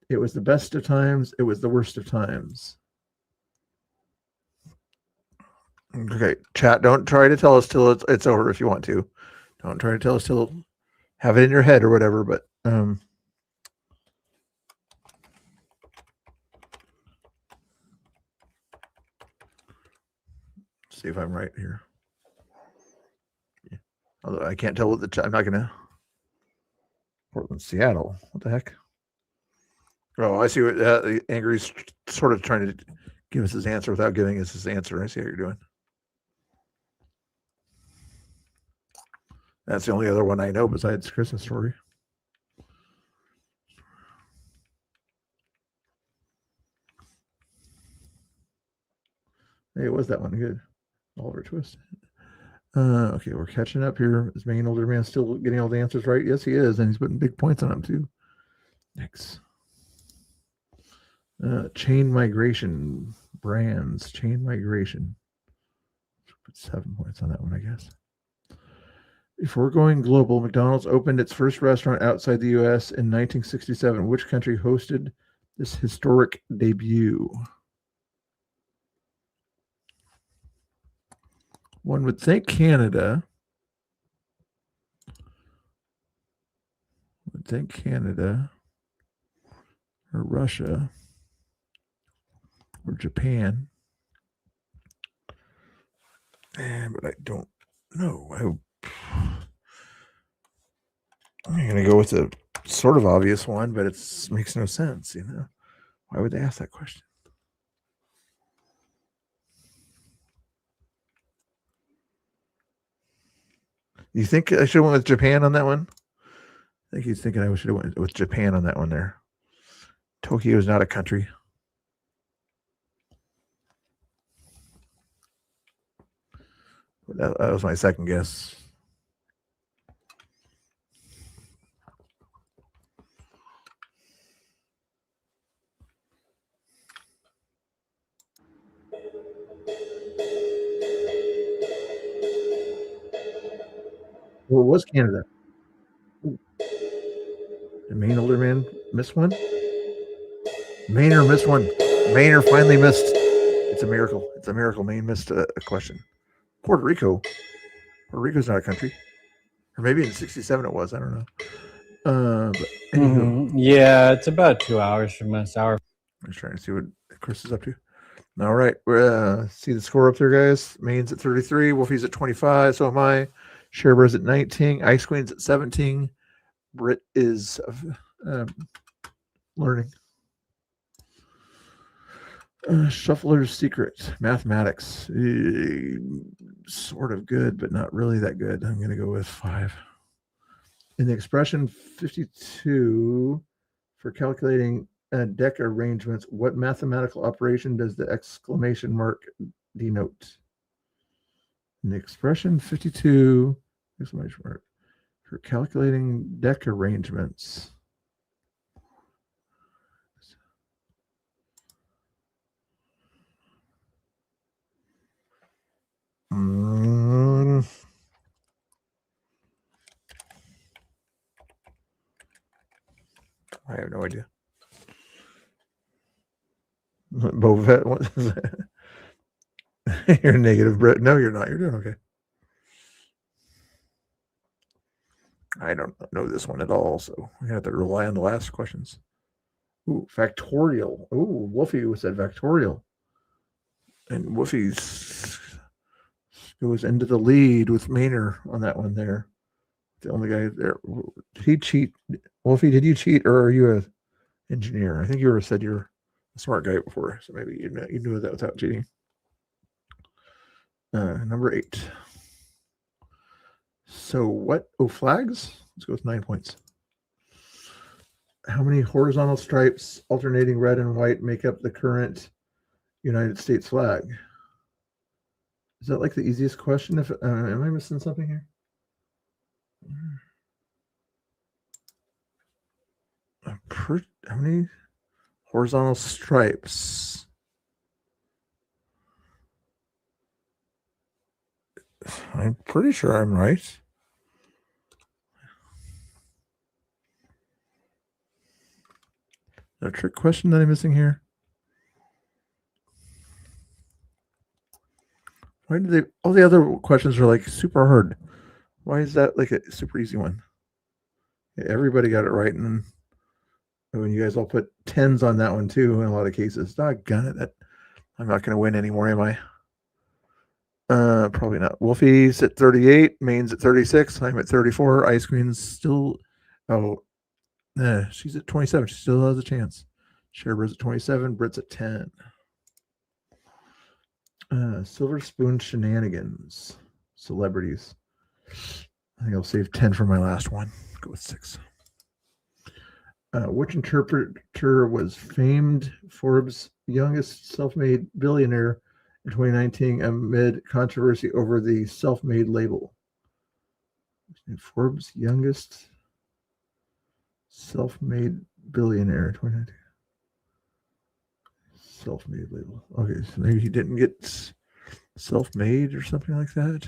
"It was the best of times, it was the worst of times." Okay, chat, don't try to tell us till it's over if you want to. Don't try to tell us till have it in your head or whatever, but see if I'm right here. Yeah. Although I can't tell what the chat, I'm not gonna. Portland, Seattle. What the heck? Oh, I see what Angry's sort of trying to give us his answer without giving us his answer. I see how you're doing. That's the only other one I know besides Christmas Story. Hey, it was that one good? Oliver Twist. Okay, we're catching up here. Is Maine older man still getting all the answers right? Yes, he is, and he's putting big points on them too. Next. Chain migration brands. Chain migration. Put 7 points on that one, I guess. Before going global, McDonald's opened its first restaurant outside the U.S. in 1967. Which country hosted this historic debut? One would think Canada. Would think Canada or Russia or Japan. But I don't know. I'm going to go with the sort of obvious one, but it makes no sense, you know. Why would they ask that question? You think I should have went with Japan on that one? I think he's thinking I should have went with Japan on that one there. Tokyo is not a country. That was my second guess. Well, it was Canada. Did Maine older man miss one? Mainer missed one. Mainer finally missed. It's a miracle. It's a miracle. Maine missed a question. Puerto Rico. Puerto Rico's not a country. Or maybe in 67 it was. I don't know. But yeah, it's about 2 hours from us. I'm just trying to see what Chris is up to. All right. We're see the score up there, guys. Maine's at 33. Wolfie's at 25. So am I. Sharebear's at 19. Ice Queen's at 17. Brit is learning. Shuffler's Secret. Mathematics. Sort of good, but not really that good. I'm going to go with 5. In the expression 52 for calculating deck arrangements, what mathematical operation does the exclamation mark denote? In the expression 52, exclamation mark, for calculating deck arrangements. I have no idea. Boba Fett, what is that? You're negative, Brett. No, you're not. You're doing okay. I don't know this one at all, so we have to rely on the last questions. Ooh, factorial. Ooh, Wolfie said factorial. And Wolfie's goes into the lead with Maynard on that one there. The only guy there. Did he cheat? Wolfie, did you cheat or are you a engineer? I think you said you're a smart guy before, so maybe you knew that without cheating. Number 8. So what? Oh, flags? Let's go with 9 points. How many horizontal stripes alternating red and white make up the current United States flag? Is that like the easiest question? If am I missing something here? How many horizontal stripes? I'm pretty sure I'm right. A trick question that I'm missing here. Why did they? All the other questions are like super hard. Why is that like a super easy one? Yeah, everybody got it right, and when you guys all put 10s on that one too, in a lot of cases, doggone it, that I'm not going to win anymore, am I? Probably not. Wolfie's at 38, Maine's at 36, I'm at 34. Ice Queen's still, she's at 27. She still has a chance. Sharebird's at 27, Britt's at 10. Silver Spoon Shenanigans, celebrities. I think I'll save 10 for my last one. Go with 6. Which interpreter was famed Forbes' youngest self-made billionaire in 2019 amid controversy over the self-made label? Forbes' youngest self-made billionaire 2019. Self-made label. Okay, so maybe he didn't get self-made or something like that.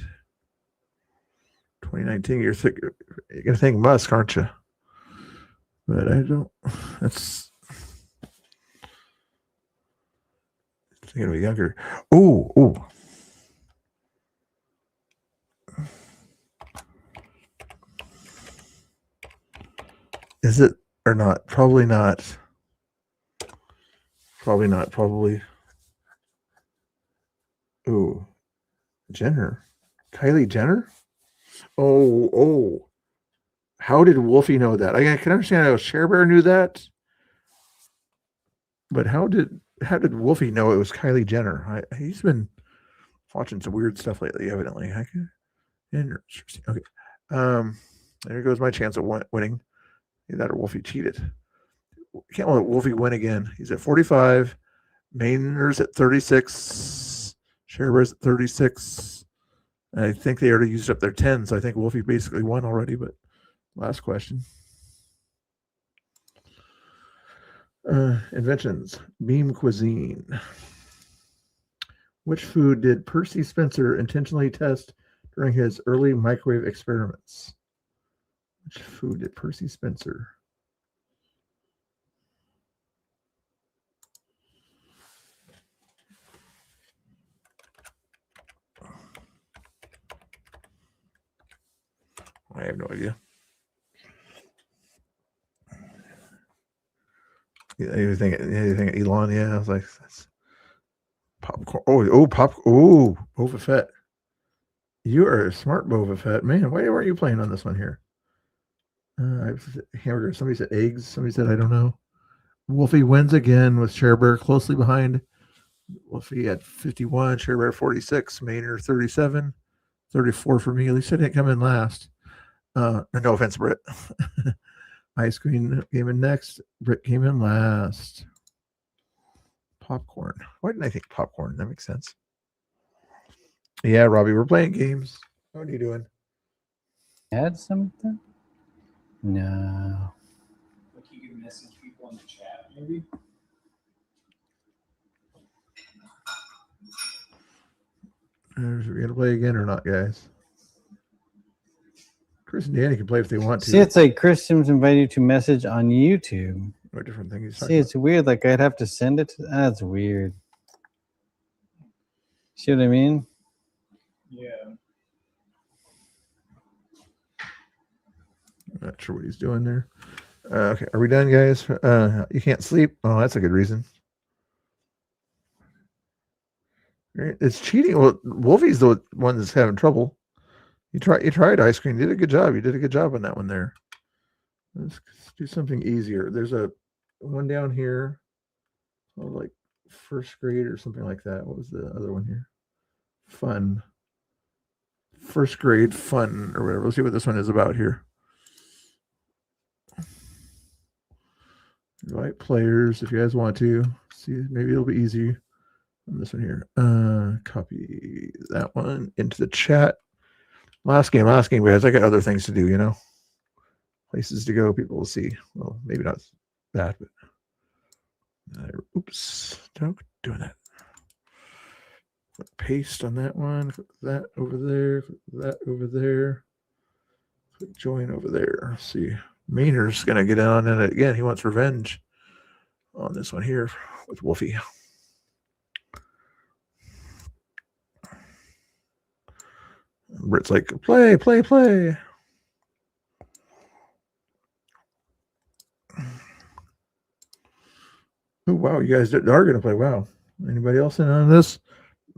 2019, you're gonna think Musk, aren't you? But I don't. That's thinking of a younger. Oh. Is it or not? Probably not. Probably not. Probably. Ooh. Jenner. Kylie Jenner? Oh. How did Wolfie know that? I can understand how Sharebear knew that. But how did Wolfie know it was Kylie Jenner? He's been watching some weird stuff lately, evidently. Interesting. Okay. There goes my chance of winning. Either that or Wolfie cheated. Can't let Wolfie win again. He's at 45. Maynard's at 36. Sharebear's at 36. I think they already used up their 10, so I think Wolfie basically won already. But last question. Inventions. Beam cuisine. Which food did Percy Spencer intentionally test during his early microwave experiments? Which food did Percy Spencer? I have no idea. Anything, Elon? Yeah, I was like, that's popcorn. Boba Fett. You are a smart Boba Fett, man. Why weren't you playing on this one here? Hamburger. Somebody said eggs. Somebody said I don't know. Wolfie wins again with Sharebear closely behind. Wolfie at 51, Sharebear 46, Maynard 37, 34 for me. At least I didn't come in last. No offense, Britt. Ice Cream came in next. Britt came in last. Popcorn. Why didn't I think popcorn? That makes sense. Yeah, Robbie, we're playing games. What are you doing? Add something? No. Like you can message people in the chat, maybe? Are we going to play again or not, guys? Chris and Danny can play if they want to. See, it's like Chris Sims invited you to message on YouTube. What different thing he's See, it's weird. Like I'd have to send it to. That's weird. See what I mean? Yeah. Not sure what he's doing there. Okay, are we done, guys? You can't sleep. Oh, that's a good reason. It's cheating. Well, Wolfie's the one that's having trouble. You tried ice cream. You did a good job. You did a good job on that one there. Let's do something easier. There's a one down here, like first grade or something like that. What was the other one here? Fun. First grade fun or whatever. Let's see what this one is about here. Invite players if you guys want to. See, maybe it'll be easy on this one here. Copy that one into the chat. Last game, guys. I got other things to do, you know. Places to go, people will see. Well, maybe not that, but oops, don't doing that. Paste on that one. Put that over there. Put that over there. Put join over there. Let's see. Maynard's gonna get on it again. He wants revenge on this one here with Wolfie. Britt's like, play. Oh, wow, you guys are going to play. Wow. Anybody else in on this?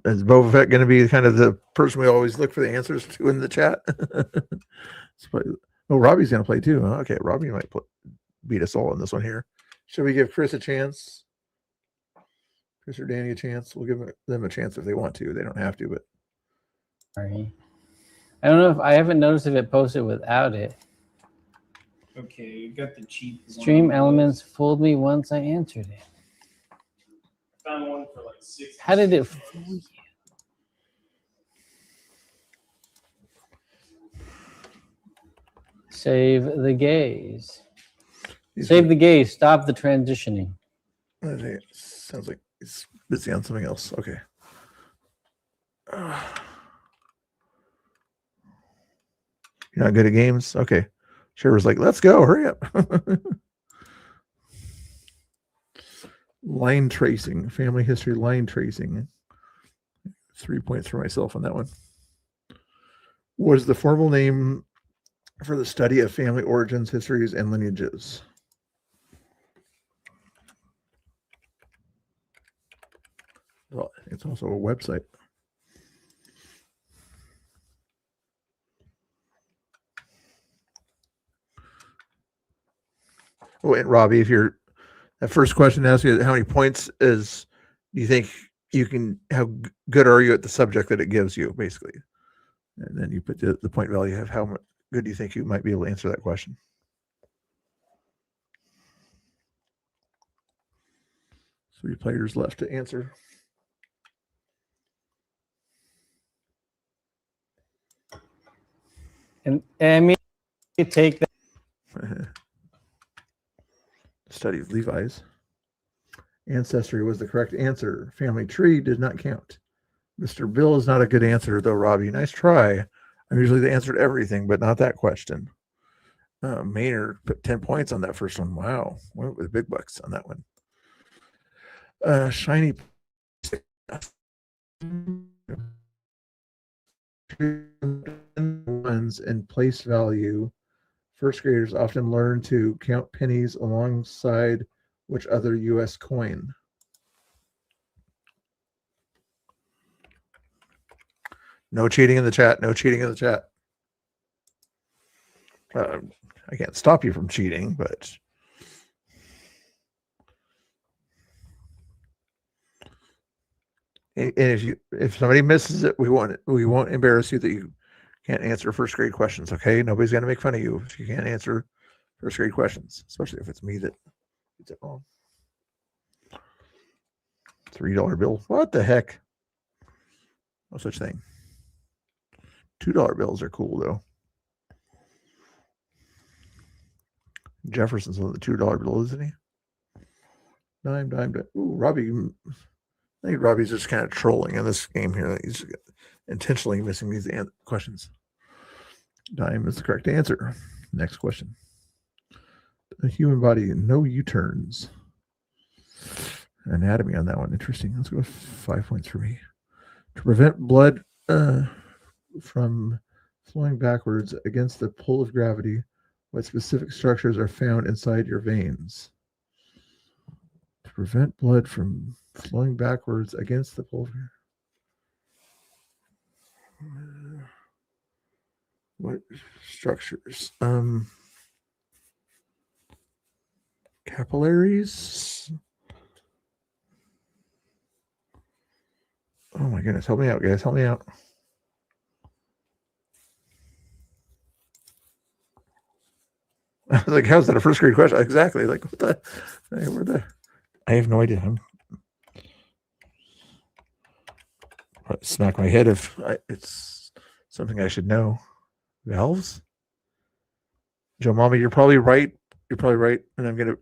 Is Boba Fett going to be kind of the person we always look for the answers to in the chat? Oh, Robbie's going to play too. Huh? Okay, Robbie might beat us all in this one here. Should we give Chris a chance? Chris or Danny a chance? We'll give them a chance if they want to. They don't have to, but. Sorry. I don't know if I haven't noticed if it posted without it. Okay, you got the cheap one. Stream Elements fooled me once I answered it. Found one for like 6. How did it fool you? Save the gaze. Save the gaze. Stop the transitioning. It sounds like he's busy on something else. Okay. You're not good at games? Okay. Sherry's like, let's go. Hurry up. Line tracing. Family history line tracing. 3 points for myself on that one. What is the formal name for the study of family origins, histories, and lineages? Well, it's also a website. Oh, and Robbie, if you're that first question asks you how many points do you think you can, how good are you at the subject that it gives you, basically? And then you put the point value of how good do you think you might be able to answer that question. 3 players left to answer. And I mean, you take that. Study of Levi's. Ancestry was the correct answer. Family tree did not count. Mr. Bill is not a good answer, though, Robbie. Nice try. I'm usually the answer to everything, but not that question. Maynard put 10 points on that first one. Wow. Went with big bucks on that one. Shiny ones and place value. First graders often learn to count pennies alongside which other U.S. coin? No cheating in the chat. No cheating in the chat. I can't stop you from cheating, but and if somebody misses it, we won't embarrass you that you can't answer first grade questions. Okay, nobody's gonna make fun of you if you can't answer first grade questions, especially if it's me that gets it wrong. $3 bill. What the heck? No such thing. $2 bills are cool though. Jefferson's on the $2 bill, isn't he? Dime. Ooh, Robbie. I think Robbie's just kind of trolling in this game here. He's intentionally missing these questions. Dime is the correct answer. Next question. The human body, no U-turns. Anatomy on that one. Interesting. Let's go with 5 points for me. To prevent blood from flowing backwards against the pull of gravity, what specific structures are found inside your veins? To prevent blood from flowing backwards against the pull of gravity. What structures? Capillaries. Oh my goodness, help me out, guys. Help me out. I was like, how's that a first grade question? Exactly. Like, what the? Where the? I have no idea. I'll smack my head if it's something I should know. Valves? Joe Mama, you're probably right. You're probably right. And I'm going to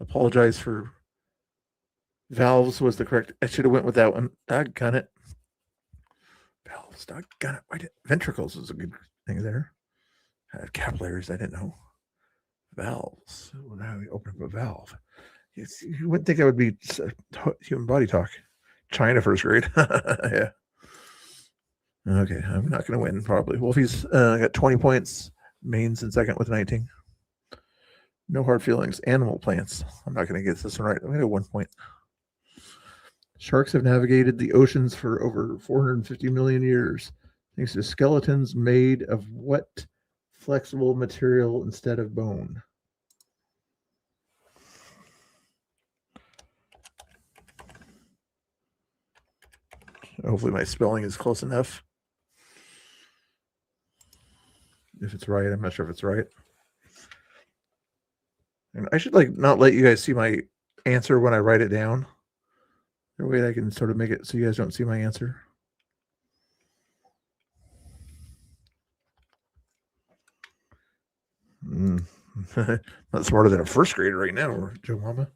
apologize for valves was the correct. I should have went with that one. Doggone it. Valves. Doggone it. Why did ventricles was a good thing there. Capillaries. I didn't know. Valves. Well, now we open up a valve. You wouldn't think that would be human body talk. China first grade. Yeah. Okay, I'm not going to win probably. Wolfie's got 20 points. Maine's in second with 19. No hard feelings. Animal plants. I'm not going to get this one right. I'm going to 1 point. Sharks have navigated the oceans for over 450 million years thanks to skeletons made of what flexible material instead of bone? Hopefully my spelling is close enough. If it's right, I'm not sure if it's right. And I should not let you guys see my answer when I write it down. That way I can sort of make it so you guys don't see my answer. Not smarter than a first grader right now, Joe Mama.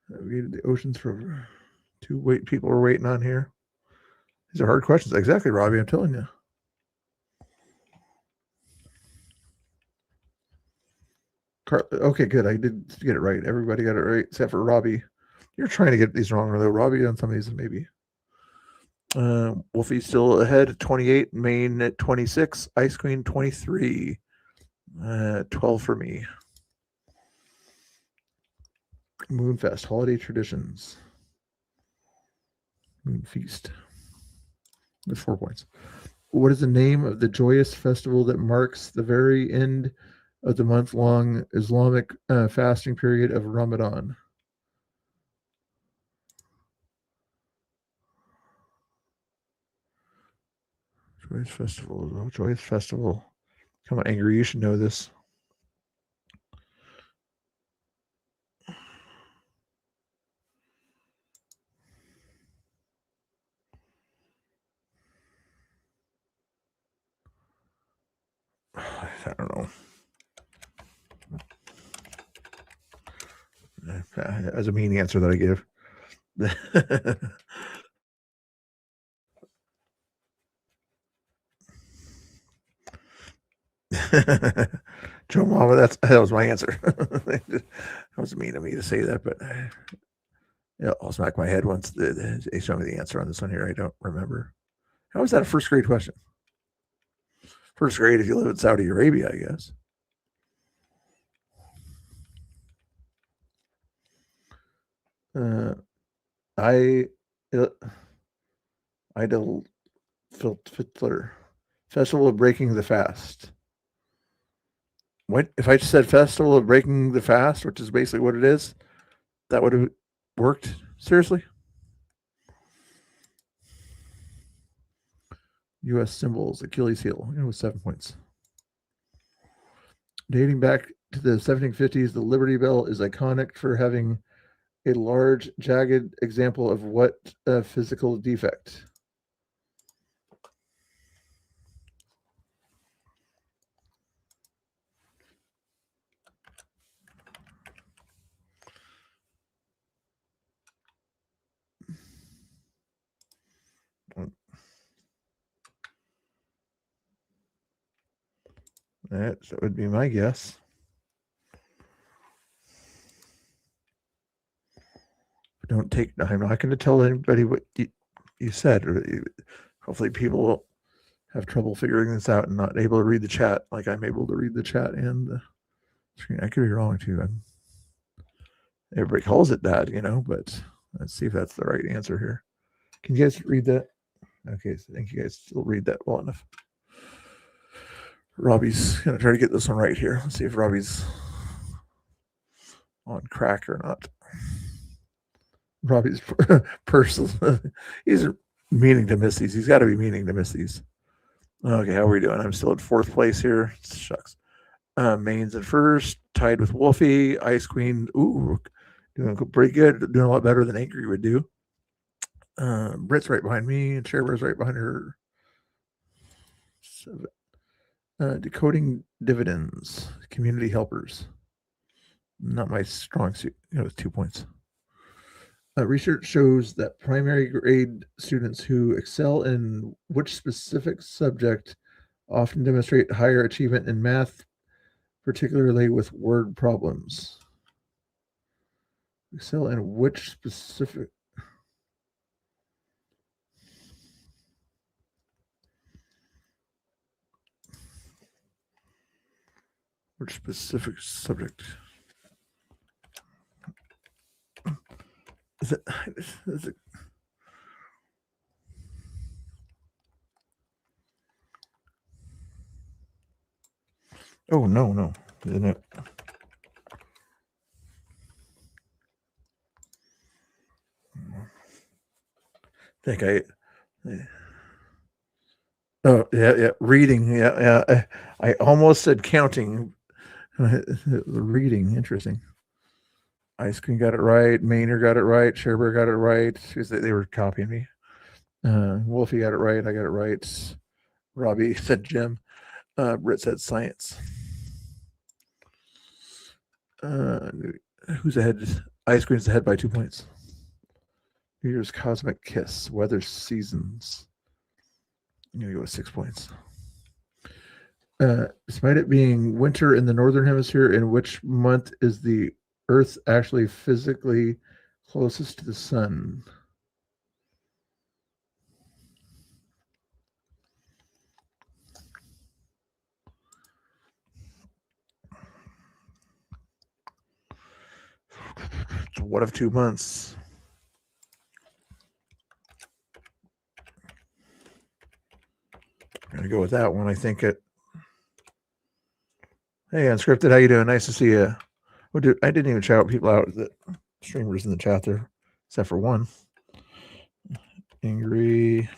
Navigated the oceans for people are waiting on here. These are hard questions. Exactly, Robbie. I'm telling you. Okay, good. I did get it right. Everybody got it right except for Robbie. You're trying to get these wrong, though. Robbie on some of these, maybe. Wolfie still ahead at 28. Maine at 26. Ice Queen 23. 12 for me. Moonfest, holiday traditions. Moon Feast. With 4 points. What is the name of the joyous festival that marks the very end of the month-long Islamic fasting period of Ramadan? Joyous festival. Oh, joyous festival. Come on, Angry. You should know this. I don't know. As a mean answer that I give. Joe Mama, that was my answer. That was mean of me to say that, but yeah, I'll smack my head once they show me the answer on this one here. I don't remember. How is that a first grade question? First grade if you live in Saudi Arabia, I guess. Idel Fitler. Festival of Breaking the Fast. What if I just said Festival of Breaking the Fast, which is basically what it is? That would have worked. Seriously? U.S. symbols, Achilles heel. It was 7 points. Dating back to the 1750s, the Liberty Bell is iconic for having a large, jagged example of what physical defect? That would be my guess. Don't take. I'm not going to tell anybody what you said. Hopefully, people will have trouble figuring this out and not able to read the chat like I'm able to read the chat and the screen. I could be wrong too. Everybody calls it that, but Let's see if that's the right answer here. Can you guys read that? Okay, so I think you guys still read that well enough. Robbie's going to try to get this one right here. Let's see if Robbie's on crack or not. Robbie's personal. He's meaning to miss these. He's got to be meaning to miss these. Okay, how are we doing? I'm still at 4th place here. Shucks. Maine's at 1st, tied with Wolfie. Ice Queen, ooh, doing pretty good. Doing a lot better than Angry would do. Britt's right behind me, and Cherber's right behind her. Decoding dividends, community helpers. Not my strong suit. It was 2 points. Research shows that primary grade students who excel in which specific subject often demonstrate higher achievement in math, particularly with word problems. Excel in which specific... Which specific subject? Is it, oh, no. Isn't it? Oh, yeah. Reading. Yeah. I almost said counting. Reading. Interesting. Ice Cream got it right. Maynard got it right. Sherber got it right. They were copying me. Wolfie got it right. I got it right. Robbie said gym. Britt said science. Who's ahead? Ice Cream's ahead by 2 points. New Year's Cosmic Kiss. Weather Seasons. I'm going to go with 6 points. Despite it being winter in the Northern Hemisphere, in which month is the Earth actually physically closest to the sun? It's one of 2 months. I'm gonna go with that one. I think it. Hey, Unscripted, how you doing? Nice to see you. I didn't even shout people out, the streamers in the chat there, except for one. Angry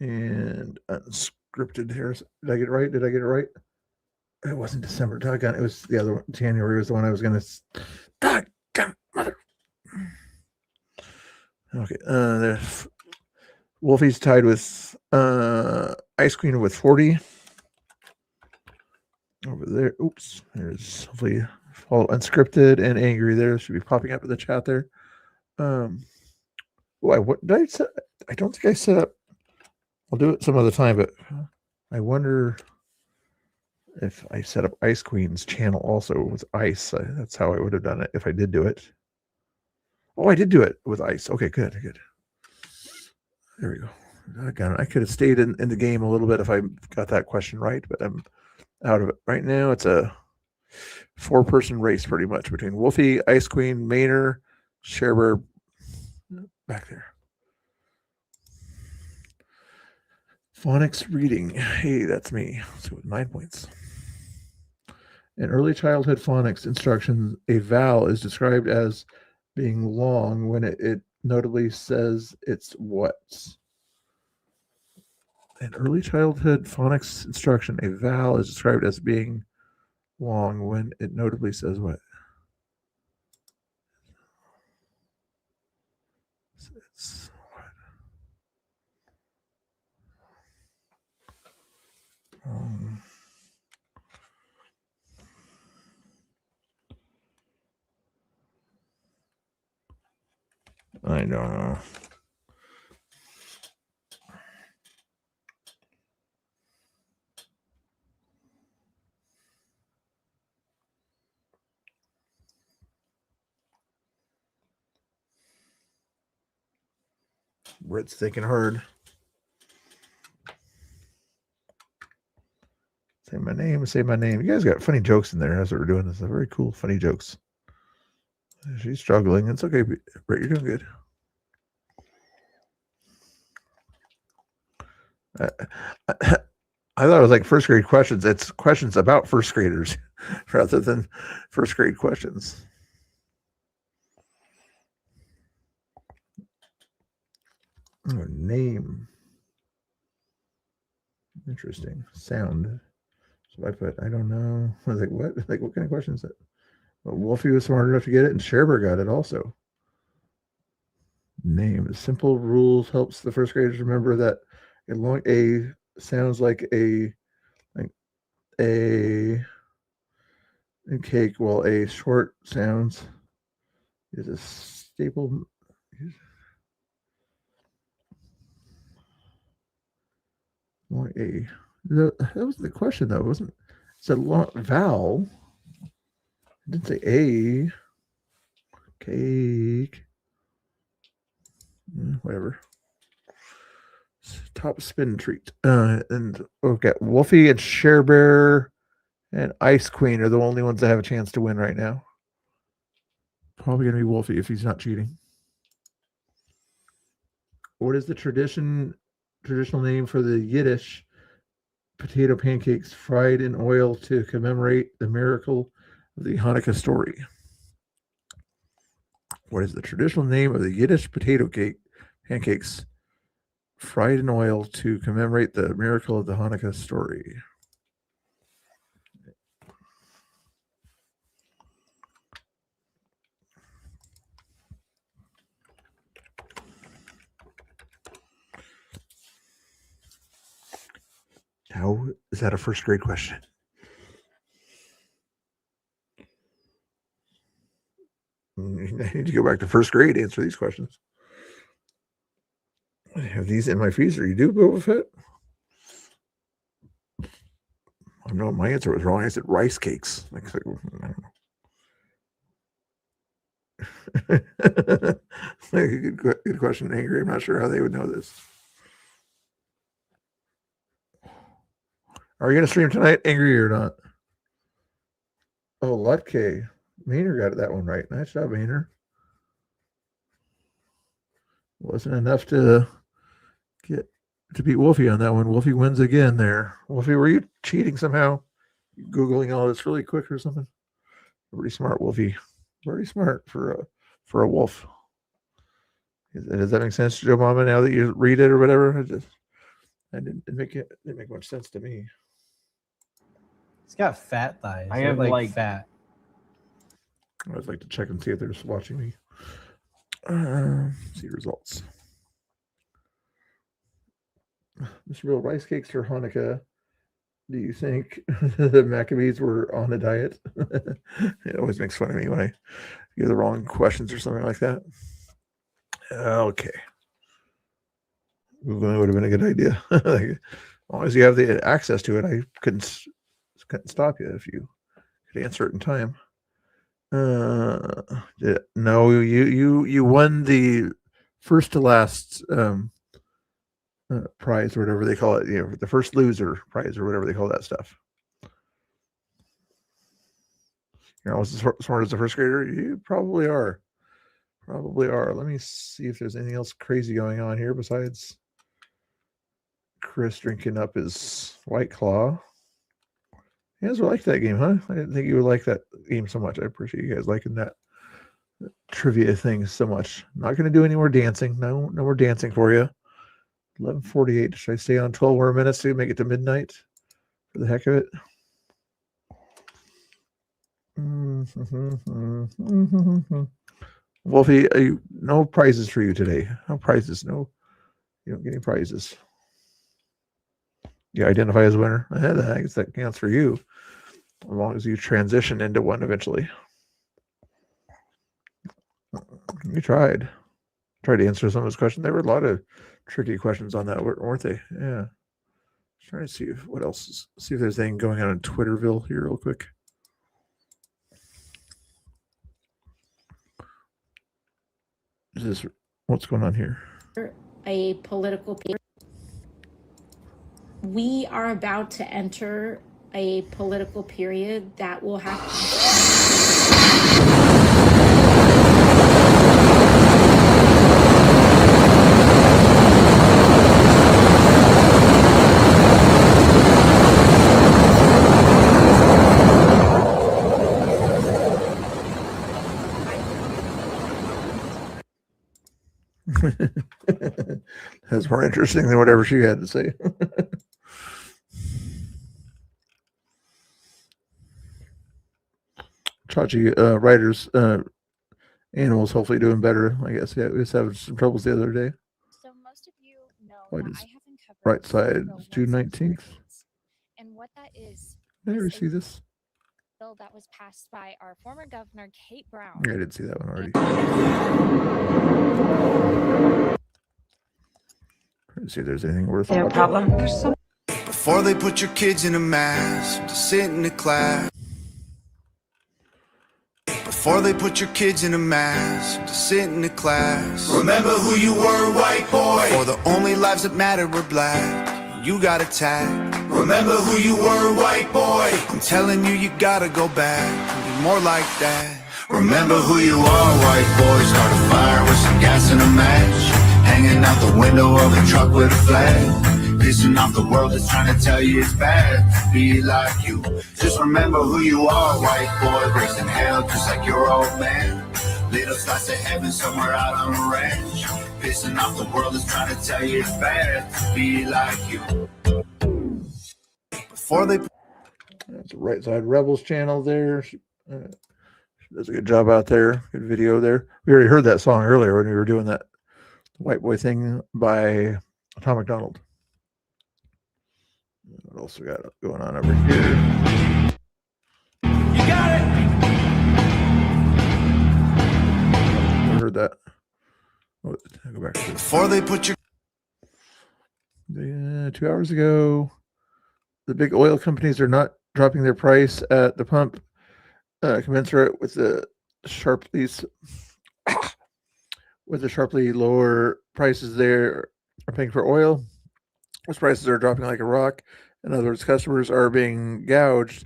and Unscripted here. Did I get it right? It wasn't December. Doggone, it was the other one. January was the one I was going to. Doggone mother. Okay. Wolfie's tied with Ice Queen with 40. Over there. Oops. There's hopefully Unscripted and Angry there. Should be popping up in the chat there. What did I set? I don't think I set up. I'll do it some other time, but I wonder if I set up Ice Queen's channel also with Ice. That's how I would have done it if I did do it. Oh, I did do it with Ice. Okay, good. There we go. I could have stayed in the game a little bit if I got that question right, but I'm out of it. Right now, it's a 4-person race pretty much between Wolfie, Ice Queen, Maynard, Sherber, back there. Phonics reading. Hey, that's me. So 9 points. In early childhood phonics instruction, a vowel is described as being long when it notably says it's what? In early childhood phonics instruction, a vowel is described as being long when it notably says what? It's what? I don't know. Britt's thinking hard. Say my name. You guys got funny jokes in there as we're doing this. Very cool, funny jokes. She's struggling. It's okay, Britt. You're doing good. I thought it was like first grade questions. It's questions about first graders rather than first grade questions. Oh, name. Interesting. Sound. So I put, I don't know. I was like, what? Like, what kind of question is that? Well, Wolfie was smart enough to get it, and Sherber got it also. Name. Simple rules helps the first graders remember that a long A sounds like a cake, while a short sounds is a staple. Long A. That was the question, though, wasn't it? It's a long vowel. It didn't say A. Cake. Whatever. Top spin treat. And okay, Wolfie and Share Bear and Ice Queen are the only ones that have a chance to win right now. Probably gonna be Wolfie if he's not cheating. What is the traditional name for the Yiddish potato pancakes fried in oil to commemorate the miracle of the Hanukkah story? What is the traditional name of the Yiddish potato pancakes fried in oil to commemorate the miracle of the Hanukkah story? How is that a first grade question? I need to go back to first grade to answer these questions. I have these in my freezer. You do, Boba Fett? I know my answer was wrong. I said rice cakes. I don't know. Good question, Angry. I'm not sure how they would know this. Are you going to stream tonight, Angry, or not? Oh, Lutke. Maynard got that one right. Nice job, Maynard. Wasn't enough to beat Wolfie on that one. Wolfie wins again there. Wolfie, were you cheating somehow? Googling all this really quick or something? Pretty smart, Wolfie. Very smart for a wolf. Does that make sense, Joe Mama, now that you read it or whatever? It didn't make much sense to me. He's got fat thighs. I have like fat. I would like to check and see if they're just watching me. See results. Mr. Bill, rice cakes for Hanukkah. Do you think the Maccabees were on a diet? It always makes fun of me when I give the wrong questions or something like that. Okay. Googling would have been a good idea. As long as you have the access to it, I couldn't stop you if you could answer it in time. No, you won the first to last prize or whatever they call it. You know, the first loser prize or whatever they call that stuff. You're almost as smart as a first grader. You probably are. Probably are. Let me see if there's anything else crazy going on here besides Chris drinking up his White Claw. You guys like that game, huh? I didn't think you would like that game so much. I appreciate you guys liking that trivia thing so much. Not going to do any more dancing. No more dancing for you. 11:48. Should I stay on 12 more minutes to make it to midnight for the heck of it? Wolfie, no prizes for you today. No prizes. No, you don't get any prizes. You identify as a winner. I guess that counts for you, as long as you transition into one eventually. You tried to answer some of those questions. There were a lot of tricky questions on that, weren't they? Yeah. Trying to see what else is. See if there's anything going on in Twitterville here, real quick. What's going on here? A political period. We are about to enter a political period that will have That's more interesting than whatever she had to say. Chachi, writers, animals hopefully doing better. I guess, yeah, we was having some troubles the other day. So most of you know Why that does I haven't covered right side bill June 19th? and what that is. Did I ever is see this? bill that was passed by our former governor Kate Brown. I did see that one already. Trying to see if there's anything worth Their watching. problem. Before they put your kids in a mask to sit in the class. Before they put your kids in a mask to sit in the class. Remember who you were, white boy. For the only lives that matter were black. You got attacked. Remember who you were, white boy. I'm telling you, you gotta go back and be more like that. Remember who you are, white boy. Start a fire with some gas and a match. Hanging out the window of a truck with a flag. Pissing off the world that's trying to tell you it's bad to be like you. Just remember who you are, white boy. Raised in hell just like your old man. Little slice of heaven somewhere out on a ranch. Pissing off the world that's trying to tell you it's bad to be like you. Before they... That's the Right Side Rebels channel there. She does a good job out there. Good video there. We already heard that song earlier when we were doing that White Boy thing by Tom McDonald. What else we got going on over here? You got it! I heard that. Oh, I'll go back to this. Before they put your... 2 hours ago, the big oil companies are not dropping their price at the pump commensurate with the sharply lower prices they are paying for oil. Those prices are dropping like a rock. In other words, customers are being gouged.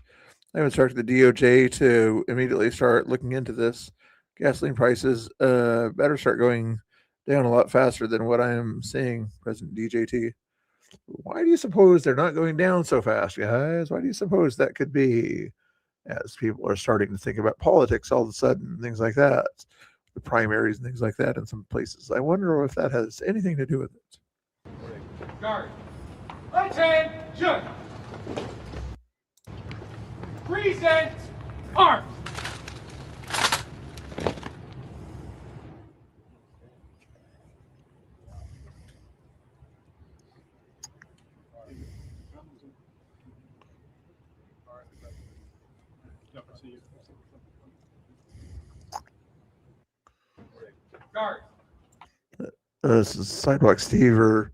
I have instructed the DOJ to immediately start looking into this. Gasoline prices better start going down a lot faster than what I am seeing, President DJT. Why do you suppose they're not going down so fast, guys? Why do you suppose that could be? As people are starting to think about politics all of a sudden, things like that, the primaries and things like that in some places. I wonder if that has anything to do with it. Guard. Attention! Present arms! Guard. This is Sidewalk Steve or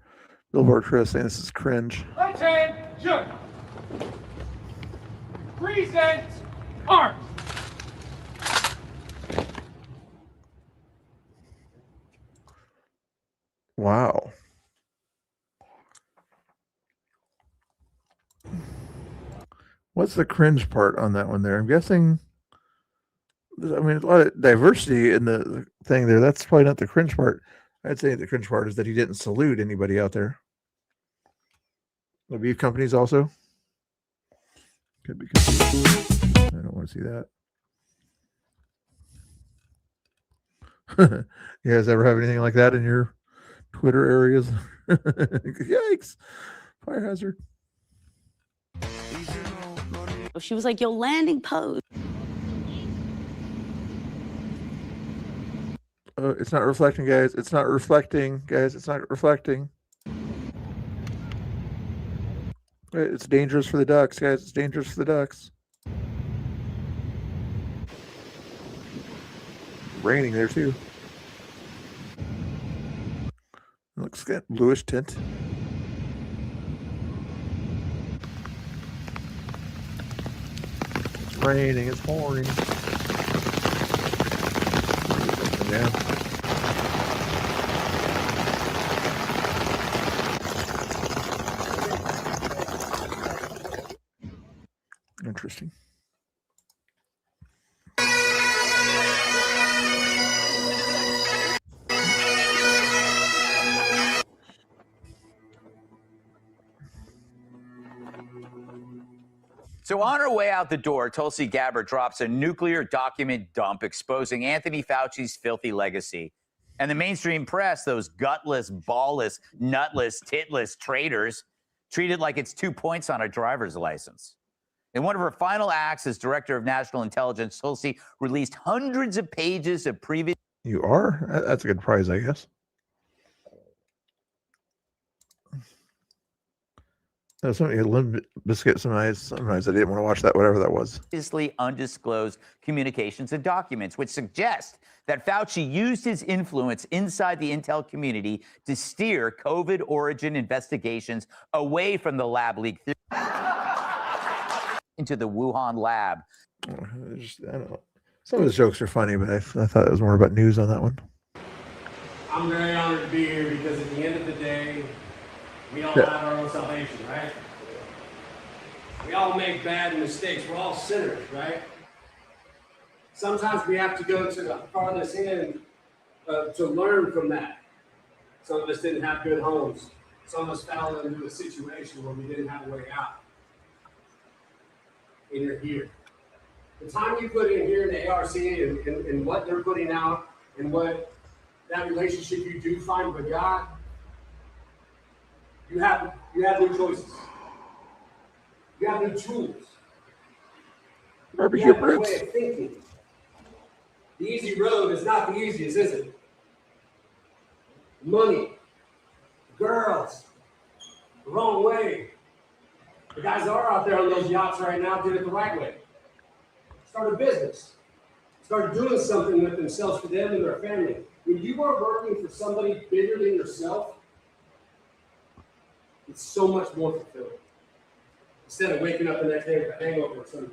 Billboard Chris saying this is cringe. Attention! Present arms! Wow. What's the cringe part on that one there? I'm guessing, I mean, a lot of diversity in the thing there. That's probably not the cringe part. I'd say the cringe part is that he didn't salute anybody out there. The beef companies also. Could be. I don't want to see that. You guys ever have anything like that in your Twitter areas? Yikes. Fire hazard. She was like, your landing pose. It's not reflecting, guys. It's not reflecting, guys. It's not reflecting. It's dangerous for the ducks, guys. It's dangerous for the ducks. Raining there, too. It looks got bluish tint. It's raining. It's pouring. Yeah. Interesting. So on her way out the door, Tulsi Gabbard drops a nuclear document dump exposing Anthony Fauci's filthy legacy. And the mainstream press, those gutless, ballless, nutless, titless traitors, treat it like it's 2 points on a driver's license. In one of her final acts as director of national intelligence, Tulsi released hundreds of pages of previous. You are? That's a good prize, I guess. Somebody Limp Biscuit. Sometimes I didn't want to watch that, whatever that was. Previously undisclosed communications and documents, which suggest that Fauci used his influence inside the intel community to steer COVID origin investigations away from the lab leak into the Wuhan lab. I don't know. Some of the jokes are funny, but I thought it was more about news on that one. I'm very honored to be here because at the end of the day, we all have our own salvation, right? We all make bad mistakes. We're all sinners, right? Sometimes we have to go to the farthest end to learn from that. Some of us didn't have good homes. Some of us fell into a situation where we didn't have a way out. And you're here. The time you put in here in the ARC and what they're putting out and what that relationship you do find with God, you have new choices. You have new tools. Barbecue you have a ribs. way of thinking. The easy road is not the easiest, is it? Money, girls, the wrong way. The guys that are out there on those yachts right now did it the right way. Start a business. Start doing something with themselves for them and their family. When you are working for somebody bigger than yourself, it's so much more fulfilling. Instead of waking up the next day with a hangover or some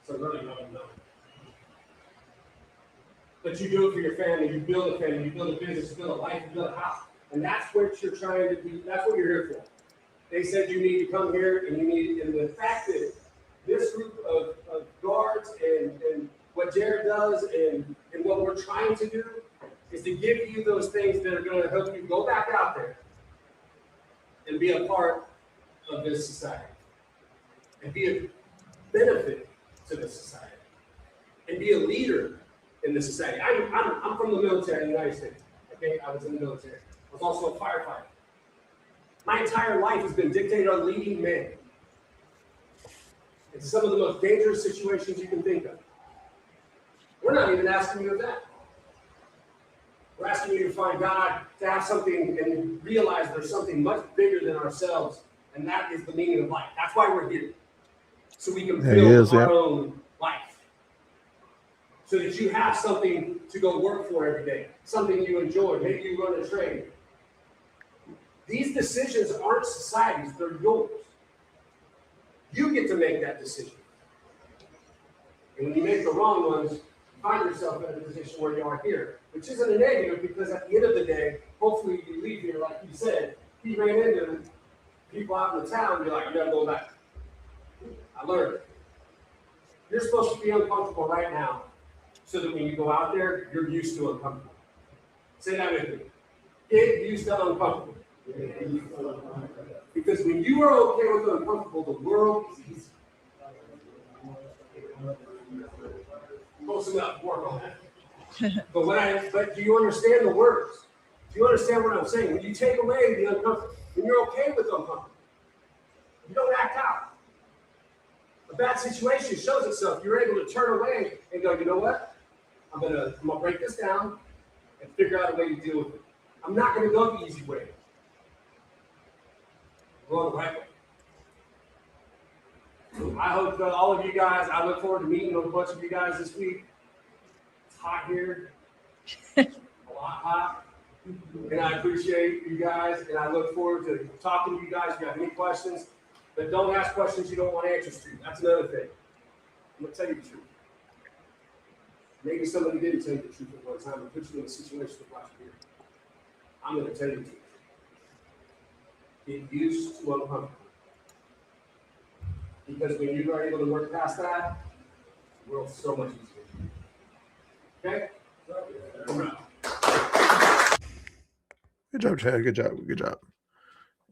really nothing. But you do it for your family, you build a family, you build a business, you build a life, you build a house. And that's what you're trying to do, that's what you're here for. They said you need to come here and the fact that this group of guards and what Jared does and what we're trying to do is to give you those things that are going to help you go back out there and be a part of this society and be a benefit to this society and be a leader in this society. I'm from the military in the United States. Okay, I was in the military. I was also a firefighter. My entire life has been dictated on leading men. It's some of the most dangerous situations you can think of. We're not even asking you of that. We're asking you to find God, to have something and realize there's something much bigger than ourselves, and that is the meaning of life. That's why we're here. So we can build our own life. So that you have something to go work for every day, something you enjoy. Maybe you run a trade. These decisions aren't society's, they're yours. You get to make that decision. And when you make the wrong ones, you find yourself in a position where you are here, which isn't a negative because at the end of the day, hopefully you leave here, like you said, he ran into people out in the town, you're like, you gotta go back. I learned it. You're supposed to be uncomfortable right now so that when you go out there, you're used to uncomfortable. Say that with me. Get used to uncomfortable. Because when you are okay with uncomfortable, the world is easy. Close enough, work on that. But do you understand the words? Do you understand what I'm saying? When you take away the uncomfortable, when you're okay with uncomfortable, you don't act out. A bad situation shows itself. You're able to turn away and go, you know what? I'm gonna break this down and figure out a way to deal with it. I'm not gonna go the easy way. Go the right way. So I hope that all of you guys, I look forward to meeting with a bunch of you guys this week. It's hot here. A lot hot. And I appreciate you guys, and I look forward to talking to you guys if you have any questions. But don't ask questions you don't want answers to. That's another thing. I'm going to tell you the truth. Maybe somebody didn't tell you the truth at one time and put you in a situation to watch here. I'm going to tell you the truth. Get used to uncomfortable. Because when you are able to work past that, the world's so much easier. Okay? Good job, Chad. Good job. Good job.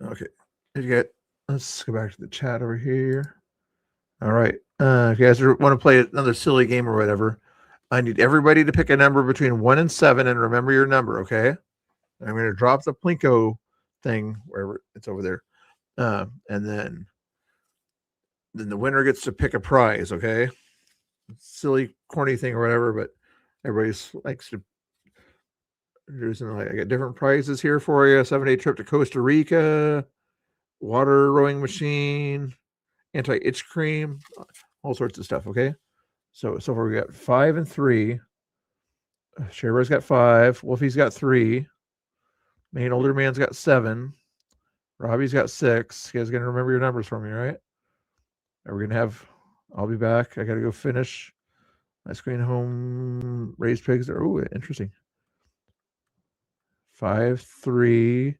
Okay. Did you get? Let's go back to the chat over here. All right. If you guys want to play another silly game or whatever, I need everybody to pick a number between 1 and 7 and remember your number, okay? I'm going to drop the Plinko thing wherever it's over there. And then the winner gets to pick a prize, okay? Silly, corny thing or whatever, but everybody likes to. I got different prizes here for you. 7-day trip to Costa Rica, water rowing machine, anti-itch cream, all sorts of stuff, okay? So far we got 5 and 3. Sherber's got 5. Wolfie's got 3. Main older man's got 7. Robbie's got 6. You guys gonna remember your numbers for me, right? Are we gonna have? I'll be back. I gotta go finish my screen home raised pigs. Oh, interesting. 5, 3,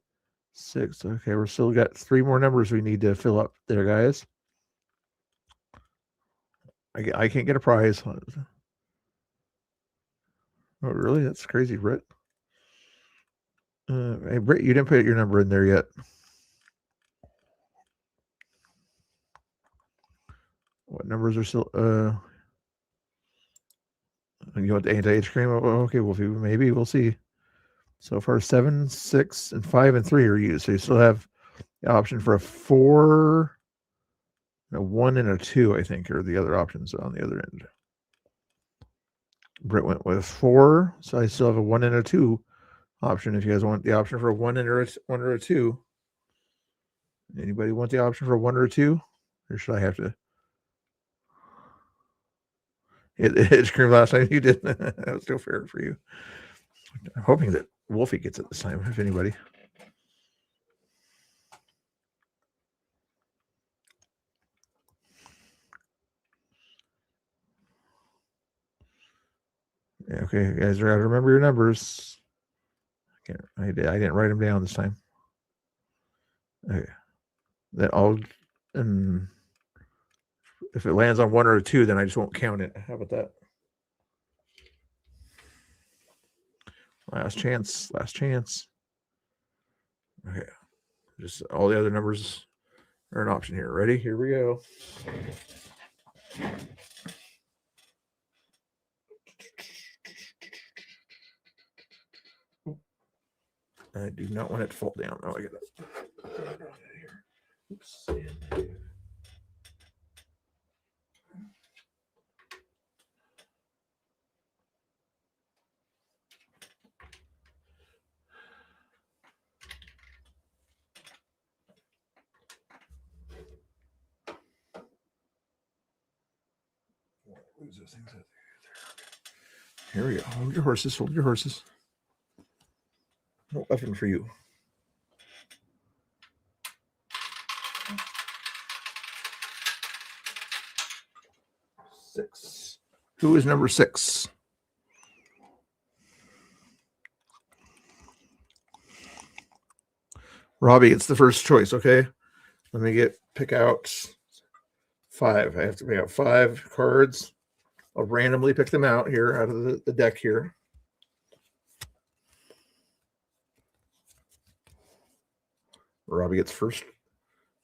6. Okay, we're still got 3 more numbers we need to fill up there, guys. I can't get a prize. Oh, really? That's crazy, Britt. Hey, Britt, you didn't put your number in there yet. What numbers are still? You want the anti-itch cream? Oh, okay, well, maybe we'll see. So far, 7, 6, and 5 and 3 are used. So you still have the option for a 4, a 1, and a 2. I think are the other options on the other end. Britt went with 4, so I still have a 1 and a 2 option. If you guys want the option for a 1 or a 2, anybody want the option for a 1 or a 2, or should I have to? It screamed last time. You did. That was still fair for you. I'm hoping that Wolfie gets it this time, if anybody. Yeah, okay, you guys gotta remember your numbers. I didn't write them down this time. Okay. Then and if it lands on 1 or a 2, then I just won't count it. How about that? Last chance. Okay. Just all the other numbers are an option here. Ready? Here we go. I do not want it to fall down. Oh, I get that. Oops. Lose those things out there. Here we go. Hold your horses. Hold your horses. No weapon for you. Six. Who is number 6? Robbie, it's the first choice, okay? Let me pick out 5. I have to pick out 5 cards. I'll randomly pick them out here out of the deck here. Robbie gets first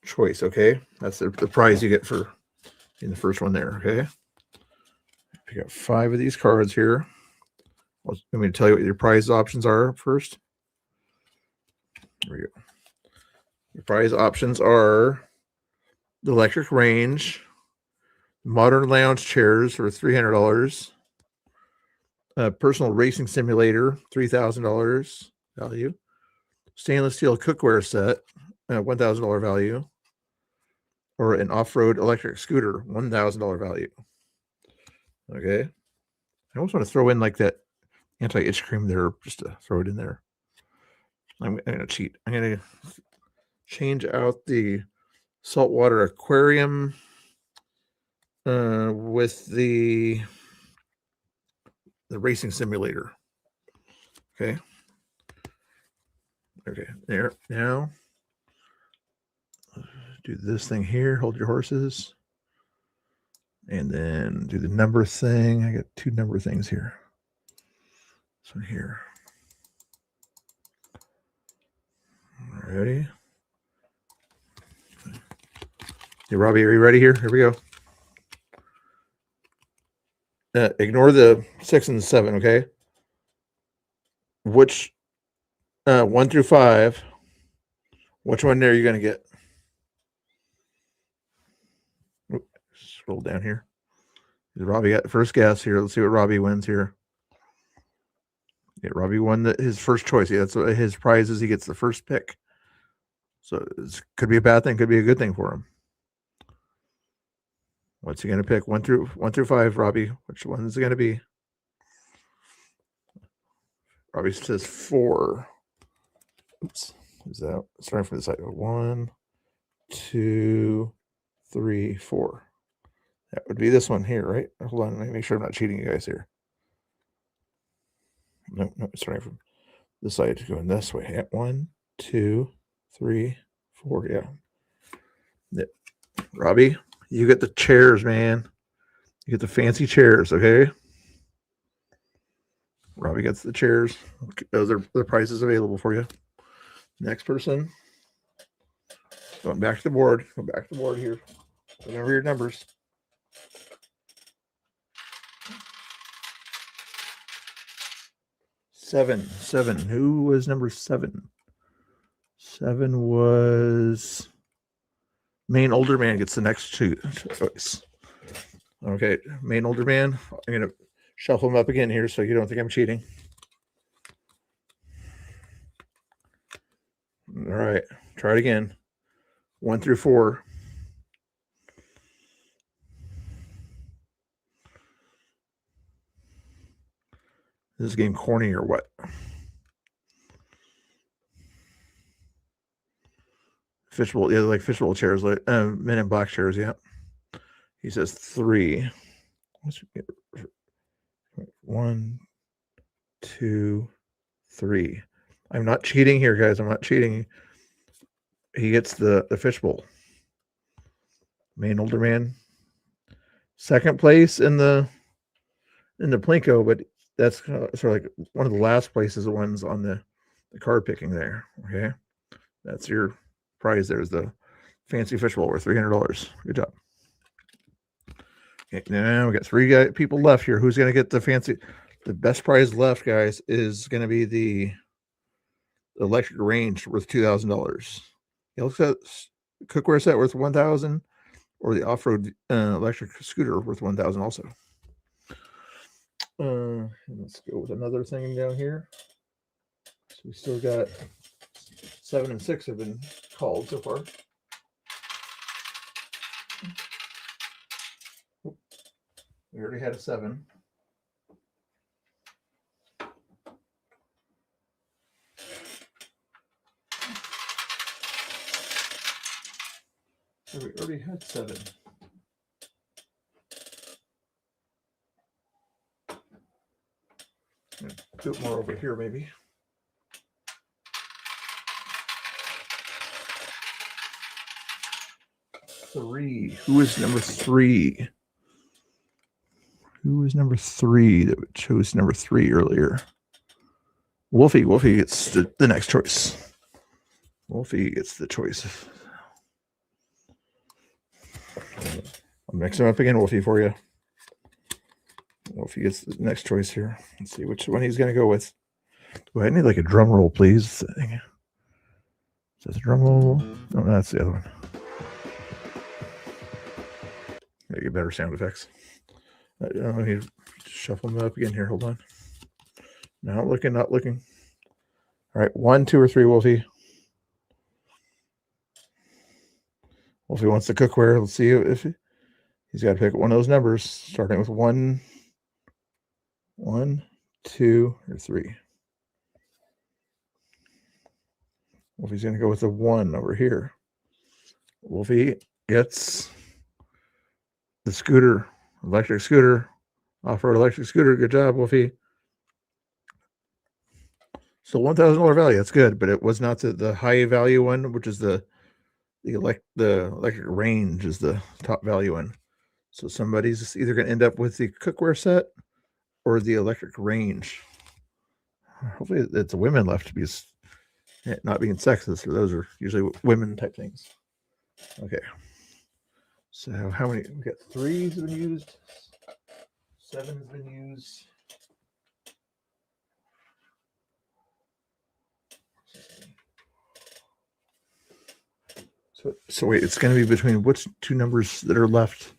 choice, okay? That's the prize you get for in the first one there, okay? Pick out 5 of these cards here. I'm going to tell you what your prize options are first. There we go. Your prize options are the electric range, modern lounge chairs for $300, a personal racing simulator, $3,000 value, stainless steel cookware set, $1,000 value, or an off-road electric scooter, $1,000 value. Okay. I almost want to throw in like that anti-itch cream there, just to throw it in there. I'm going to cheat. I'm going to change out the saltwater aquarium with the racing simulator. Okay. Okay. There. Now, do this thing here. Hold your horses. And then do the number thing. I got 2 number things here. This one here. Ready? Hey, Robbie, are you ready here? Here we go. ignore the 6 and 7, okay? Which 1 through 5, which one there are you going to get? Oop, scroll down here. Robbie got the first guess here. Let's see what Robbie wins here. Yeah, Robbie won his first choice. Yeah, that's what his prize is. He gets the first pick. So it could be a bad thing, could be a good thing for him. What's he going to pick? 1 through 5, Robbie. Which one is it going to be? Robbie says 4. Oops. Is that starting from the side? 1, 2, 3, 4. That would be this one here, right? Hold on, let me make sure I'm not cheating you guys here. No, starting from the side, going this way. Yeah, 1, 2, 3, 4. Yeah. Robbie, you get the chairs, man. You get the fancy chairs, okay? Robbie gets the chairs. Those are the prices available for you. Next person. Going back to the board. Go back to the board here. Remember your numbers. 7. Who was number 7? 7 was Maine Older Man gets the next choice. Okay, Maine Older Man. I'm going to shuffle them up again here so you don't think I'm cheating. All right, try it again. 1 through 4. Is this game corny or what? Fishbowl, yeah, like fishbowl chairs, like Men in Black chairs, yeah. He says 3. 1, 2, 3. I'm not cheating here, guys. I'm not cheating. He gets the fishbowl. Maine Older Man. Second place in the Plinko, but that's sort of like one of the last places, the ones on the card picking there. Okay. That's your prize. There's the fancy fishbowl worth $300. Good job. Okay, now we got 3 people left here. Who's going to get the fancy? The best prize left, guys, is going to be the electric range worth $2,000. It looks at cookware set worth $1,000, or the off-road electric scooter worth $1,000 also. Let's go with another thing down here. So we still got 7 and 6 have been called so far. We already had a 7. So we already had 7. Do it more over here, maybe. 3. Who is number 3? Who was number 3 that chose number 3 earlier? Wolfie. Wolfie gets the next choice. Wolfie gets the choice. I'll mix them up again, Wolfie, for you. Wolfie gets the next choice here. Let's see which one he's going to go with. Oh, I need like a drum roll, please. Is that a drum roll? No, that's the other one. Gotta get better sound effects. I need to shuffle them up again here. Hold on. Not looking. All right, 1, 2, or 3, Wolfie. Wolfie wants the cookware. Let's see if he's got to pick one of those numbers, starting with 1, 2, or 3. Wolfie's going to go with the 1 over here. Wolfie gets the scooter, electric scooter, off-road electric scooter. Good job, Wolfie. So $1,000 value. That's good, but it was not the high value one, which is the electric range is the top value one. So somebody's either going to end up with the cookware set or the electric range. Hopefully it's the women left to be not being sexist. Those are usually women type things. Okay. So how many? We got 3s have been used. 7 has been used. So wait, it's going to be between which two numbers that are left?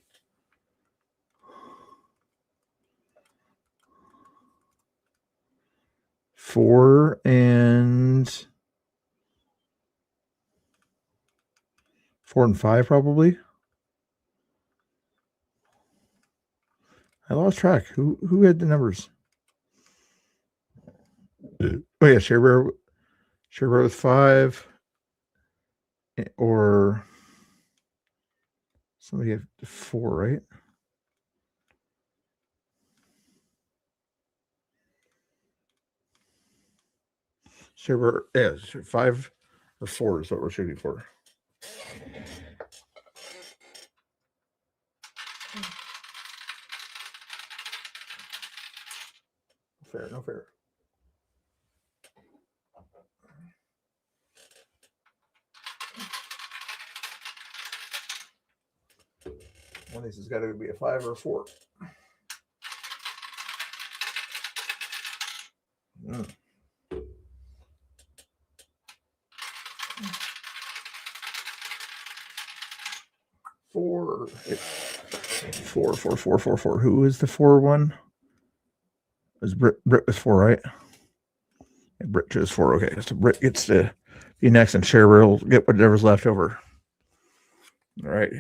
Four and 5, probably. I lost track. Who had the numbers? Oh yeah, Cherbourg with 5, or somebody had 4, right? Cherbourg, yeah, 5 or 4 is what we're shooting for. Fair, no fair. One of these has got to be a 5 or a 4. Mm. 4. 4. Who is the 4 one? It was Brit was 4, right? Yeah, Brit chose 4. Okay, so Brit gets to be next, and Cherbourg will get whatever's left over. All right.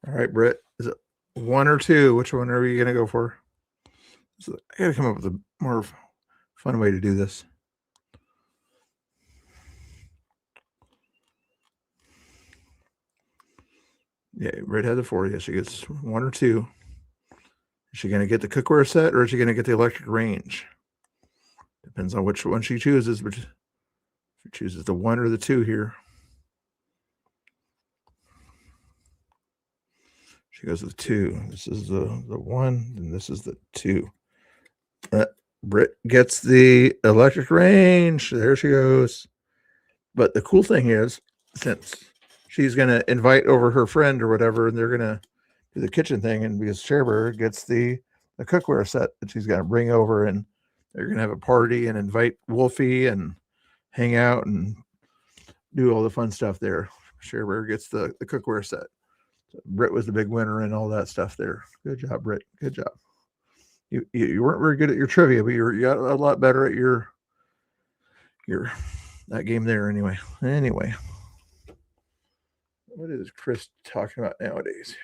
All right, Brit. Is it 1 or 2? Which one are you going to go for? So I got to come up with a more fun way to do this. Yeah, Brit had the 4. Yeah, she gets 1 or 2. Is she going to get the cookware set, or is she going to get the electric range? Depends on which one she chooses. But if she chooses the 1 or the 2 here, she goes with 2. This is the 1, and this is the 2. Brit gets the electric range. There she goes. But the cool thing is, since she's going to invite over her friend or whatever, and they're going to do the kitchen thing, and because Cherbourg gets the cookware set that she's going to bring over, and they're going to have a party and invite Wolfie and hang out and do all the fun stuff there. Cherbourg gets the cookware set. So Brit was the big winner and all that stuff there. Good job, Brit. Good job. You weren't very good at your trivia, but you got a lot better at your that game there anyway. Anyway, what is Chris talking about nowadays?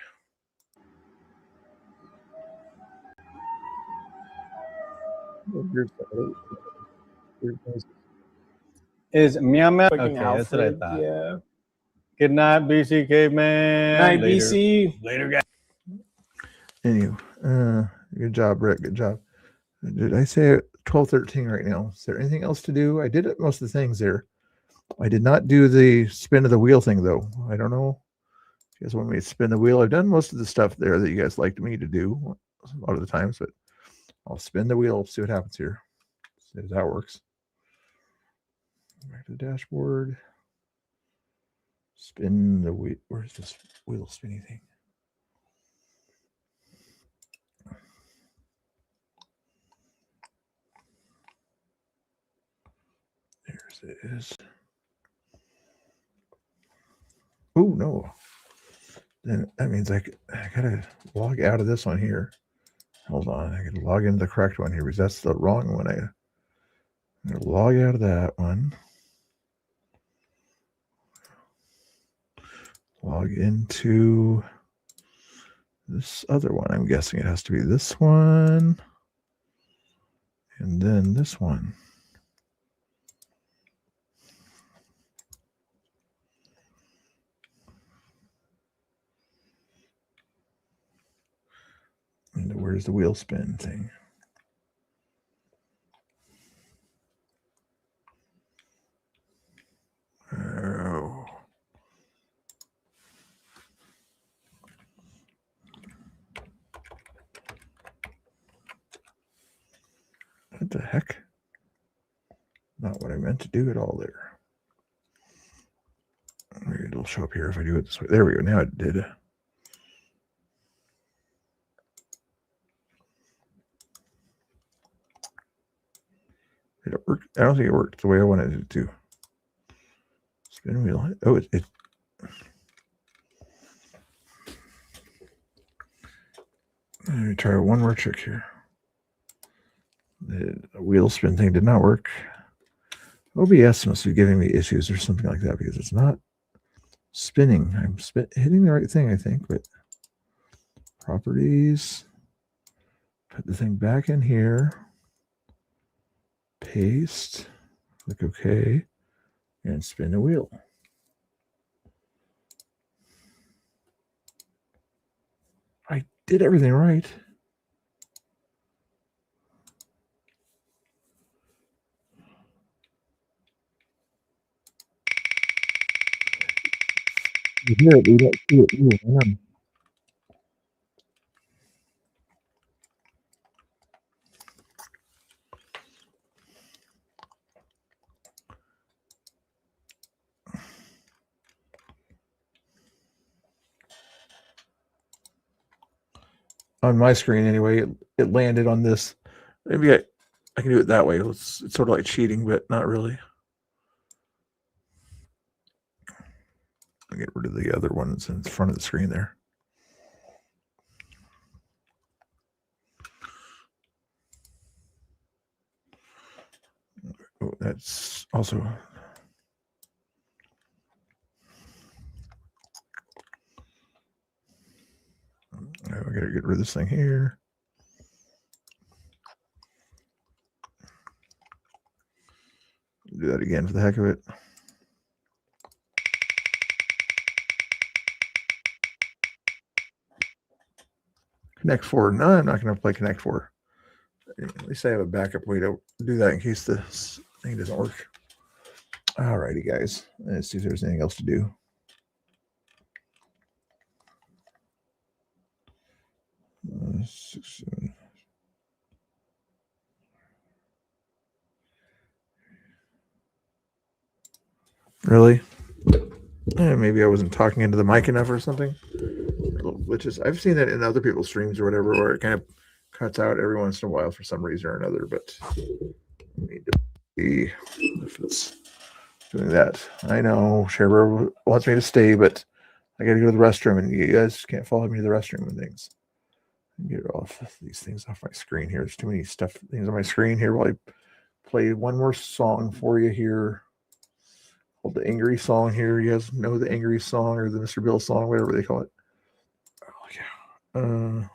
Is Myanmar? Fucking Okay, that's what I Alfred, thought. yeah. Good night, BC Caveman. Night, Later. BC. Later, guys. Anyway, good job, Rick. Good job. Did I say 12:13 right now? Is there anything else to do? I did most of the things there. I did not do the spin of the wheel thing, though. I don't know if you guys want me to spin the wheel. I've done most of the stuff there that you guys liked me to do a lot of the times, but I'll spin the wheel, see what happens here. See if that works. Back to the dashboard. Spin the wheel. Where's this wheel spinning thing? There's it is. Oh no. Then that means I gotta log out of this one here. Hold on, I can log into the correct one here because that's the wrong one. I'm gonna log out of that one. Log into this other one. I'm guessing it has to be this one. And then this one. And where's the wheel spin thing? Oh. What the heck? Not what I meant to do at all there. We're going to it'll show up here if I do it this way. There we go. Now it did. Did it work? I don't think it worked the way I wanted it to. Spin wheel. Oh, it let me try one more trick here. The wheel spin thing did not work. OBS must be giving me issues or something like that because it's not spinning. I'm hitting the right thing, I think, but properties, put the thing back in here, paste, click OK, and spin the wheel. I did everything right. You hear it, you don't see it. You know. On my screen anyway, it landed on this. Maybe I can do it that way. It's sort of like cheating, but not really. I'll get rid of the other one that's in front of the screen there. Oh, that's also... I gotta get rid of this thing here. Do that again for the heck of it. Connect 4. No, I'm not going to play Connect 4. At least I have a backup way to do that in case this thing doesn't work. Alrighty, guys. Let's see if there's anything else to do. Really? Maybe I wasn't talking into the mic enough or something. Little glitches. I've seen that in other people's streams or whatever, where it kind of cuts out every once in a while for some reason or another. But I need to see if it's doing that. I know Sherber wants me to stay, but I got to go to the restroom, and you guys can't follow me to the restroom and things. Get off these things off my screen here. There's too many things on my screen here. While I play one more song for you here, called the Angry Song here. You guys know the Angry Song or the Mr. Bill song, whatever they call it. Oh yeah.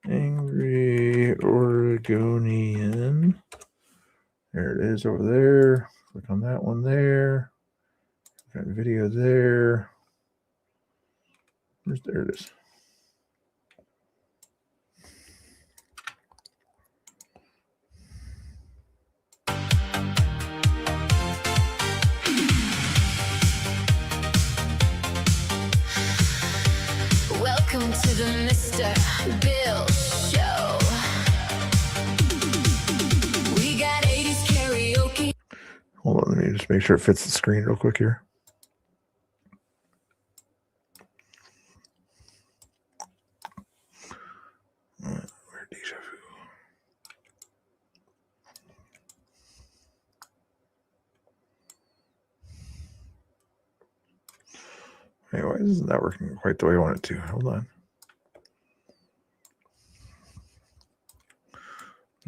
Angry Oregonian. There it is over there. Click on that one there. Got a video there. There it is. Welcome to the Mr. Bill Show. We got 80s karaoke. Hold on, let me just make sure it fits the screen real quick here. Where deja vu? Anyway, isn't that working quite the way I want it to? Hold on.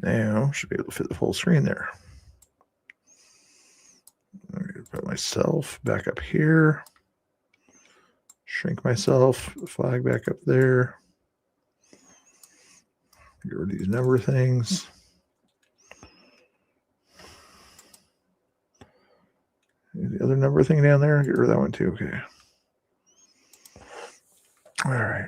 Now, should be able to fit the full screen there. I'm going to put myself back up here. Shrink myself, the flag back up there. Get rid of these number things. The other number thing down there, get rid of that one too. Okay. All right.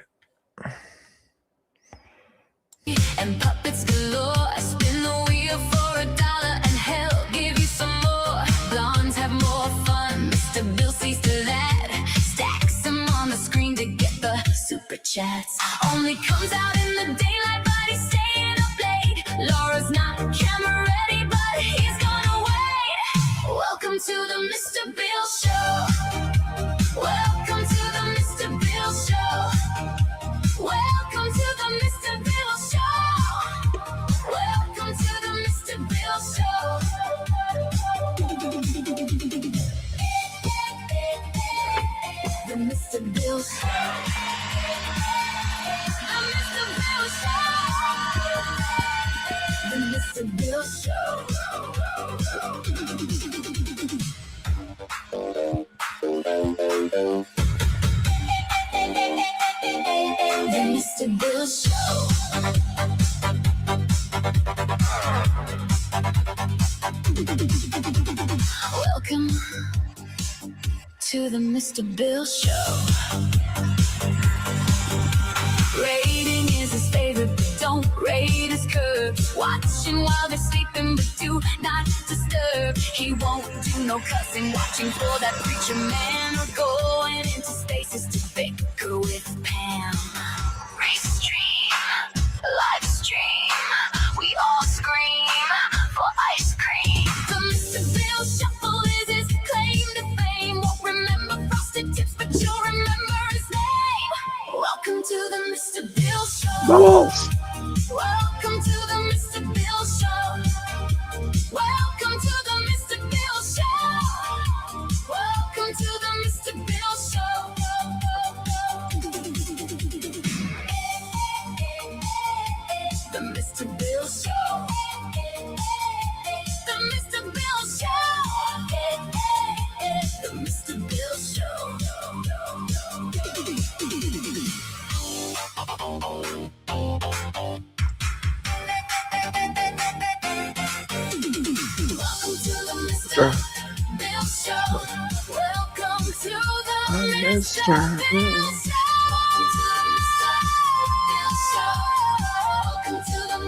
And puppets galore. Spin the wheel for $1 and hell give you some more. Blondes have more fun. Mr. Bill sees to that. Stacks them on the screen to get the super chats. Only comes out in the daylight, but he's staying up late. Laura's not camera ready, but he's gonna wait. Welcome to the Mr. Bill Show. Welcome to the Mr. Bill Show. Welcome to the Mr. Bill Show. Welcome to the Mr. Bill Show. The Mr. Bill Show. The Mr. Bill Show. The Mr. Bill Show. Welcome to the Mr. Bill Show. Rating is his favorite, but don't rate his curves. Watching while they're sleeping, but do not disturb. He won't do no cussing, watching for that preacher man, or going into spaces to bicker with Pam. Race stream, live stream, we all scream for ice cream. The Mr. Bill Shuffle is his claim to fame. Won't remember frosted tips, but you'll remember his name. Welcome to the Mr. Bill Show. Bubbles. Welcome to the Mr. Bill Show. Welcome to the Mr. Bill Show. Welcome to the Mr. Bill Show. The Mr. Bill Show. The Mr. Bill Show. The Mr. Bill Show. Welcome to the Mr. Bill Show. Welcome to the Mr. Bill Show. Welcome to the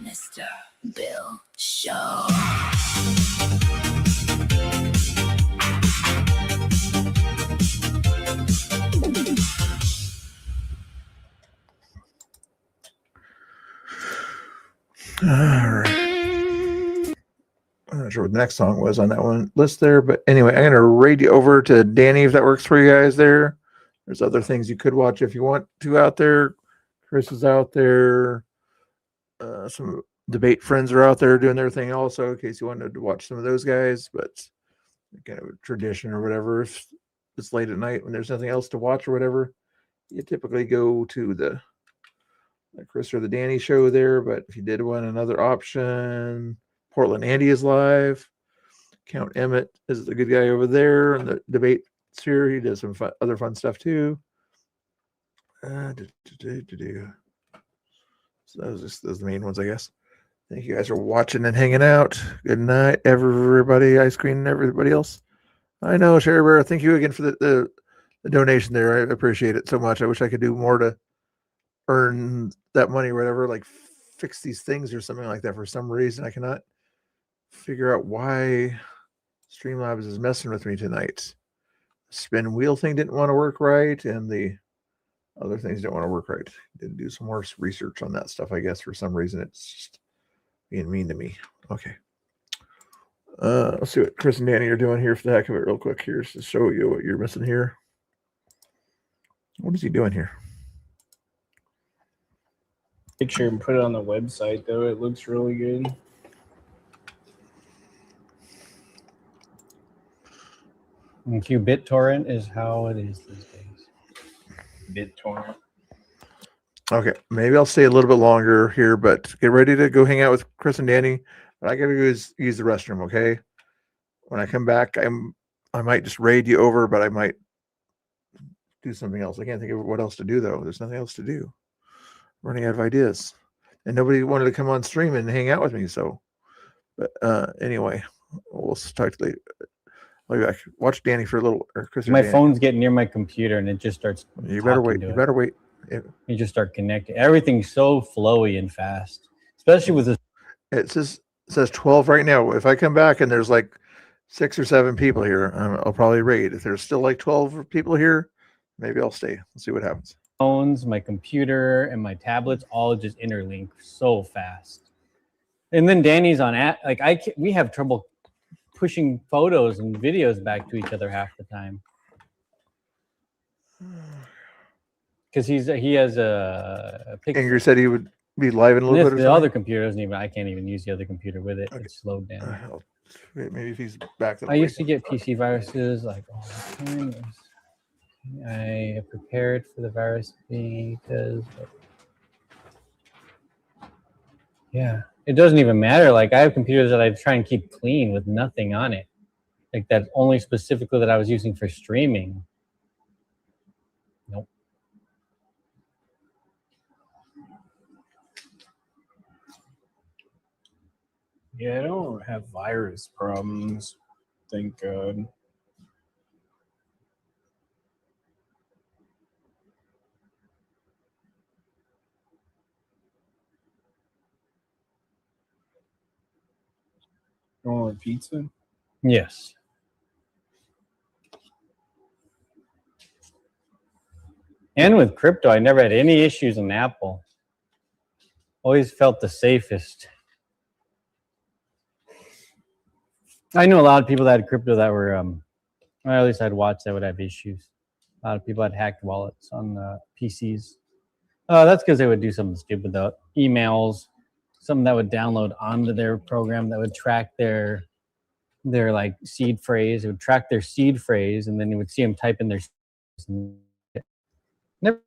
Mr. Bill Show. All right. I'm not sure what the next song was on that one list there, but anyway, I'm gonna raid you over to Danny if that works for you guys there. There's other things you could watch if you want to out there. Chris is out there. Some debate friends are out there doing their thing also, in case you wanted to watch some of those guys. But kind of a tradition or whatever. If it's late at night when there's nothing else to watch or whatever, you typically go to the Chris or the Danny show there. But if you did want another option, Portland Andy is live. Count Emmett is the good guy over there, and the debate here. He does some other fun stuff too. So those are the main ones, I guess. Thank you guys for watching and hanging out. Good night, everybody. Ice cream and everybody else. I know, Sherry Bear. Thank you again for the donation there. I appreciate it so much. I wish I could do more to earn that money or whatever, like fix these things or something like that. For some reason, I cannot figure out why Streamlabs is messing with me tonight. Spin wheel thing didn't want to work right, and the other things don't want to work right. Didn't do some more research on that stuff, I guess. For some reason, it's just being mean to me. Okay. Let's see what Chris and Danny are doing here for the heck of it real quick here to show you what you're missing here. What is he doing here? Picture and put it on the website, though. It looks really good. And BitTorrent is how it is these days. BitTorrent. Okay, maybe I'll stay a little bit longer here, but get ready to go hang out with Chris and Danny. But I gotta go use the restroom, okay? When I come back, I might just raid you over, but I might do something else. I can't think of what else to do though. There's nothing else to do. I'm running out of ideas, and nobody wanted to come on stream and hang out with me. So, but anyway, we'll talk to you later. I'll be back. Watch Danny for a little. Or Chris. My phone's getting near my computer, and it just starts. You better wait. You better wait. You just start connecting. Everything's so flowy and fast, especially with this. It says 12 right now. If I come back and there's like 6 or 7 people here, I'll probably raid. If there's still like 12 people here, maybe I'll stay. We'll see what happens. Phones, my computer, and my tablets all just interlink so fast. And then Danny's on we have trouble pushing photos and videos back to each other half the time. Because he has a picture. Angry said he would be live in a little bit. Or The something? other computer doesn't even. I can't even use the other computer with it. It's slowed down. Maybe if he's back. I used to get PC viruses like all the time. I prepared for the virus because, yeah, it doesn't even matter. Like I have computers that I try and keep clean with nothing on it, like that only specifically that I was using for streaming. Nope. Yeah, I don't have virus problems. Thank God. You want pizza? Yes. And with crypto, I never had any issues in Apple. Always felt the safest. I know a lot of people that had crypto that were, or at least I'd watch that would have issues. A lot of people had hacked wallets on PCs. That's because they would do something stupid though. Emails, something that would download onto their program that would track their like seed phrase. It would track their seed phrase, and then you would see them type in their. Never.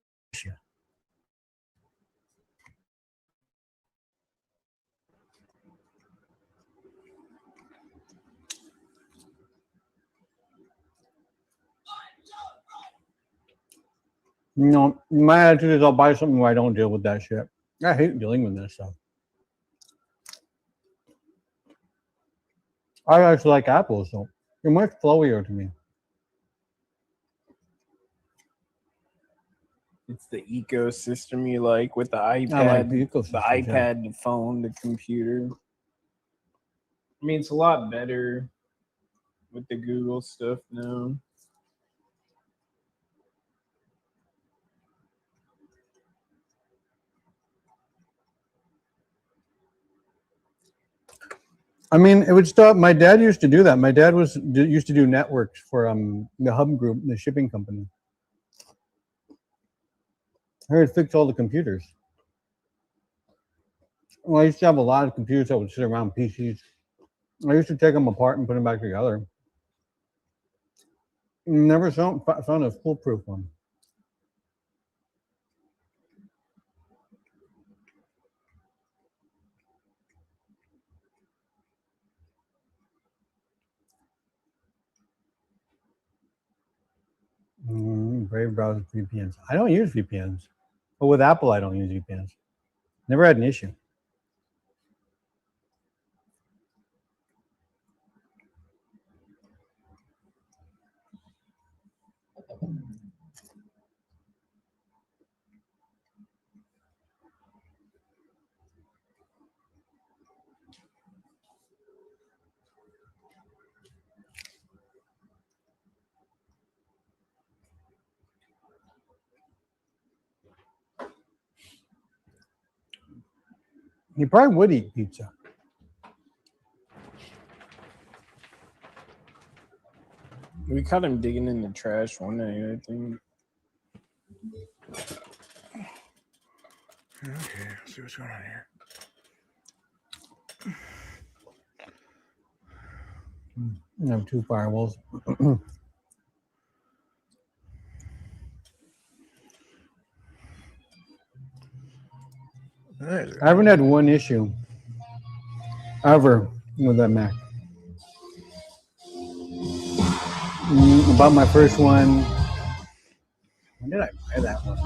No, my attitude is I'll buy something where I don't deal with that shit. I hate dealing with this stuff. I actually like Apple, so they're much flowier to me. It's the ecosystem you like with the iPad, I like the ecosystem, iPad, the phone, the computer. I mean, it's a lot better with the Google stuff now. I mean, it would stop. My dad used to do that. My dad used to do networks for the Hub Group, the shipping company. I would fix all the computers. Well, I used to have a lot of computers that would sit around PCs. I used to take them apart and put them back together. Never found a foolproof one. Brave browser VPNs. I don't use VPNs. But with Apple, I don't use VPNs. Never had an issue. He probably would eat pizza. We caught him digging in the trash one night, I think. Okay, let's see what's going on here. I have 2 firewalls. Nice. I haven't had one issue ever with that Mac. About my first one. When did I buy that one?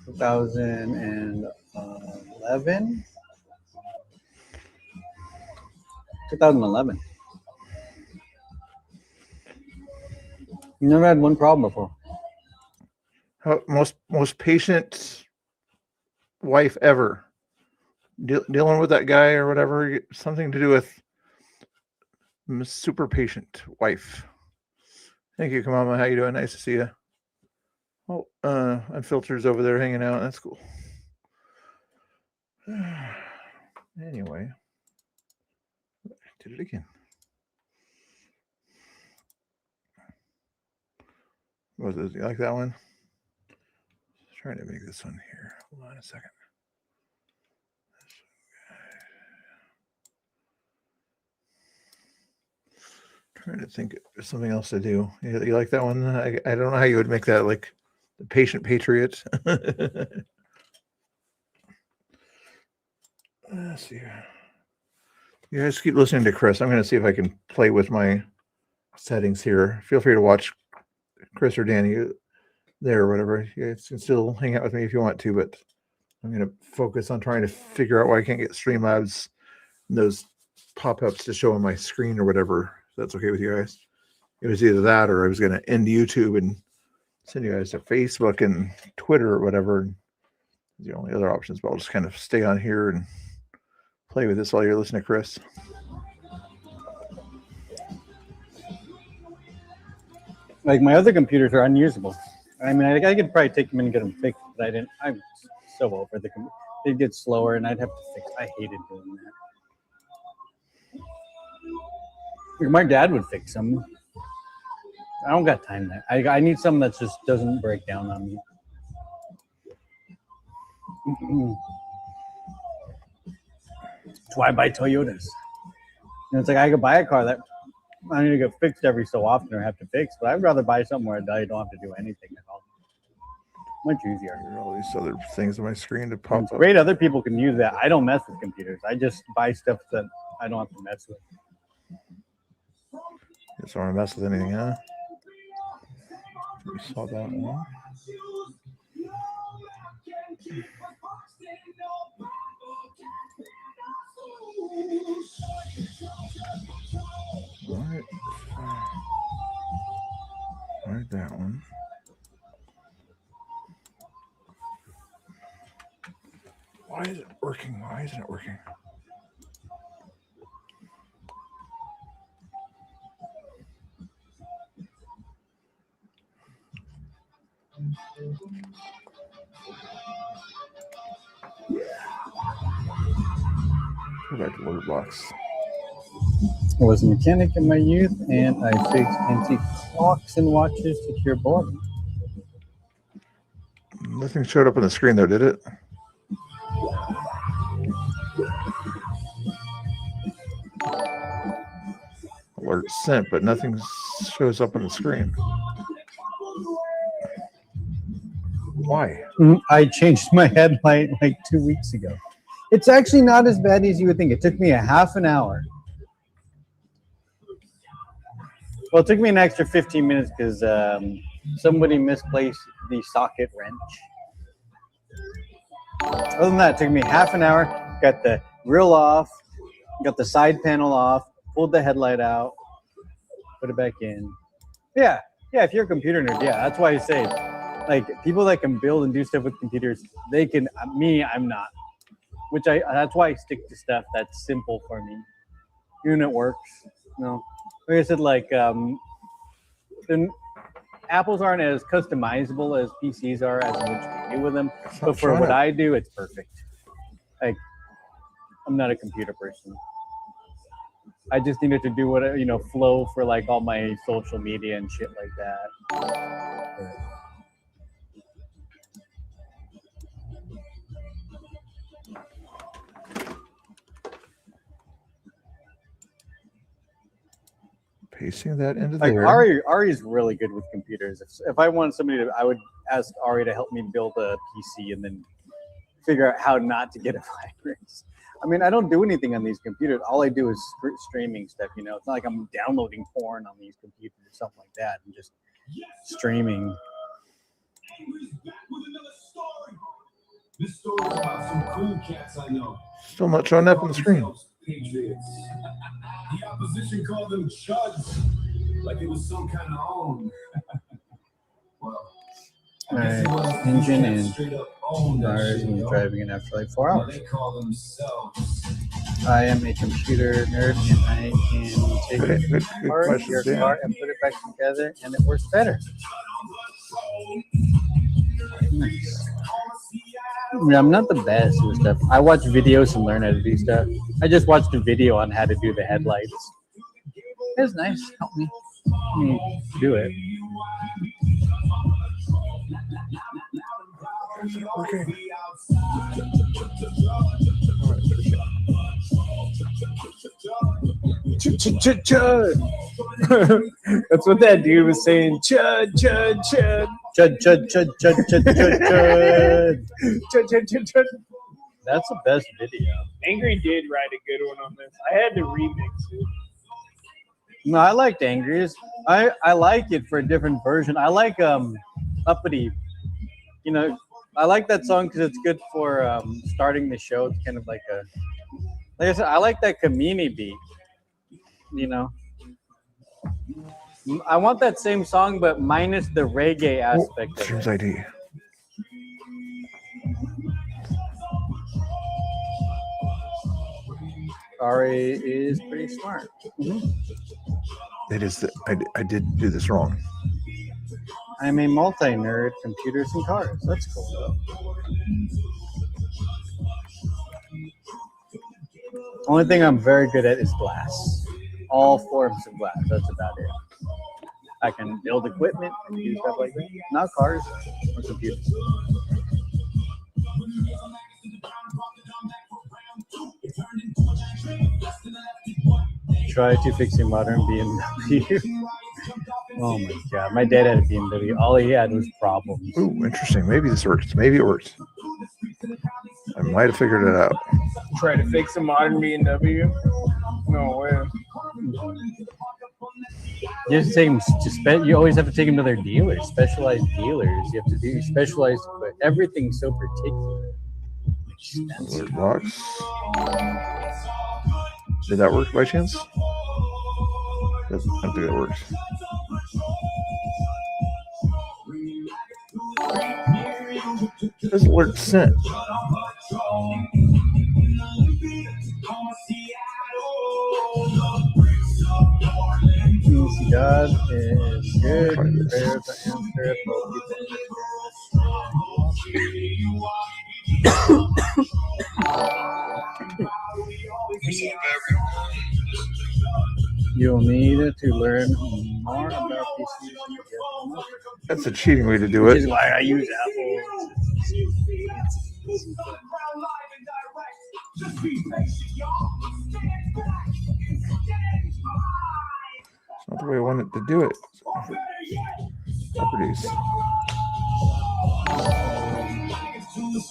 $2011. 2011. Never had one problem before. Most patient wife ever. Dealing with that guy or whatever, something to do with super patient wife. Thank you, Kamama. How you doing? Nice to see you. Oh, Unfiltered's over there hanging out. That's cool. Anyway, did it again. Was it you like that one? Trying to make this one here. Hold on a second. Trying to think of something else to do. You like that one? I don't know how you would make that like the patient patriot. Let's see. You guys keep listening to Chris. I'm going to see if I can play with my settings here. Feel free to watch Chris or Danny there or whatever. You guys can still hang out with me if you want to, but I'm going to focus on trying to figure out why I can't get Streamlabs and those pop-ups to show on my screen or whatever. If that's okay with you guys. It was either that or I was going to end YouTube and send you guys to Facebook and Twitter or whatever. The only other options, but I'll just kind of stay on here and play with this while you're listening to Chris. Like my other computers are unusable. I mean, I could probably take them in and get them fixed, but I didn't. I'm so over the. They'd get slower, and I'd have to fix. I hated doing that. Like, my dad would fix them. I don't got time there. I need something that just doesn't break down on me. That's why I buy Toyotas. And it's like I could buy a car that I need to get fixed every so often or have to fix, but I'd rather buy something where I don't have to do anything at all. Much easier. There are all these other things on my screen to pop It's up. great. Other people can use that. I don't mess with computers. I just buy stuff that I don't have to mess with. Just don't want to mess with anything, huh? We saw that one. All right. All right, that one. Why is it working? Why isn't it working? Go back to word box. I was a mechanic in my youth, and I fixed antique clocks and watches to cure boredom. Nothing showed up on the screen though, did it? Alert sent, but nothing shows up on the screen. Why? I changed my headlight like 2 weeks ago. It's actually not as bad as you would think. It took me a half an hour. Well, it took me an extra 15 minutes because somebody misplaced the socket wrench. Other than that, it took me half an hour. Got the grill off, got the side panel off, pulled the headlight out, put it back in. Yeah, if you're a computer nerd, yeah, that's why I say, like, people that can build and do stuff with computers, they can. Me, I'm not. That's why I stick to stuff that's simple for me. Even it works. No, like I said, like then Apples aren't as customizable as PCs are as in what you can do with them. But for what I do, it's perfect. Like, I'm not a computer person. I just needed to do what flow for like all my social media and shit like that. Pasting that into like there. Ari is really good with computers. If I want somebody to, I would ask Ari to help me build a PC and then figure out how not to get a virus. I mean, I don't do anything on these computers. All I do is streaming stuff. It's not like I'm downloading porn on these computers or something like that. I'm just streaming. This story is about some cool cats I know. Still not showing up on the screen. Patriots. The opposition called them chuds, like it was some kind of own. Well, Engine and cars and driving it after like 4 hours. They call themselves. I am a computer nerd and I can take it apart your car and put it back together and it works better. Nice. mean, I'm not the best with stuff. I watch videos and learn how to do stuff. I just watched a video on how to do the headlights. It's nice. Help me. Let me do it. Okay. Chud. That's what that dude was saying. Chud, chud, chud. Chud, chud, chud, chud, chud, chud, chud. Chud, chud, chud, chud. That's the best video. Angry did write a good one on this. I had to remix it. No, I liked Angry's. I like it for a different version. I like Uppity. You know, I like that song because it's good for starting the show. It's kind of like I said, I like that Kamini beat. You know, I want that same song, but minus the reggae aspect of Streams it. ID. Ari is pretty smart. It is. I did do this wrong. I'm a multi-nerd, computers and cars. That's cool. Only thing I'm very good at is glass. All forms of glass. That's about it. I can build equipment and do stuff like that. Not cars or computers. Try to fix a modern BMW. Oh my god, my dad had a BMW. All he had was problems. Ooh, interesting. Maybe this works. Maybe it works. I might have figured it out. Try to fix a modern BMW? No way. You have to take them you always have to take them to their dealers, specialized dealers. You have to do specialized, but everything's so particular. Alert box. Did that work by chance? I don't think that works. There's alert sent. God is good. Prepare to answer You'll need to learn more about PCs. That's a cheating way to do Which it. is why I use Apple. It's not the way I wanted to do it. Properties.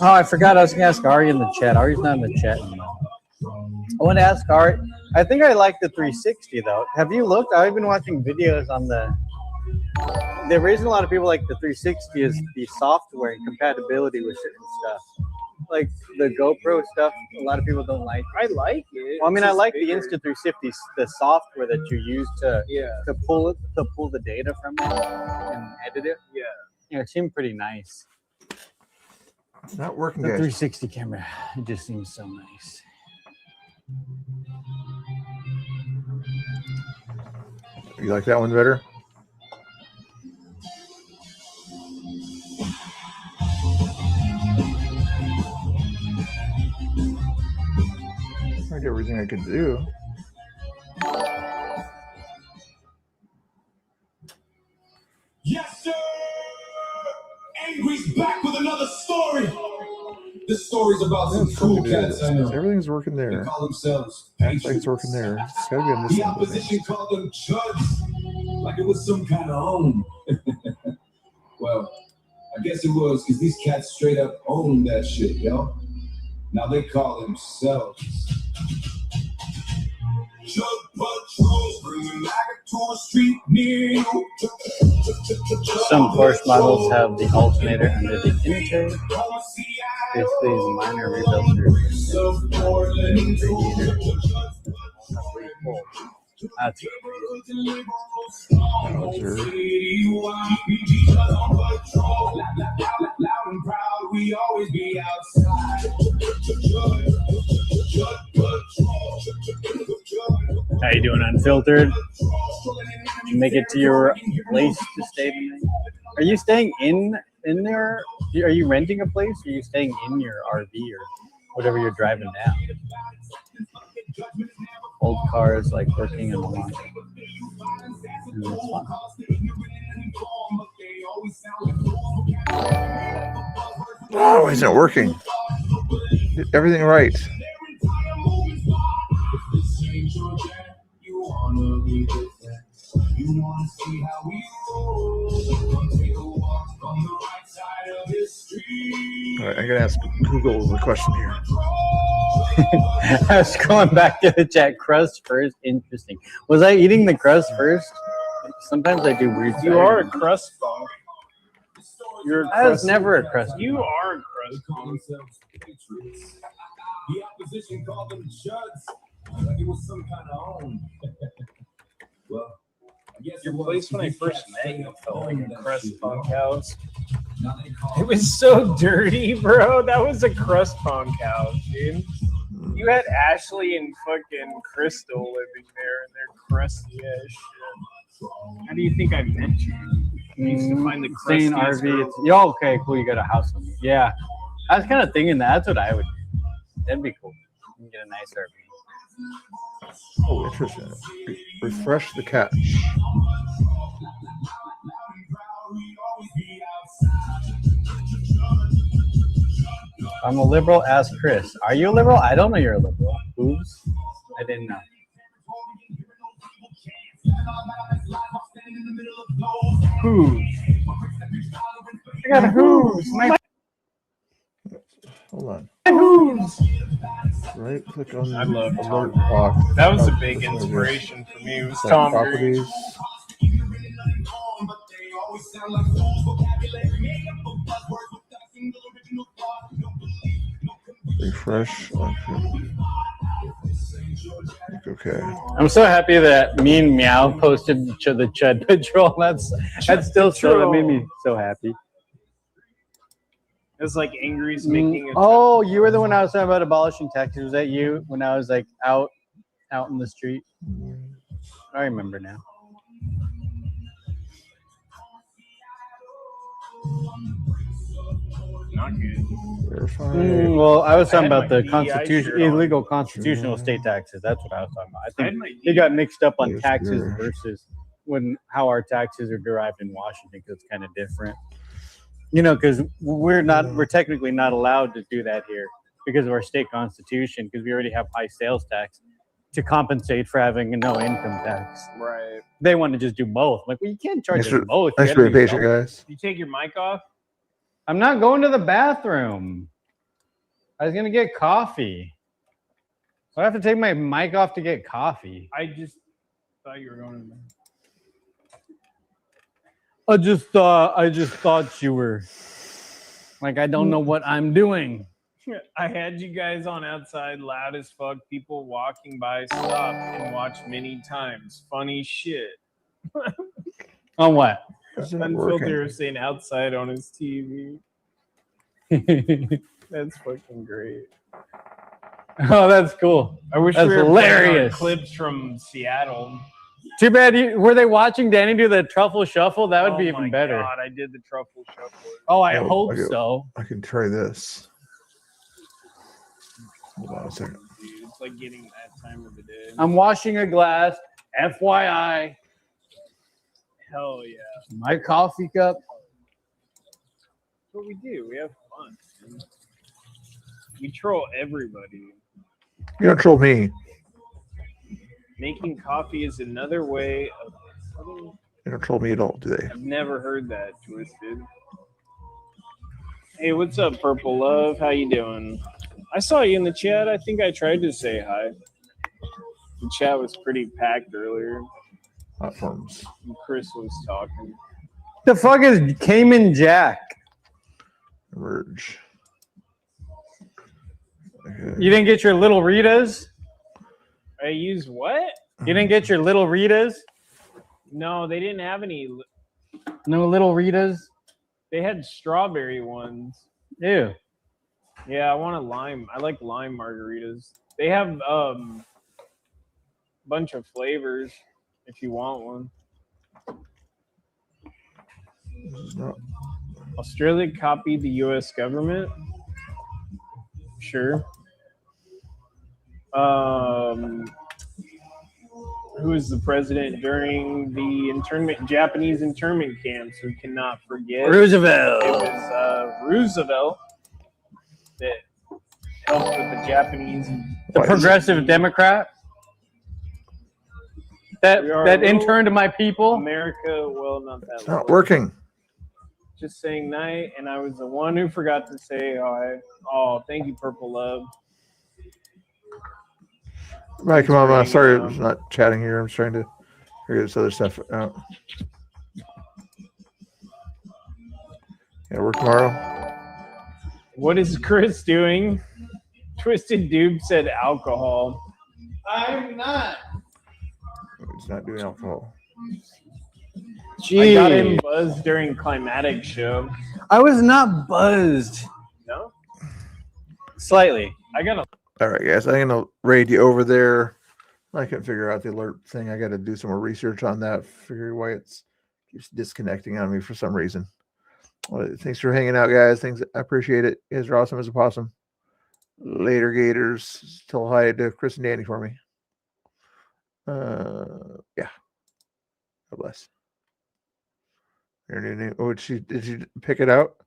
Oh, I forgot I was going to ask Ari in the chat. Ari's not in the chat anymore. I want to ask Ari. I think I like the 360 though. Have you looked? I've been watching videos on the reason a lot of people like the 360 is the software and compatibility with certain stuff. Like the GoPro stuff, a lot of people don't like. I like it. Well, I mean, I like the Insta360, the software that you use to pull the data from it and edit it. Yeah, it seemed pretty nice. It's not working, The guys. 360 camera, it just seems so nice. You like that one better? I did everything I could do. Yes, sir! Angry's back with another story. This story's about some cool cats I know. Everything's working there. They call themselves Everything's working there. It's gotta be on this The one. opposition called them chuds, like it was some kind of home. Well, I guess it was because these cats straight up own that shit, yo. Now they call themselves Chud Patrols, bringing mag to a street near you. Some Porsche models have the alternator under the intake. Basically, is minor rebuilds. That's we always be outside. How you doing, Unfiltered? Did you make it to your place to stay tonight? Are you staying in there Are you renting a place, or are you staying in your RV or whatever you're driving now? Old cars like working in the lawn. Oh, isn't it working? Did everything right. All right, I'm gonna ask Google the question here. I was going back to the chat. Crust first. Interesting. Was I eating the crust first? Sometimes I do weird. You are a crust bug. You're a I was crust- never a crust bug. You are a crust bug. The opposition called them chuds. Like it was some kind of own. Well, I guess Your place when I first met you felt like a crust punk house. It was so dirty, bro. That was a crust punk house, dude. You had Ashley and fucking Crystal living there, and they're crusty as shit. How do you think I met you? You used to find the Staying crustiest RV. girls. It's, yeah, okay, cool. You got a house on me. Yeah, I was kind of thinking that's what I would do. That'd be cool. You can get a nice RV. Oh, interesting. Refresh the cache. I'm a liberal. Ask Chris. Are you a liberal? I don't know you're a liberal. Oops. I didn't know. Who's? I got a who's. My Hold on. who's. Right click on I love alert Tom. box. That was a big inspiration for me. It was Set Tom properties. Green. Refresh. Okay. I'm so happy that me and Meow posted the Chud Patrol. That's still so. That made me so happy. It's like Angry's making a Oh, you were the one I was talking about abolishing taxes. Was that you when I was like out in the street? I remember now. not good. Well, I was talking had about my the DEI constitution, shirt on. illegal constitutional state taxes. That's what I was talking about. I I had think my they got mixed up on Yes, taxes sir. versus how our taxes are derived in Washington, because it's kind of different. You know, because we're technically not allowed to do that here because of our state constitution, because we already have high sales tax to compensate for having a no income tax. Right. They want to just do both. Like, well, you can't charge Thanks us for, both. You thanks gotta for being do patient, both. guys. You take your mic off? I'm not going to the bathroom. I was gonna get coffee. I have to take my mic off to get coffee. I just thought you were going to. I just thought you were like, I don't know what I'm doing. I had you guys on outside loud as fuck. People walking by stopped and watched many times. Funny shit. On what? Unfiltered was saying outside on his TV. That's fucking great. Oh, that's cool. I wish That's we were playing our hilarious. clips from Seattle. Too bad. Were they watching Danny do the truffle shuffle? That would be Oh even my better. God, I did the truffle shuffle. Oh, I Oh, hope okay. so. I can try this. Hold on a second. Dude, it's like getting that time of the day. I'm washing a glass. FYI, Hell yeah. my coffee cup. That's what we do. We have fun. Man. We troll everybody. You don't troll me. Making coffee is another way of. You don't troll me at all, do they? I've never heard that, Twisted. Hey, what's up, Purple Love? How you doing? I saw you in the chat. I think I tried to say hi. The chat was pretty packed earlier. Platforms. And Chris was talking. The fuck is Cayman Jack? Emerge. Okay. You didn't get your little Ritas? I used what? You didn't get your little Ritas? No, they didn't have any. No little Ritas? They had strawberry ones. Ew. Yeah, I want a lime. I like lime margaritas. They have bunch of flavors if you want one. This is not. Australia copied the U.S. government. Sure. Who was the president during the Japanese internment camps? We cannot forget. Roosevelt. It was Roosevelt that helped with the Japanese. The progressive Democrat that interned my people. America, well, not that. It's not working. Just saying night, and I was the one who forgot to say hi. Oh, thank you, Purple Love. Right, come on, sorry, I'm not chatting here. I'm trying to figure this other stuff out. Yeah, work tomorrow. What is Chris doing? Twisted Dude said alcohol. I'm not. He's not doing alcohol. I got him buzzed during Climatic show. I was not buzzed. No? Slightly. I got a. All right, guys, I'm gonna raid you over there. I can figure out the alert thing. I got to do some more research on that. Figure why it's keeps disconnecting on me for some reason. Well, thanks for hanging out, guys. I appreciate it. You guys are awesome as a possum. Later, Gators. Tell hi to Chris and Danny for me. Yeah. God bless. Oh, did she pick it out?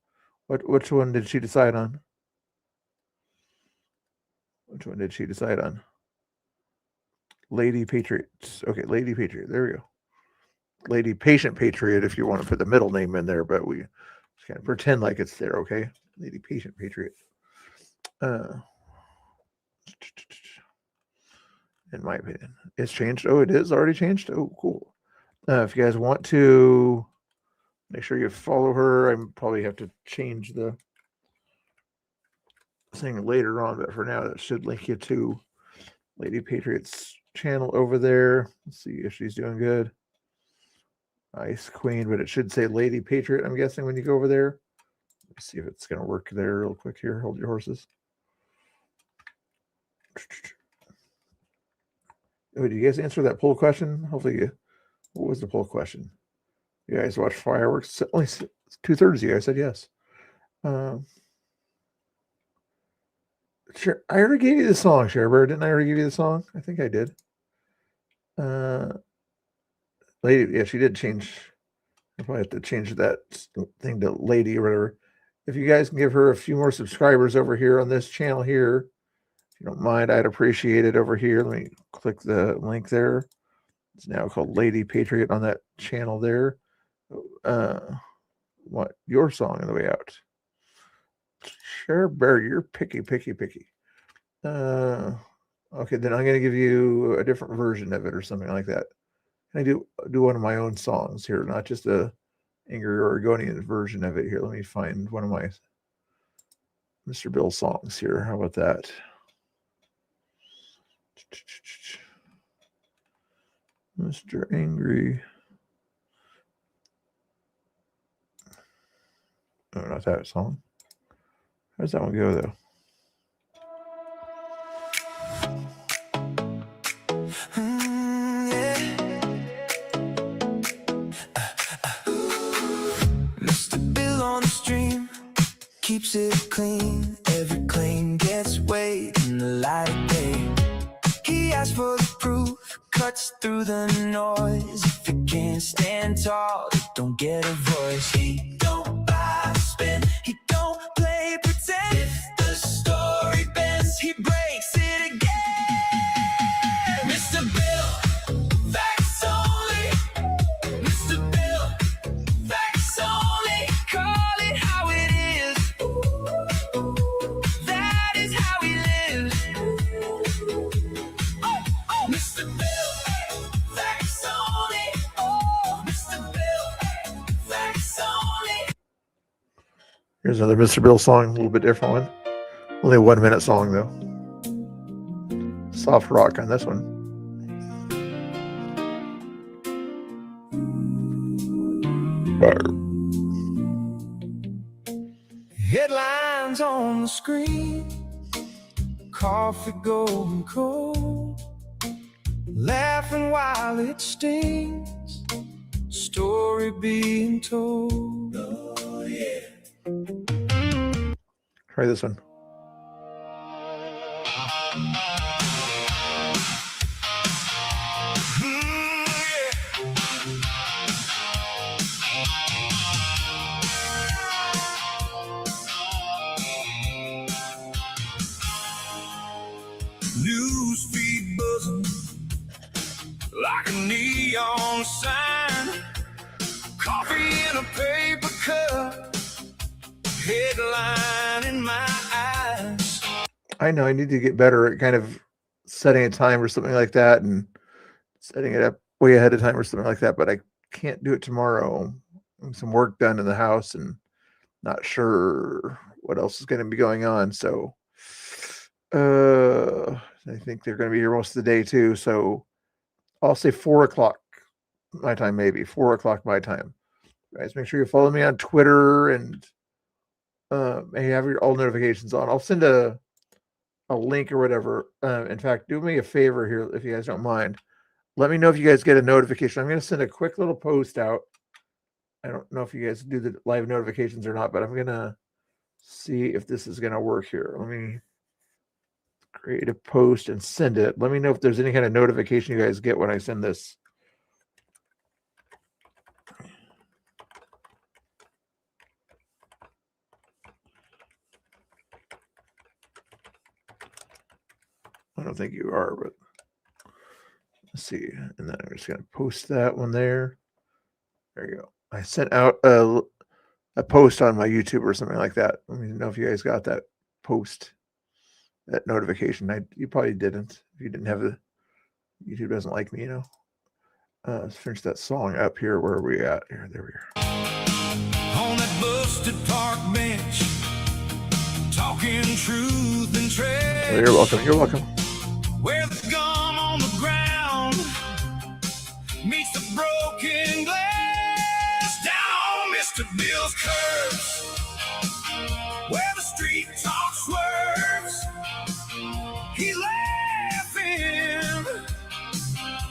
Which one did she decide on? Which one did she decide on? Lady Patriots. Okay, Lady Patriot. There we go. Lady Patient Patriot, if you want to put the middle name in there, but we just kind of pretend like it's there, okay? Lady Patient Patriot. In my opinion, it's changed. Oh, it is already changed. Oh, cool. If you guys want to make sure you follow her, I probably have to change the thing later on, but for now, that should link you to Lady Patriot's channel over there. Let's see if she's doing good. Ice Queen, but it should say Lady Patriot, I'm guessing, when you go over there. Let's see if it's going to work there real quick here. Hold your horses. Oh, did you guys answer that poll question? Hopefully you. What was the poll question? You guys watch fireworks? Only 2/3 of you guys said yes. Sure, I already gave you the song, Sharebird. Didn't I already give you the song? I think I did. Lady, yeah, she did change. I probably have to change that thing to Lady or whatever. If you guys can give her a few more subscribers over here on this channel here, if you don't mind, I'd appreciate it over here. Let me click the link there. It's now called Lady Patriot on that channel there. What your song on the way out? Sharebird, you're picky. Okay, then I'm going to give you a different version of it or something like that. Can I do one of my own songs here, not just a Angry Oregonian version of it here? Let me find one of my Mr. Bill songs here. How about that? Mr. Angry. Oh, not that song. How does that one go, though? Mr. Bill on the stream keeps it clean. Every claim gets weighed in the light of day. He asks for the proof, cuts through the noise. If you can't stand tall, don't get a voice. He don't buy the spin, he don't play pretend. If the story bends, he breaks it again. Mr. Bill, facts only. Mr. Bill, facts only. Call it how it is. That is how he lives. Mr. Bill, facts only. Oh, Mr. Bill, facts only. Here's another Mr. Bill song, a little bit different one. Only a 1 minute song, though. Soft rock on this one. Headlines on the screen, coffee going cold, laughing while it stings, story being told. Oh, yeah. Try this one. News feed buzzing like a neon sign. Coffee in a paper cup, headline in my eyes. I know I need to get better at kind of setting a time or something like that and setting it up way ahead of time or something like that, but I can't do it tomorrow. Some work done in the house and not sure what else is going to be going on. So I think they're going to be here most of the day too. So I'll say 4 o'clock my time, maybe 4 o'clock my time. Guys, make sure you follow me on Twitter and have your all notifications on. I'll send a link or whatever. In fact, do me a favor here if you guys don't mind. Let me know if you guys get a notification. I'm going to send a quick little post out. I don't know if you guys do the live notifications or not, but I'm going to see if this is going to work here. Let me create a post and send it. Let me know if there's any kind of notification you guys get when I send this. I don't think you are, but let's see. And then I'm just going to post that one there. There you go. I sent out a post on my YouTube or something like that. Let me know if you guys got that post, that notification. You probably didn't. If you didn't have the YouTube doesn't like me, you know. Let's finish that song up here. Where are we at? Here, there we are. On that busted park bench, talking truth and trash. Oh, you're welcome. You're welcome. Where the gum on the ground meets the broken glass. Down on Mr. Bill's curves, where the street talk swerves. He's laughing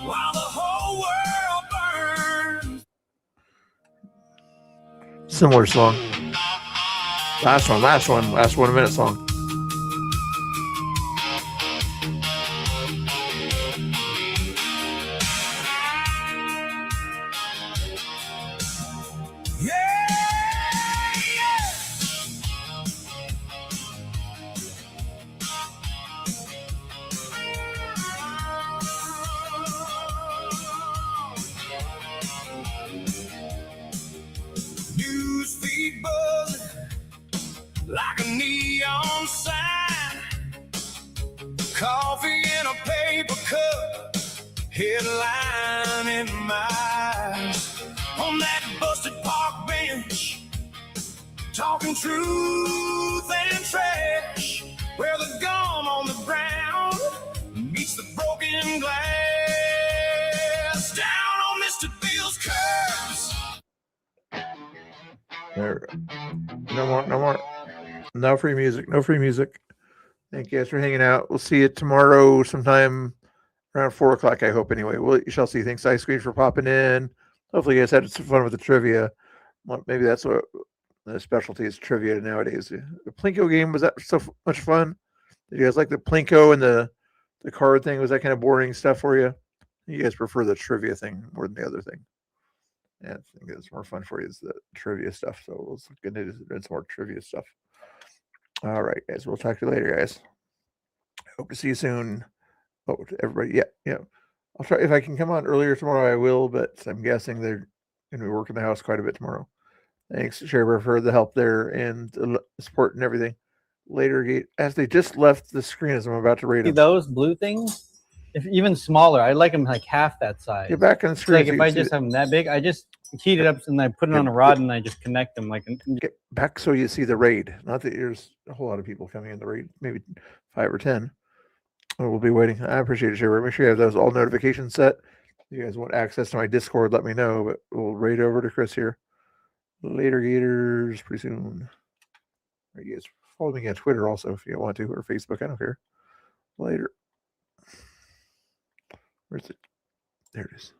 while the whole world burns. Similar song. Last 1 minute song. News feed buzzing like a neon sign. Coffee in a paper cup, headline in my eyes. On that busted park bench, talking truth and trash. Where the gum on the ground meets the broken glass. Down on Mr. Bill's curves. There. No more. No free music. No free music. Thank you guys for hanging out. We'll see you tomorrow sometime around 4 o'clock, I hope, anyway. You shall see. Thanks, Ice Cream, for popping in. Hopefully you guys had some fun with the trivia. Well, maybe that's what the specialty is, trivia nowadays. The Plinko game, was that so much fun? Did you guys like the Plinko and the card thing? Was that kind of boring stuff for you? You guys prefer the trivia thing more than the other thing? Yeah, I think it's more fun for you is the trivia stuff. So let's get into some more trivia stuff. All right, guys. We'll talk to you later, guys. Hope to see you soon. Oh, everybody. Yeah. I'll try. If I can come on earlier tomorrow, I will, but I'm guessing they're going to be working the house quite a bit tomorrow. Thanks, Sherber, for the help there and the support and everything. Later, Gate, as they just left the screen as I'm about to rate See them. those blue things? If even smaller, I like them like half that size. Get back on the screen. Like if I just have them that big, I just heat it up and I put it on a rod and I just connect them like. Get back so you see the raid. Not that there's a whole lot of people coming in the raid, maybe 5 or 10. We'll be waiting. I appreciate it, Sherber. Make sure you have those all notifications set. If you guys want access to my Discord, let me know. But we'll raid over to Chris here. Later, Gators. Pretty soon. All right, you guys follow me on Twitter also if you want to, or Facebook. I don't care. Later. Where's it? There it is.